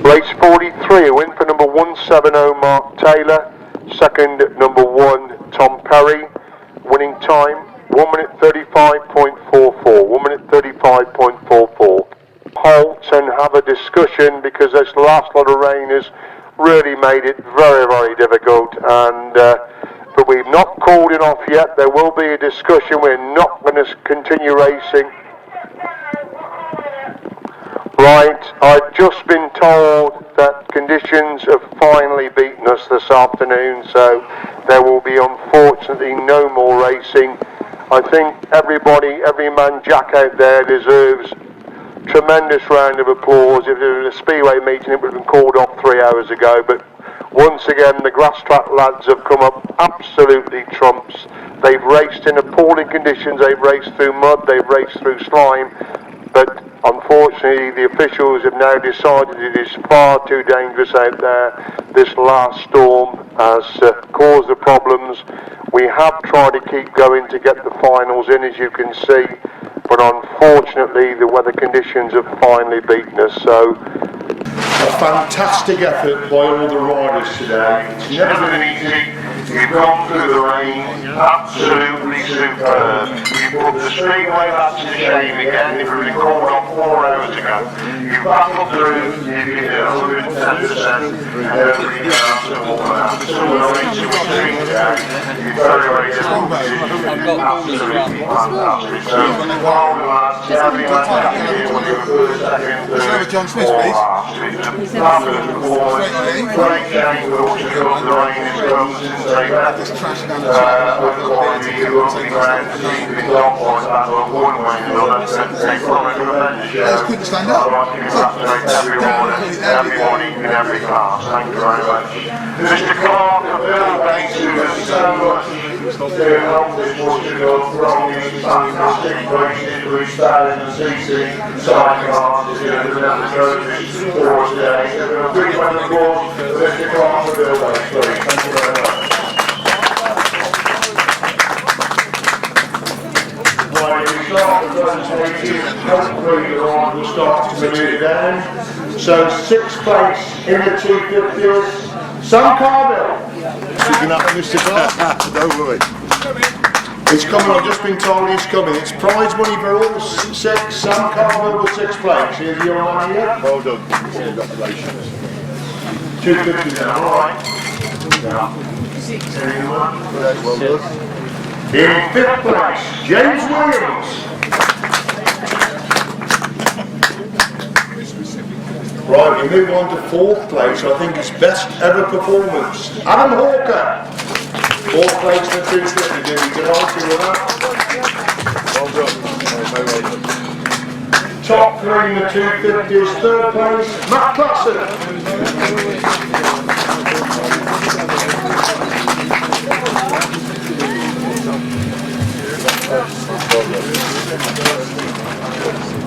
Race 43, a win for number 170 Mark Taylor, second number 1 Tom Perry, winning time 1 minute 35.44, 1 minute 35.44. Halt and have a discussion because this last lot of rain has really made it very, very difficult, and but we've not called it off yet. There will be a discussion. We're not going to continue racing. Right, I've just been told that conditions have finally beaten us this afternoon, so there will be unfortunately no more racing. I think everybody, every man jack out there deserves tremendous round of applause. If there was a speedway meeting, it would have been called off 3 hours ago, but once again the Grasstrack lads have come up absolutely trumps. They've raced in appalling conditions, they've raced through mud, they've raced through slime, but unfortunately the officials have now decided it is far too dangerous out there. This last storm has caused the problems. We have tried to keep going to get the finals in, as you can see, but unfortunately the weather conditions have finally beaten us. So a fantastic effort by all the riders today. it's never been easy. You've gone through the rain, absolutely superb. You put the speedway lads to shame again. It would have been called off 4 hours ago. You battled through, you did 110%, and everything else and all that. So we're going to extreme today. It's very, very difficult decision. Absolutely fantastic. So, well, the lads, every man down here, when you were first, second, third, or last. It's a fabulous performance. Great change for us to go to the rain has come since they left. The opening round seemed to be on point that one way or another. They put on a tremendous show. I'd like to congratulate everyone in every class. Thank you very much. Mr. Clark of Buildbase, who has so much to help this Worcester club from these fantastic races with Stalin and CC Sidecars is going to another trophy for us today. So a big round of applause for Mr. Clark of Buildbase, please. Thank you very much. Right, we start the presentation. Hopefully the line will start to move down. So 6th place in the 250s, Sam Carville. Picking up Mr. Clark. Don't worry. It's coming, I've just been told he's coming. It's prize money for all 6. Sam Carville with 6th place. Here's your money here. Well done. Congratulations. 250 now, alright. Well done. In 5th place, James Williams. Right, we move on to 4th place. I think his best ever performance. Adam Hawker. 4th place in the 250. Did he delighted with that? Well done. Top 3 in the 250 is 3rd place, Matt Classen.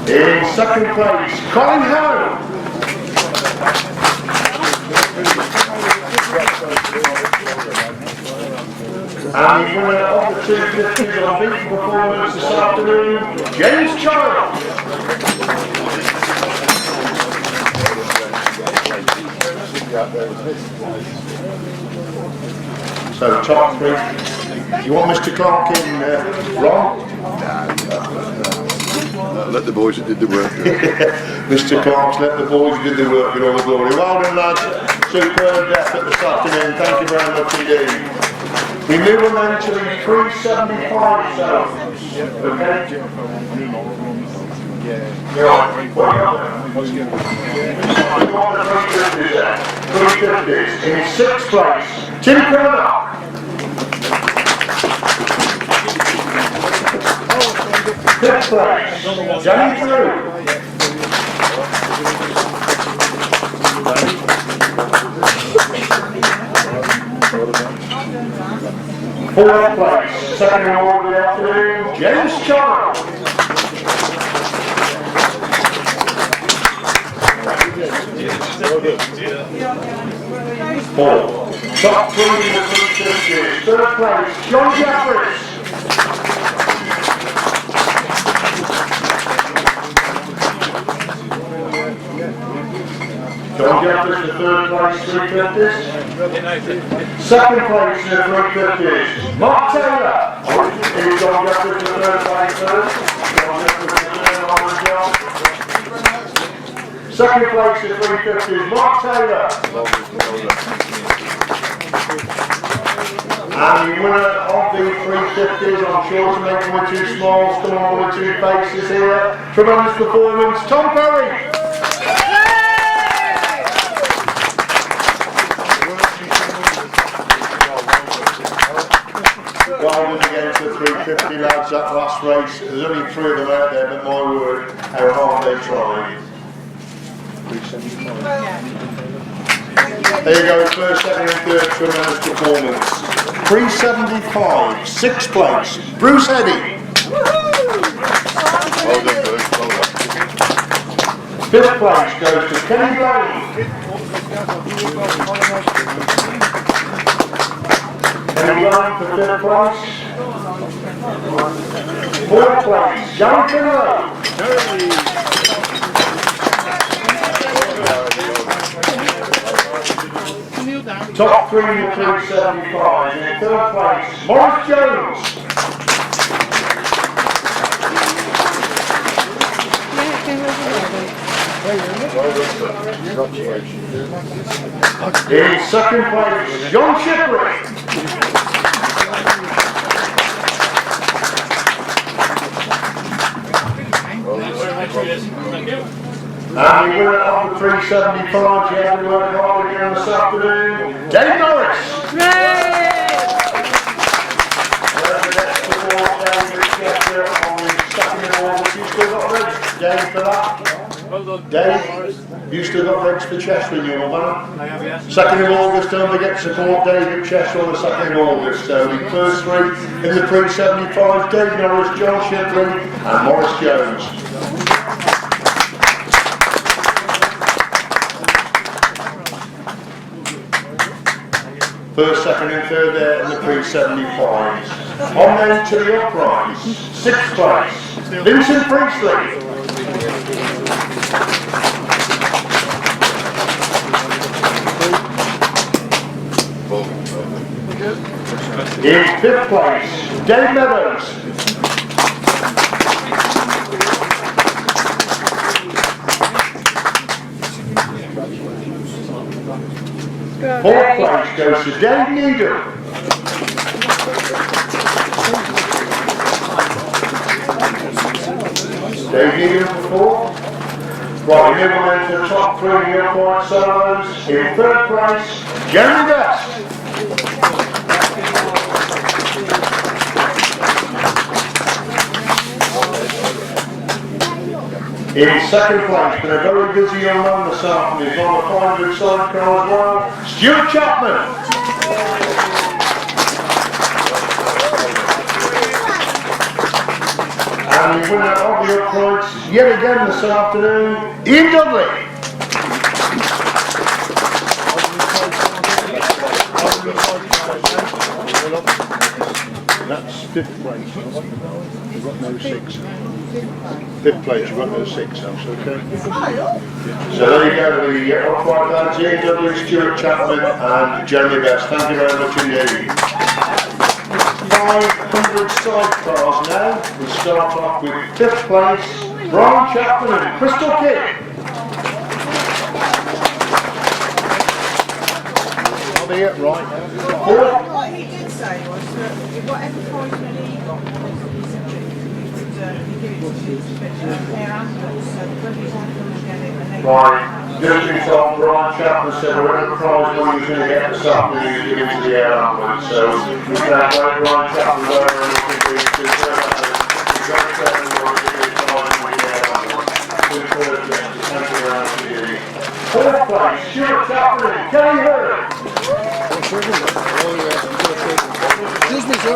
In 2nd place, Colin Home. And the winner of the 250s on big performance this afternoon, James Child. So top 3. You want Mr. Clark in, Ron? Let the boys that did the work. Mr. Clark's let the boys do the work in all the glory. Well done, lads. Superb effort this afternoon. Thank you very much indeed. We move on then to the 375 zones. Okay. In 6th place, Tim Craddock. 5th place, Danny Drew. 4th place, second award of the afternoon, James Charles. 4. Top 3 in the 350s. 3rd place, John Jefferies. 3rd place, 350s. 2nd place in the 350s, Mark Taylor. Here's John Jefferies in 3rd place first. John Jefferies in 3rd on the job. 2nd place in 350s, Mark Taylor. And the winner of the 350s, I'm sure to make one or two smiles, come on with 2 faces here. Tremendous performance, Tom Perry. Well done against the 350 lads that last race. There's only 3 of them out there, but my word, how hard they tried. There you go, 1st, 2nd and 3rd tremendous performance. 375, 6th place, Bruce Eddy. Well done, Bruce. Well done. 5th place goes to Kenny Blaine. Kenny Blaine for 5th place. 4th place, John Finlay. Top 3 in the 375. In 3rd place, Morris Jones. In 2nd place, John Shipley. And the winner of the 375, you have to work hard again this afternoon, Dave Norris. Dave for that. Dave, you still got legs for Chester in your one? I have, yes. 2nd of August, don't forget to support Dave at Chester on the 2nd of August. So the first 3 in the 375, Dave Norris, John Shipley and Morris Jones. First, 2nd and 3rd there in the 375s. On then to the uprights. 6th place, Vincent Priestley. In 5th place, Dave Meadows. Fourth place goes to Dave Needham. Dave Needham for 4th. Right, we move on to the top 3 of the upright solos. In 3rd place, Jeremy Best. In 2nd place, been a very busy young man this afternoon. He's on the 500 sidecar as well, Stuart Chapman. And the winner of the uprights, yet again this afternoon, Ian Dudley. That's 5th place. You've got no 6. 5th place, you've got no 6 else, okay? So there you go, the upright lads, Ian Dudley, Stuart Chapman and Jeremy Best. Thank you very much indeed. 500 sidecars now. We start off with 5th place, Brian Chapman and Crystal Kidd. Are they it right now? What he did say was that whatever prize money he got, he said he would Right, just in time, Brian Chapman said whatever prize money he's going to get this afternoon, he's given to the air ambulance. So we thank Brian Chapman there and looking for his fourth place, Stuart Chapman, Kenny Hurd. Excuse me, sir.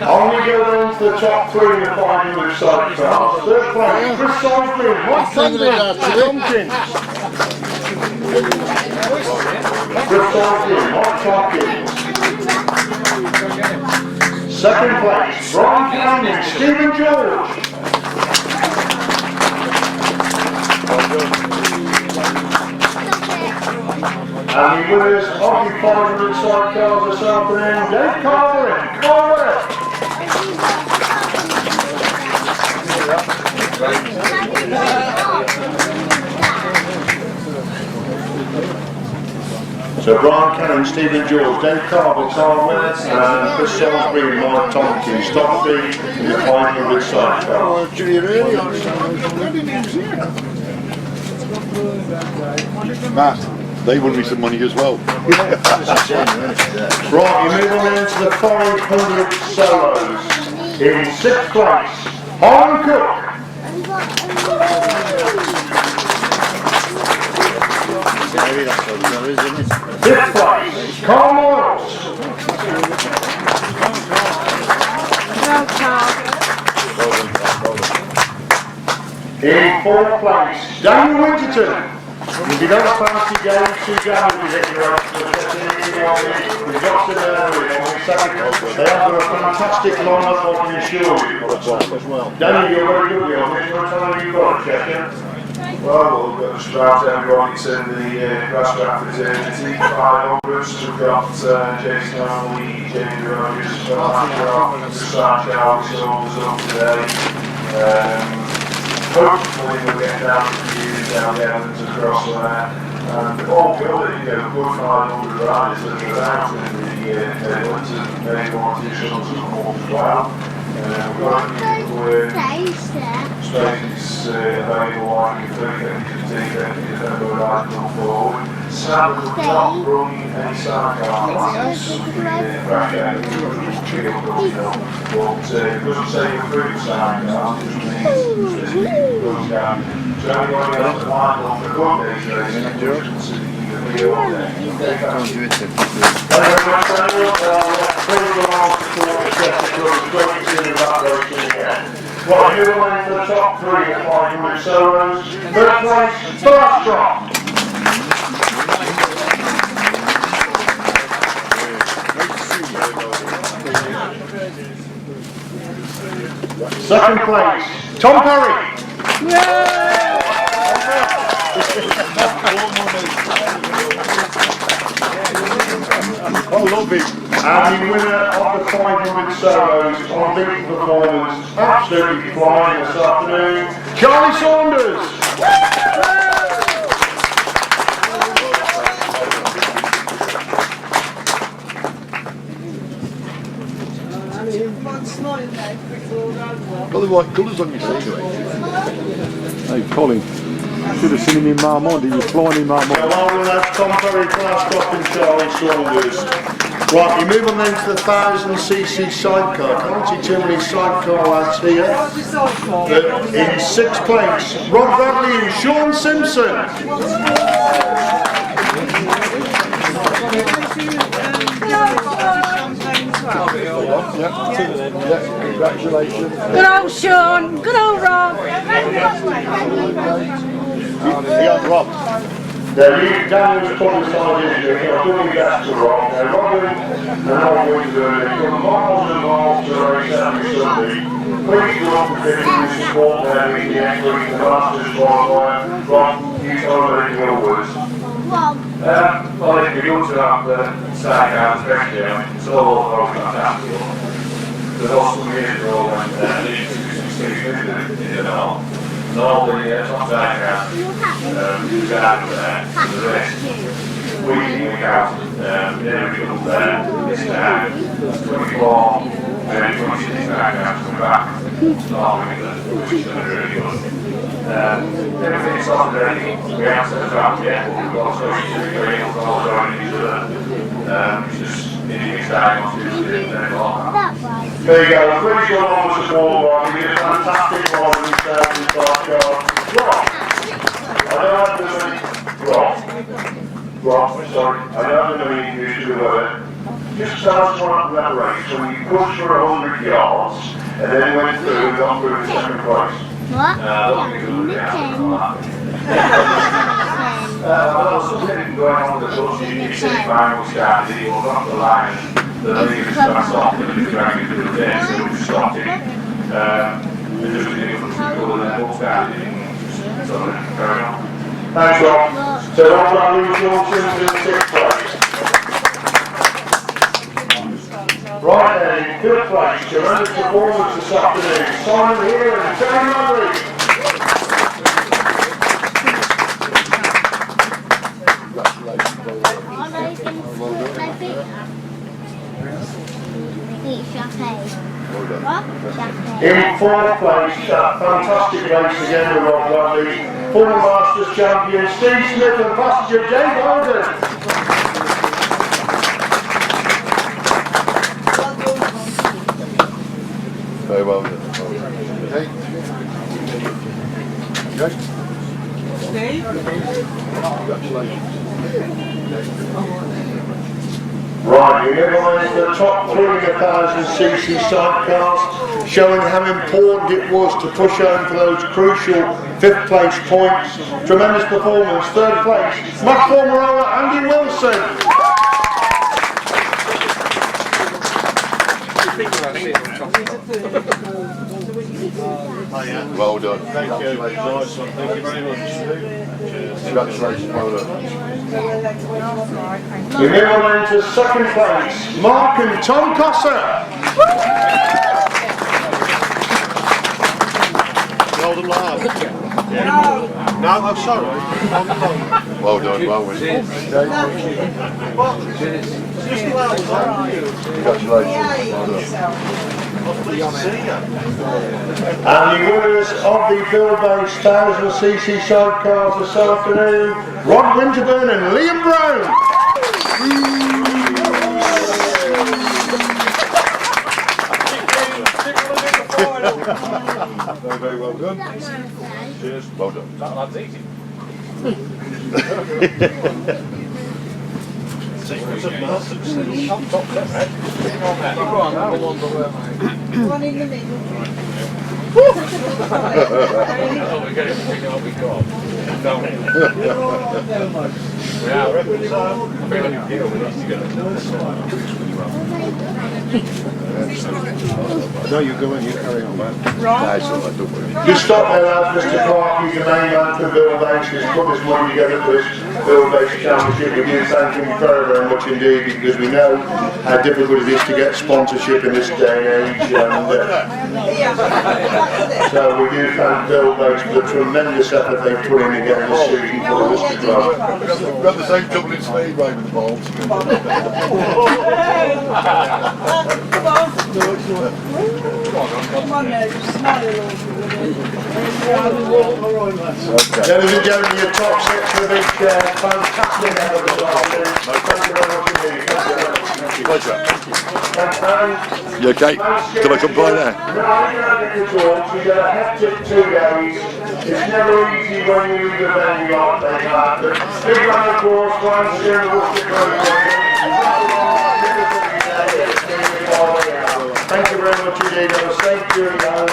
Only go down to the top three in the 500 sidecars. Third place, Chris Spiers, Mark Tom Cossar. Chris Spiers, Mark Tom Cossar. Second place, Rod Winterburn, Stephen George. And the winners of the 500 sidecars this afternoon, Dave Carver and Carver. So Brian Cannon, Stephen George, Dave Carver, Carver, and Chris Salisbury and Mark Tompkins, top three in the 500 sidecars. Matt, they won me some money as well. Right, you're moving into the 500 solos. In sixth place, Harlan Cook. Fifth place, Carl Morris. In fourth place, Daniel Winterburn. If you don't fancy going to Jefferies at your we've got some they have a fantastic lineup, I can assure you. Daniel, you're very good with this. What time have you got, Chester? Well, we've got the Strap Everybody's in the Grasstrack fraternity, 500s. We've got Jason Only, Jamie Rogers, Mark Charlie Saunders up today. Hopefully we'll get down to the Evans across there. And all good, good 500 riders that are out in the Midlands and maybe want to show some more as well. We've got spaces available like a 350 if ever riding on forward. Sam will not run any sidecar lines, so we can crash out of the field, but it doesn't say approved sidecars, it just means specific goes down. So anybody else that might want to go on these races, just consider you the field on there. Thank you very much, Daniel. Please go on to support the Chester Club. It's great to see you back racing again. Right, here we're in for the top three at 500 solos. First place, Phil Ashcroft. Second place, Tom Perry. I love it. And the winner of the 500 solos on big performance, absolutely flying this afternoon, Charlie Saunders. Got the right colours on your sleeve. Hey Colin, should have seen him in Marmont, he was flying in Marmont. Well, that's Tom Perry, Phil Ashcroft and Charlie Saunders. Right, you move on then to the 1000cc sidecar. Can't see too many sidecar lads here. In sixth place, Rod Bradley and Sean Simpson. Congratulations. Good old Sean, good old Rob. Yeah, Rob. Now, Daniel's publicised injury, I'll do my best to Rob. Now, Robin and Rod Winterburn, they've done miles and miles to race every Sunday. Please go up and support them in the next week, the Masters qualifier. Rob, you told me anything other words. Well, if you go to that sidecar, especially, it's all fantastic. There's also some years ago when they used to do some speed in all the top sidecars, you got out of there, the rest. week in, week out. Then we come there, this time, 24, maybe 26 knockouts coming back, starting which is going to be really good. Everything's on ready, we have to trap yet, but we've also used to be also joining each other. Just in his time on Tuesday, and then on. There you go, please go on with the support one. You did a fantastic one with this Sidecars. Rob, I know I'm doing Rob, sorry, I know I'm doing you should do it. Just tell us what happened that race. So you pushed for 100 yards and then went through and got through in second place. What? Well, something going on with the touch, you see final started, he was off the line, the league was going to stop and he was dragging through the day, so we stopped him. And just didn't look to go and then both started and so carry on. Thanks, Rob. So Rob Bradley Wilson's in 6th place. Right then, in 5th place, tremendous performance this afternoon. Simon here and Terry Murray. In 4th place, fantastic race again with Rod Winterburn, former Masters champion Steve Smith and passenger Dave Holden. Very well done. Okay. Okay. Steve? Congratulations. Right, we move on to the top 3 of 1,000cc sidecars, showing how important it was to push home for those crucial 5th place points. Tremendous performance. 3rd place, Mark Tom Cossar, Andy Wilson. Well done. Thank you. Nice one. Thank you very much. Congratulations, well done. We move on to 2nd place, Mark and Tom Cossar. Golden lad. No, I'm sorry. Well done, well done. Congratulations, well done. And the winners of the Buildbase 1,000cc sidecars this afternoon, Rod Winterburn and Liam Brown. Very well done. Cheers. Well done. That's easy. One in the middle. Oh, we get it, we know what we got. Don't we? Yeah, I reckon so. I feel like you need to get No, you go and you carry on, man. Right. Nice, don't worry. Just stop there, lads. Mr. Clark, you can name that for Buildbase. He's put this money together for this Buildbase Championship. We do thank him very, very much indeed, because we know how difficult it is to get sponsorship in this day and age. So we do thank Buildbase for the tremendous effort they've put in to get this season for Mr. Clark. We've got the same trouble in speed, right, with the balls. Come on now, smile Ladies and gentlemen, your top 6 for the big fantastic effort this afternoon. Thank you very much indeed. Pleasure. You okay? Can I come by there? No, I don't get to talk. We got a hectic 2 days. It's never easy when you leave the venue like that. Big round of applause for Andy and the Worcester crew. Thank you very much indeed. Have a safe journey home.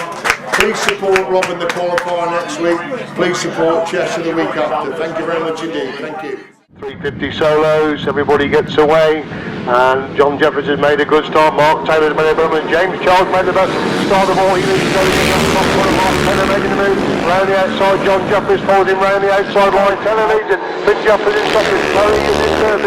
Please support Rob in the qualifier next week. Please support Chester the week after. Thank you very much indeed. Thank you. 350 solos, everybody gets away, and John Jefferies has made a good start. Mark Taylor has made a boom, and James Charles made the best start of all. He needs to go to the top corner. Mark Taylor making the move round the outside. John Jefferies follows him round the outside line. Taylor leads it. Finn Jefferies in second. Chloe is in third.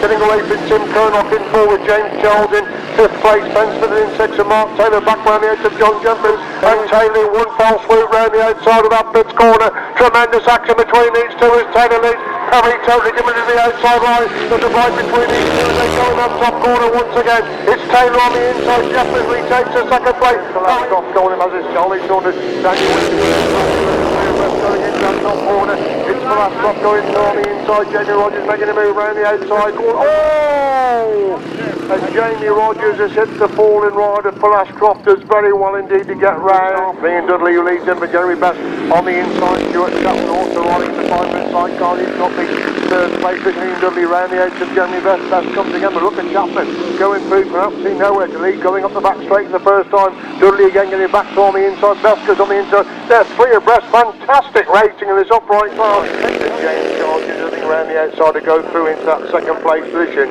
Getting away from Tim Kernock in forward. James Charles in 5th place. Ben Smith in 6th, and Mark Taylor back round the outside of John Jefferies. And Taylor one fell swoop round the outside of that Blitz corner. Tremendous action between these two as Taylor leads. Perry totally committed to the outside line. The divide between these two as they go in that top corner once again. It's Taylor on the inside. Jefferies retakes the second place. Ashcroft going in as it's Charlie Saunders. Daniel Winterburn going into that top corner. It's Phil Ashcroft going on the inside. Jamie Rogers making a move around the outside corner. Oh! And Jamie Rogers has hit the falling rider. Phil Ashcroft does very well indeed to get round. Ian Dudley who leads in for Jeremy Best on the inside. Stuart Chapman also riding the 5-minute sidecar. He's got the third place with Ian Dudley round the edge of Jeremy Best. Best comes again, but look at Chapman going through from absolutely nowhere to lead, going up the back straight the first time. Dudley again getting back to on the inside. Best goes on the inside. They're three abreast. Fantastic racing in this upright class. James Charges I think around the outside to go through into that second place position.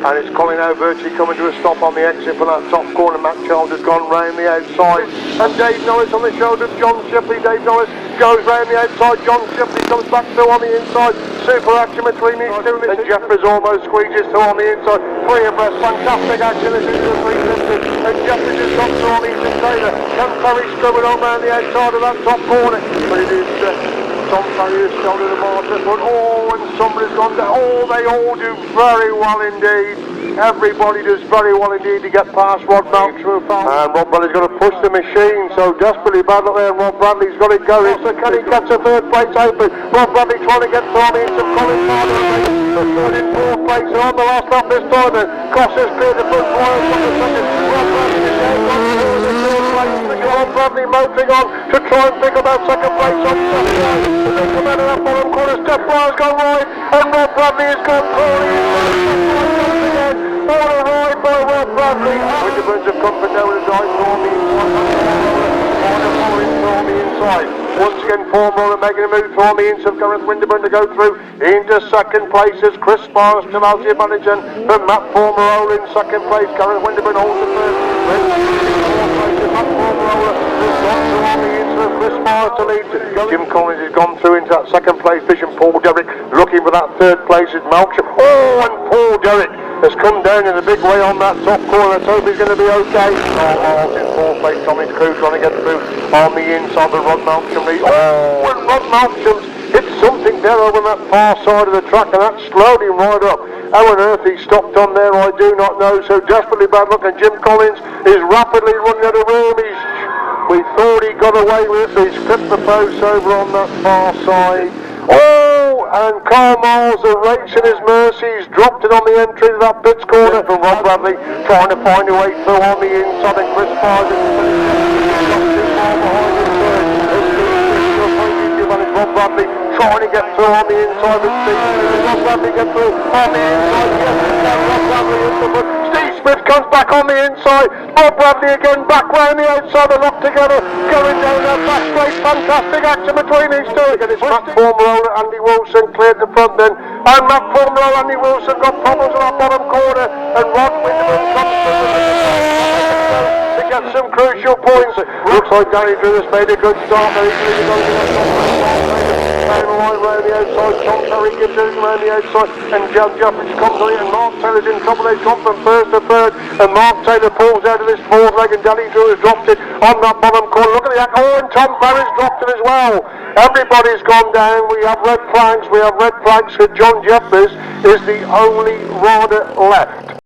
And it's Colin Virtue coming to a stop on the exit from that top corner. Matt Child has gone round the outside. And Dave Norris on the shoulder of John Shipley. Dave Norris goes round the outside. John Shipley comes back through on the inside. Super action between these two. And Jefferies almost squeezes through on the inside. Three abreast. Fantastic action. This is the 350. And Jefferies has got through on the inside. Taylor. Ken Perry scrubbing on round the outside of that top corner. But it is Tom Perry has shouldered the marker. But and somebody's gone down. Oh, they all do very well indeed. Everybody does very well indeed to get past Rod Maltrum. And Rob Bradley's got to push the machine, so desperately bad look there, and Rob Bradley's got it going. So can he catch a third place open? Rob Bradley trying to get through into Colin Farmer. But in fourth place and on the last lap this time, and Cossar's cleared the front wire from the second. Rob Bradley is there, got through the third place. Rob Bradley motoring on to try and pick up that second place on Saturday. But they come out of that bottom corner, step wire's gone wide, and Rob Bradley has gone through. All right by Rod Bradley. Winterburn's have come for now with a dive from the inside. Once again, Form Roller making a move from the inside. Gareth Winterburn to go through into second place as Chris Spiers to Altie Manager from Matt Former in second place. Gareth Winterburn holds the third. Matt Former has gone through on the inside. Chris Spiers to lead. Jim Collins has gone through into that second place position. Paul Derrick looking for that third place is Malcolm. Oh, and Paul Derrick has come down in a big way on that top corner. Let's hope he's going to be okay. Miles in fourth place. Tommy's crew trying to get through on the inside of Rod Malcolm. Oh, and Rod Malcolm's hit something there over on that far side of the track, and that slowed him right up. How on earth he stopped on there, I do not know. So desperately bad luck, and Jim Collins is rapidly running out of room. We thought he got away with it, but he's clipped the post over on that far side. Oh, and Carl Miles, the race in his mercy, he's dropped it on the entry to that pits corner from Rod Bradley, trying to find a way through on the inside, and Chris Spiers Rod Bradley trying to get through on the inside with Steve Smith. Rod Bradley get through on the inside. Yes, Rod Bradley into the foot. Steve Smith comes back on the inside. Rod Bradley again back round the outside. They're locked together, going down that back straight. Fantastic action between these two. Again, it's Matt Formolo, Andy Wilson cleared the front then. And Matt Formolo, Andy Wilson got problems on that bottom corner. And Rod Winterburn comes through to get some crucial points. Looks like Danny Drew has made a good start. Line round the outside, Tom Perry gives it round the outside, and Jefferies comes on it, and Mark Taylor's in trouble. They've gone from first to third, and Mark Taylor pulls out of this fourth leg, and Danny Drew has dropped it on that bottom corner. Look at the act. Oh, and Tom Perry's dropped it as well. Everybody's gone down. We have red flags. For John Jefferies is the only rider left.